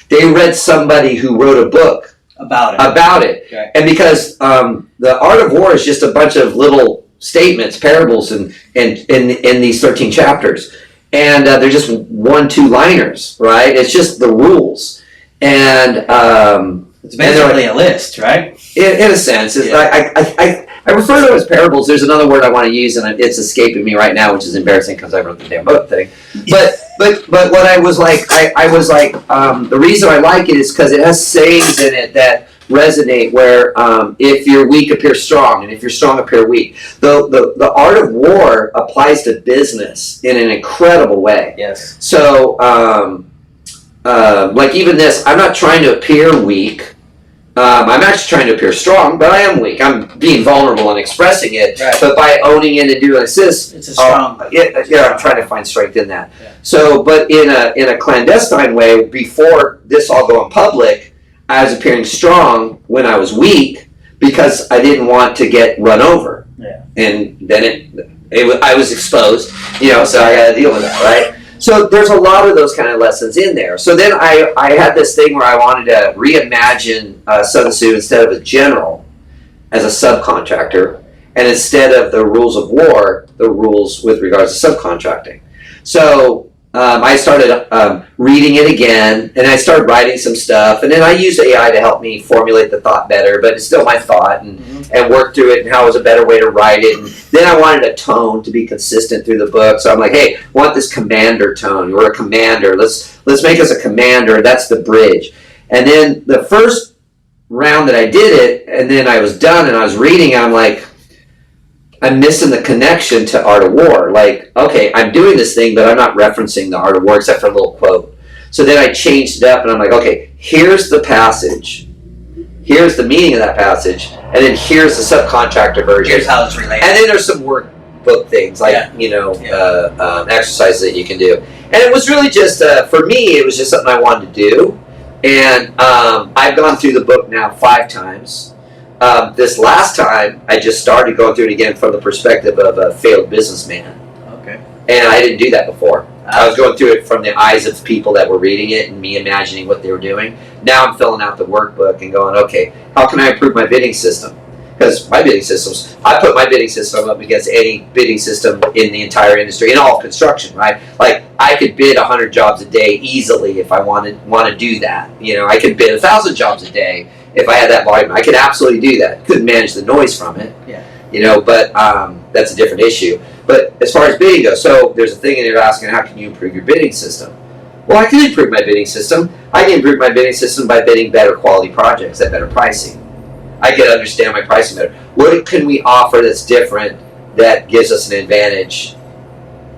they read somebody who wrote a book about it. Okay. And because the Art of War is just a bunch of little statements, parables in these 13 chapters. And they're just 1-2 liners, right? It's just the rules. And it's basically a list, right? In a sense. Yeah. I refer to them as parables. There's another word I want to use, and it's escaping me right now, which is embarrassing because I wrote the damn book thing. But what I was like, the reason I like it is because it has sayings in it that resonate where if you're weak, appear strong, and if you're strong, appear weak. The art of war applies to business in an incredible way. Yes. So, like even this, I'm not trying to appear weak. I'm actually trying to appear strong, but I am weak. I'm being vulnerable and expressing it. Right. But by owning it and doing this, it's a strong. I'm trying to find strength in that. Yeah. So, but in a clandestine way, before this all going public, I was appearing strong when I was weak because I didn't want to get run over. Yeah. And then I was exposed, so I got to deal with that, right? So there's a lot of those kind of lessons in there. So then I had this thing where I wanted to reimagine Sun Tzu instead of a general as a subcontractor, and instead of the rules of war, the rules with regards to subcontracting. So I started reading it again, and I started writing some stuff, and then I used AI to help me formulate the thought better, but it's still my thought, and work through it and how was a better way to write it. And then I wanted a tone to be consistent through the book, so I'm like, hey, I want this commander tone. We're a commander. Let's make us a commander. That's the bridge. And then the first round that I did it, and then I was done, and I was reading, and I'm like, I'm missing the connection to Art of War. Like, okay, I'm doing this thing, but I'm not referencing the Art of War except for a little quote. So then I changed it up, and I'm like, okay, here's the passage. Here's the meaning of that passage, and then here's the subcontractor version. Here's how it's related. And then there's some workbook things, like, exercises that you can do. And it was really just, for me, it was just something I wanted to do. And I've gone through the book now 5 times. This last time, I just started going through it again from the perspective of a failed businessman. Okay. And I didn't do that before. I was going through it from the eyes of people that were reading it and me imagining what they were doing. Now I'm filling out the workbook and going, okay, how can I improve my bidding system? Because my bidding systems, I put my bidding system up against any bidding system in the entire industry, in all of construction, right? Like, I could bid 100 jobs a day easily if I want to do that. You know, I could bid 1,000 jobs a day if I had that volume. I could absolutely do that. Couldn't manage the noise from it. Yeah. You know, but that's a different issue. But as far as bidding goes, so there's a thing in there asking, how can you improve your bidding system? Well, I can improve my bidding system. I can improve my bidding system by bidding better quality projects at better pricing. I can understand my pricing better. What can we offer that's different that gives us an advantage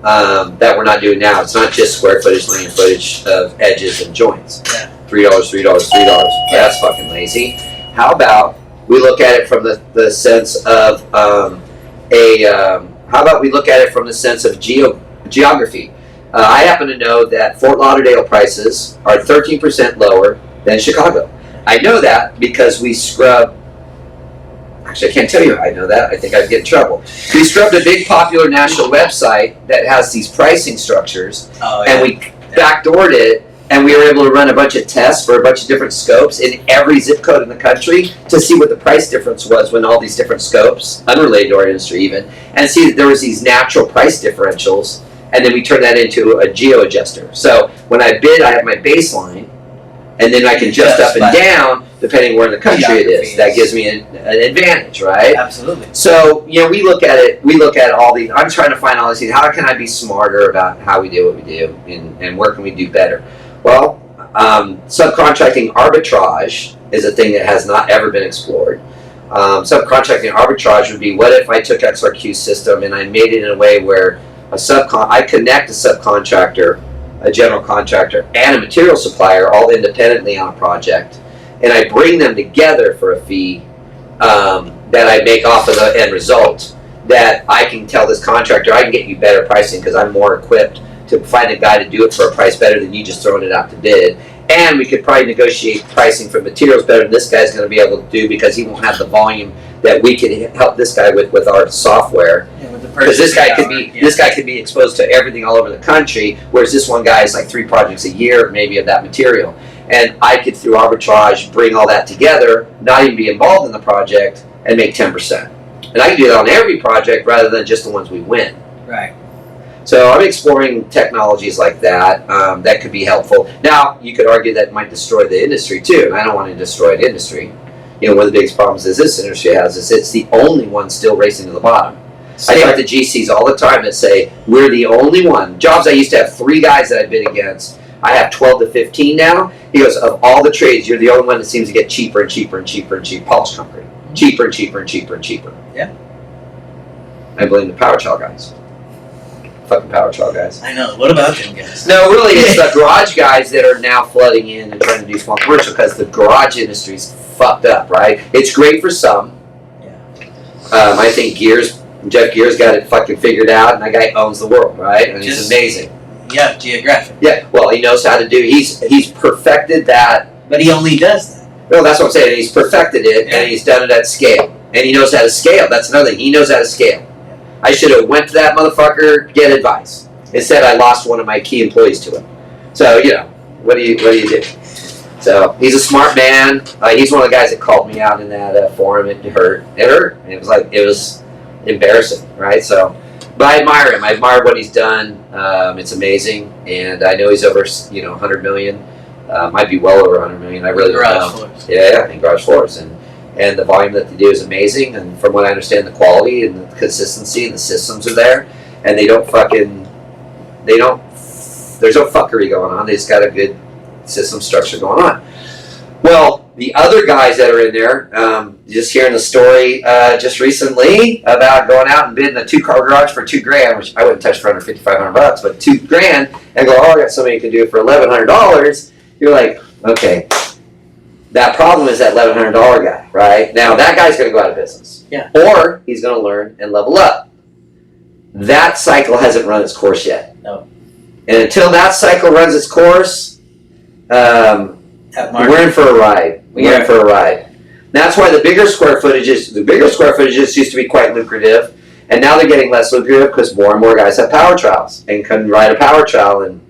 that we're not doing now? It's not just square footage, linear footage of edges and joints. Yeah. $3, $3, $3. That's fucking lazy. How about we look at it from the sense of how about we look at it from the sense of geography? I happen to know that Fort Lauderdale prices are 13% lower than Chicago. I know that because we scrub. Actually, I can't tell you how I know that. I think I'd get in trouble. We scrubbed a big popular national website that has these pricing structures, and we backdoored it, and we were able to run a bunch of tests for a bunch of different scopes in every zip code in the country to see what the price difference was when all these different scopes, unrelated to our industry even, and see that there was these natural price differentials, and then we turned that into a geo adjuster. So when I bid, I have my baseline, and then I can adjust up and down depending where in the country it is. That gives me an advantage, right? Absolutely. So, you know, we look at it, we look at all these, I'm trying to find all these things. How can I be smarter about how we do what we do, and where can we do better? Well, subcontracting arbitrage is a thing that has not ever been explored. Subcontracting arbitrage would be, what if I took XRQ's system and I made it in a way where I connect a subcontractor, a general contractor, and a material supplier all independently on a project, and I bring them together for a fee that I make off of the end result, that I can tell this contractor, I can get you better pricing because I'm more equipped to find a guy to do it for a price better than you just throwing it out to bid. And we could probably negotiate pricing for materials better than this guy's going to be able to do because he won't have the volume that we could help this guy with our software. Because this guy could be exposed to everything all over the country, whereas this one guy is like 3 projects a year maybe of that material. And I could, through arbitrage, bring all that together, not even be involved in the project, and make 10%. And I can do that on every project rather than just the ones we win. Right. So I'm exploring technologies like that that could be helpful. Now, you could argue that might destroy the industry too, and I don't want to destroy the industry. You know, one of the biggest problems is this industry has is it's the only one still racing to the bottom. I talk to GCs all the time that say, we're the only one. Jobs I used to have 3 guys that I bid against. I have 12 to 15 now. He goes, of all the trades, you're the only one that seems to get cheaper and cheaper and cheaper and cheaper. Polished concrete. Cheaper and cheaper and cheaper and cheaper. Yeah. I blame the power trowel guys. Fucking power trowel guys. I know. What about them guys? No, really, it's the garage guys that are now flooding in and trying to do small commercial because the garage industry's fucked up, right? It's great for some. Yeah. I think Jeff Gears got it fucking figured out, and that guy owns the world, right? And he's amazing. Yeah, geographic. Yeah, well, he knows how to do. He's perfected that. But he only does that. Well, that's what I'm saying. He's perfected it, and he's done it at scale, and he knows how to scale. That's another thing. He knows how to scale. I should have went to that motherfucker, get advice. Instead, I lost one of my key employees to him. So, you know, what do you do? So he's a smart man. He's one of the guys that called me out in that forum. It hurt. It was embarrassing, right? So But I admire him. I admire what he's done. It's amazing, and I know he's over 100 million. Might be well over 100 million. I really don't know. Floors. Yeah, in garage floors, and the volume that they do is amazing. And from what I understand, the quality and the consistency and the systems are there, and there's no fuckery going on. They just got a good system structure going on. Well, the other guys that are in there, just hearing the story just recently about going out and bidding a 2-car garage for $2,000, which I wouldn't touch for under $5,500, but $2,000, and go, oh, I got somebody who can do it for $1,100. You're like, okay, that problem is that $1,100 guy, right? Now that guy's going to go out of business, or he's going to learn and level up. That cycle hasn't run its course yet. No. And until that cycle runs its course, we're in for a ride. We're in for a ride. That's why the bigger square footages used to be quite lucrative, and now they're getting less lucrative because more and more guys have power trowels and can ride a power trowel, and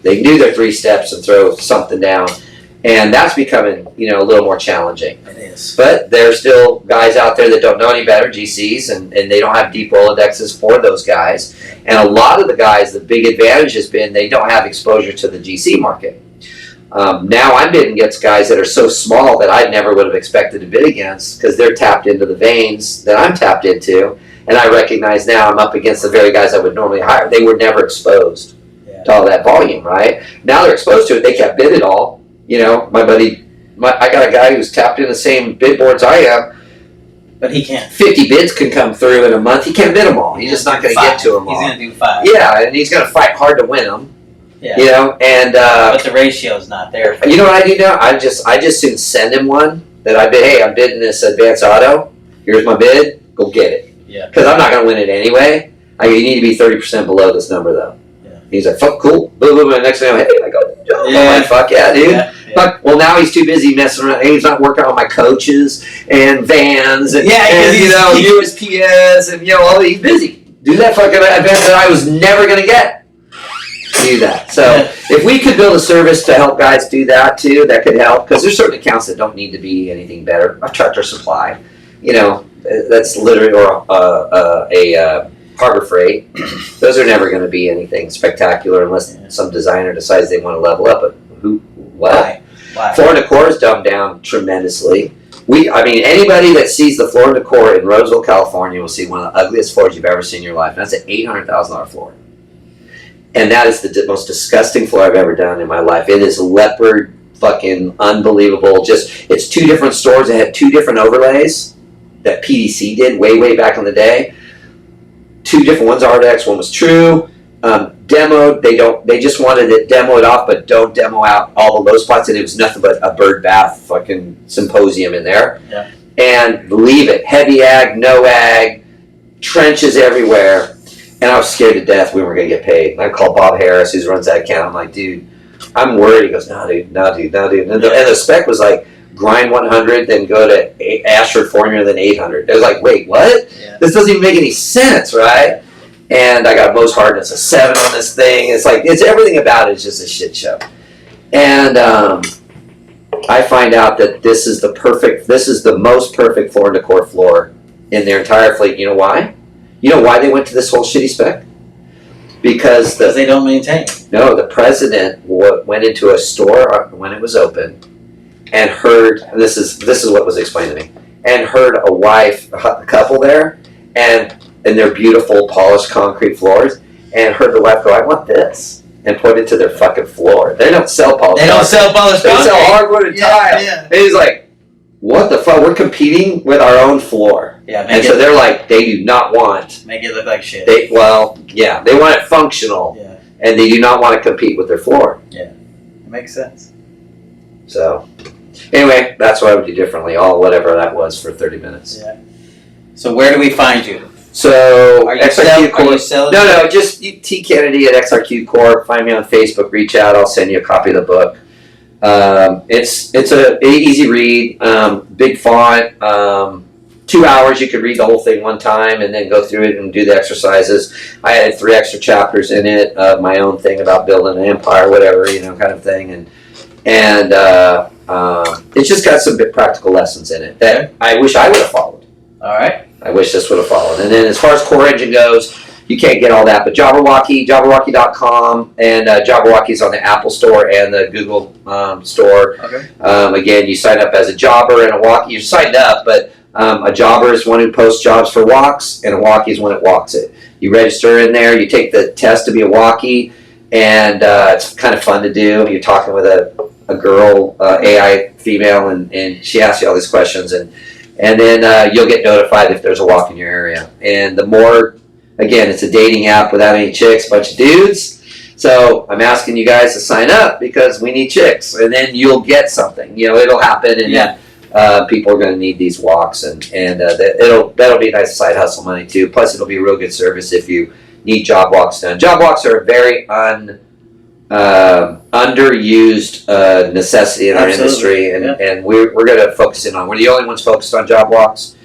they can do their 3 steps and throw something down, and that's becoming a little more challenging. It is. But there's still guys out there that don't know any better, GCs, and they don't have deep Rolodexes for those guys. And a lot of the guys, the big advantage has been they don't have exposure to the GC market. Now I'm bidding against guys that are so small that I never would have expected to bid against because they're tapped into the veins that I'm tapped into, and I recognize now I'm up against the very guys I would normally hire. They were never exposed to all that volume, right? Now they're exposed to it. They can't bid it all. My buddy, I got a guy who's tapped in the same bid boards I am. But he can't. 50 bids can come through in a month. He can't bid them all. He's just not going to get to them all. He's going to do 5. Yeah, and he's going to fight hard to win them. Yeah. But the ratio's not there. You know what I do now? I just soon send him one that I bid. Hey, I'm bidding this Advance Auto. Here's my bid. Go get it. Yeah. Because I'm not going to win it anyway. You need to be 30% below this number though. Yeah. He's like, fuck, cool. Boom, boom. And next thing I go, I'm like, fuck yeah, dude. Yeah. Fuck. Well, now he's too busy messing around. He's not working on my coaches and vans and USPS and all. He's busy. Do that fucking event that I was never going to get. Do that. So if we could build a service to help guys do that too, that could help, because there's certain accounts that don't need to be anything better. A Tractor Supply, that's literally, or a Harbor Freight. Those are never going to be anything spectacular unless some designer decides they want to level up. But what? Why? Floor and Decor is dumbed down tremendously. Anybody that sees the Floor and Decor in Roseville, California will see one of the ugliest floors you've ever seen in your life. And that's an $800,000 floor. And that is the most disgusting floor I've ever done in my life. It is leopard, fucking unbelievable. It's 2 different stores that had 2 different overlays that PDC did way back in the day. 2 different ones, Ardex, one was True. Demoed, they just wanted to demo it off, but don't demo out all the low spots, and it was nothing but a bird bath fucking symposium in there. Yeah. And leave it. Heavy ag, no ag, trenches everywhere. And I was scared to death we weren't going to get paid. And I called Bob Harris, who runs that account. I'm like, dude, I'm worried. He goes, no, dude. And the spec was like, grind 100, then go to Ashford formula, then 800. It was like, wait, what? Yeah. This doesn't even make any sense, right? And I got Mohs hardness a 7 on this thing. It's like, everything about it is just a shit show. And I find out that this is the most perfect Floor and Decor floor in their entire fleet. You know why? You know why they went to this whole shitty spec? Because they don't maintain. No, the president went into a store when it was open and heard, and this is what was explained to me, and heard a couple there, and their beautiful polished concrete floors, and heard the wife go, I want this, and put it to their fucking floor. They don't sell polished concrete. They don't sell polished concrete. They sell hardwood and tile. Yeah. And he's like, what the fuck? We're competing with our own floor. Yeah, and so they're like, they do not want. Make it look like shit. They want it functional. Yeah. And they do not want to compete with their floor. Yeah. It makes sense. So, anyway, that's what I would do differently. Whatever that was for 30 minutes. Yeah. So where do we find you? So, Are you XRQ selling? No, just T Kennedy at XRQ Corp. Find me on Facebook. Reach out. I'll send you a copy of the book. It's a easy read, big font, 2 hours. You could read the whole thing one time and then go through it and do the exercises. I added 3 extra chapters in it, my own thing about building an empire, whatever, kind of thing. And it's just got some practical lessons in it that I wish I would have followed. All right. I wish this would have followed. And then as far as core engine goes, you can't get all that. But Jabberwocky, Jabberwocky.com, and Jabberwocky's on the Apple Store and the Google Store. Okay. Again, you sign up as a jobber and a walkie. You're signed up, but a jobber is one who posts jobs for walks, and a walkie is one that walks it. You register in there. You take the test to be a walkie, and it's kind of fun to do. You're talking with a girl, AI female, and she asks you all these questions, and then you'll get notified if there's a walk in your area. And the more, again, it's a dating app without any chicks, a bunch of dudes. So I'm asking you guys to sign up because we need chicks, and then you'll get something. It'll happen, and people are going to need these walks, and that'll be a nice side hustle money too. Plus, it'll be a real good service if you need job walks done. Job walks are a very underused necessity in our Absolutely. industry, and we're going to focus in on. We're the only ones focused on job walks,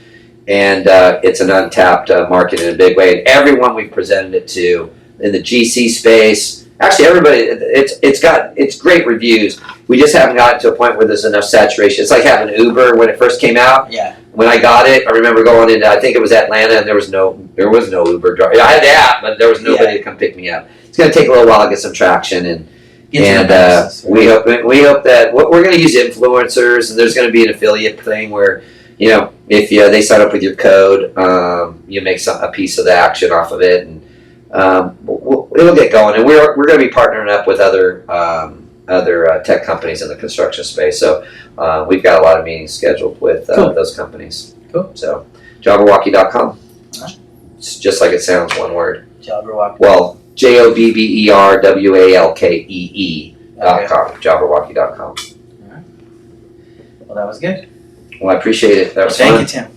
and it's an untapped market in a big way. And everyone we've presented it to in the GC space, actually everybody, it's great reviews. We just haven't gotten to a point where there's enough saturation. It's like having Uber when it first came out. Yeah. When I got it, I remember going into, I think it was Atlanta, and there was no Uber driver. I had the app, but there was nobody to come pick me up. It's going to take a little while to get some traction, and we hope that we're going to use influencers, and there's going to be an affiliate thing where, if they sign up with your code, you make a piece of the action off of it, and it'll get going. And we're going to be partnering up with other tech companies in the construction space. So we've got a lot of meetings scheduled with those companies. Cool. So Jabberwocky.com. Right. It's just like it sounds, one word. Jabberwocky. Well, JOBBERWALKEE.com. Jabberwocky.com. Well, that was good. Well, I appreciate it. That was Thank fun. you, Tim.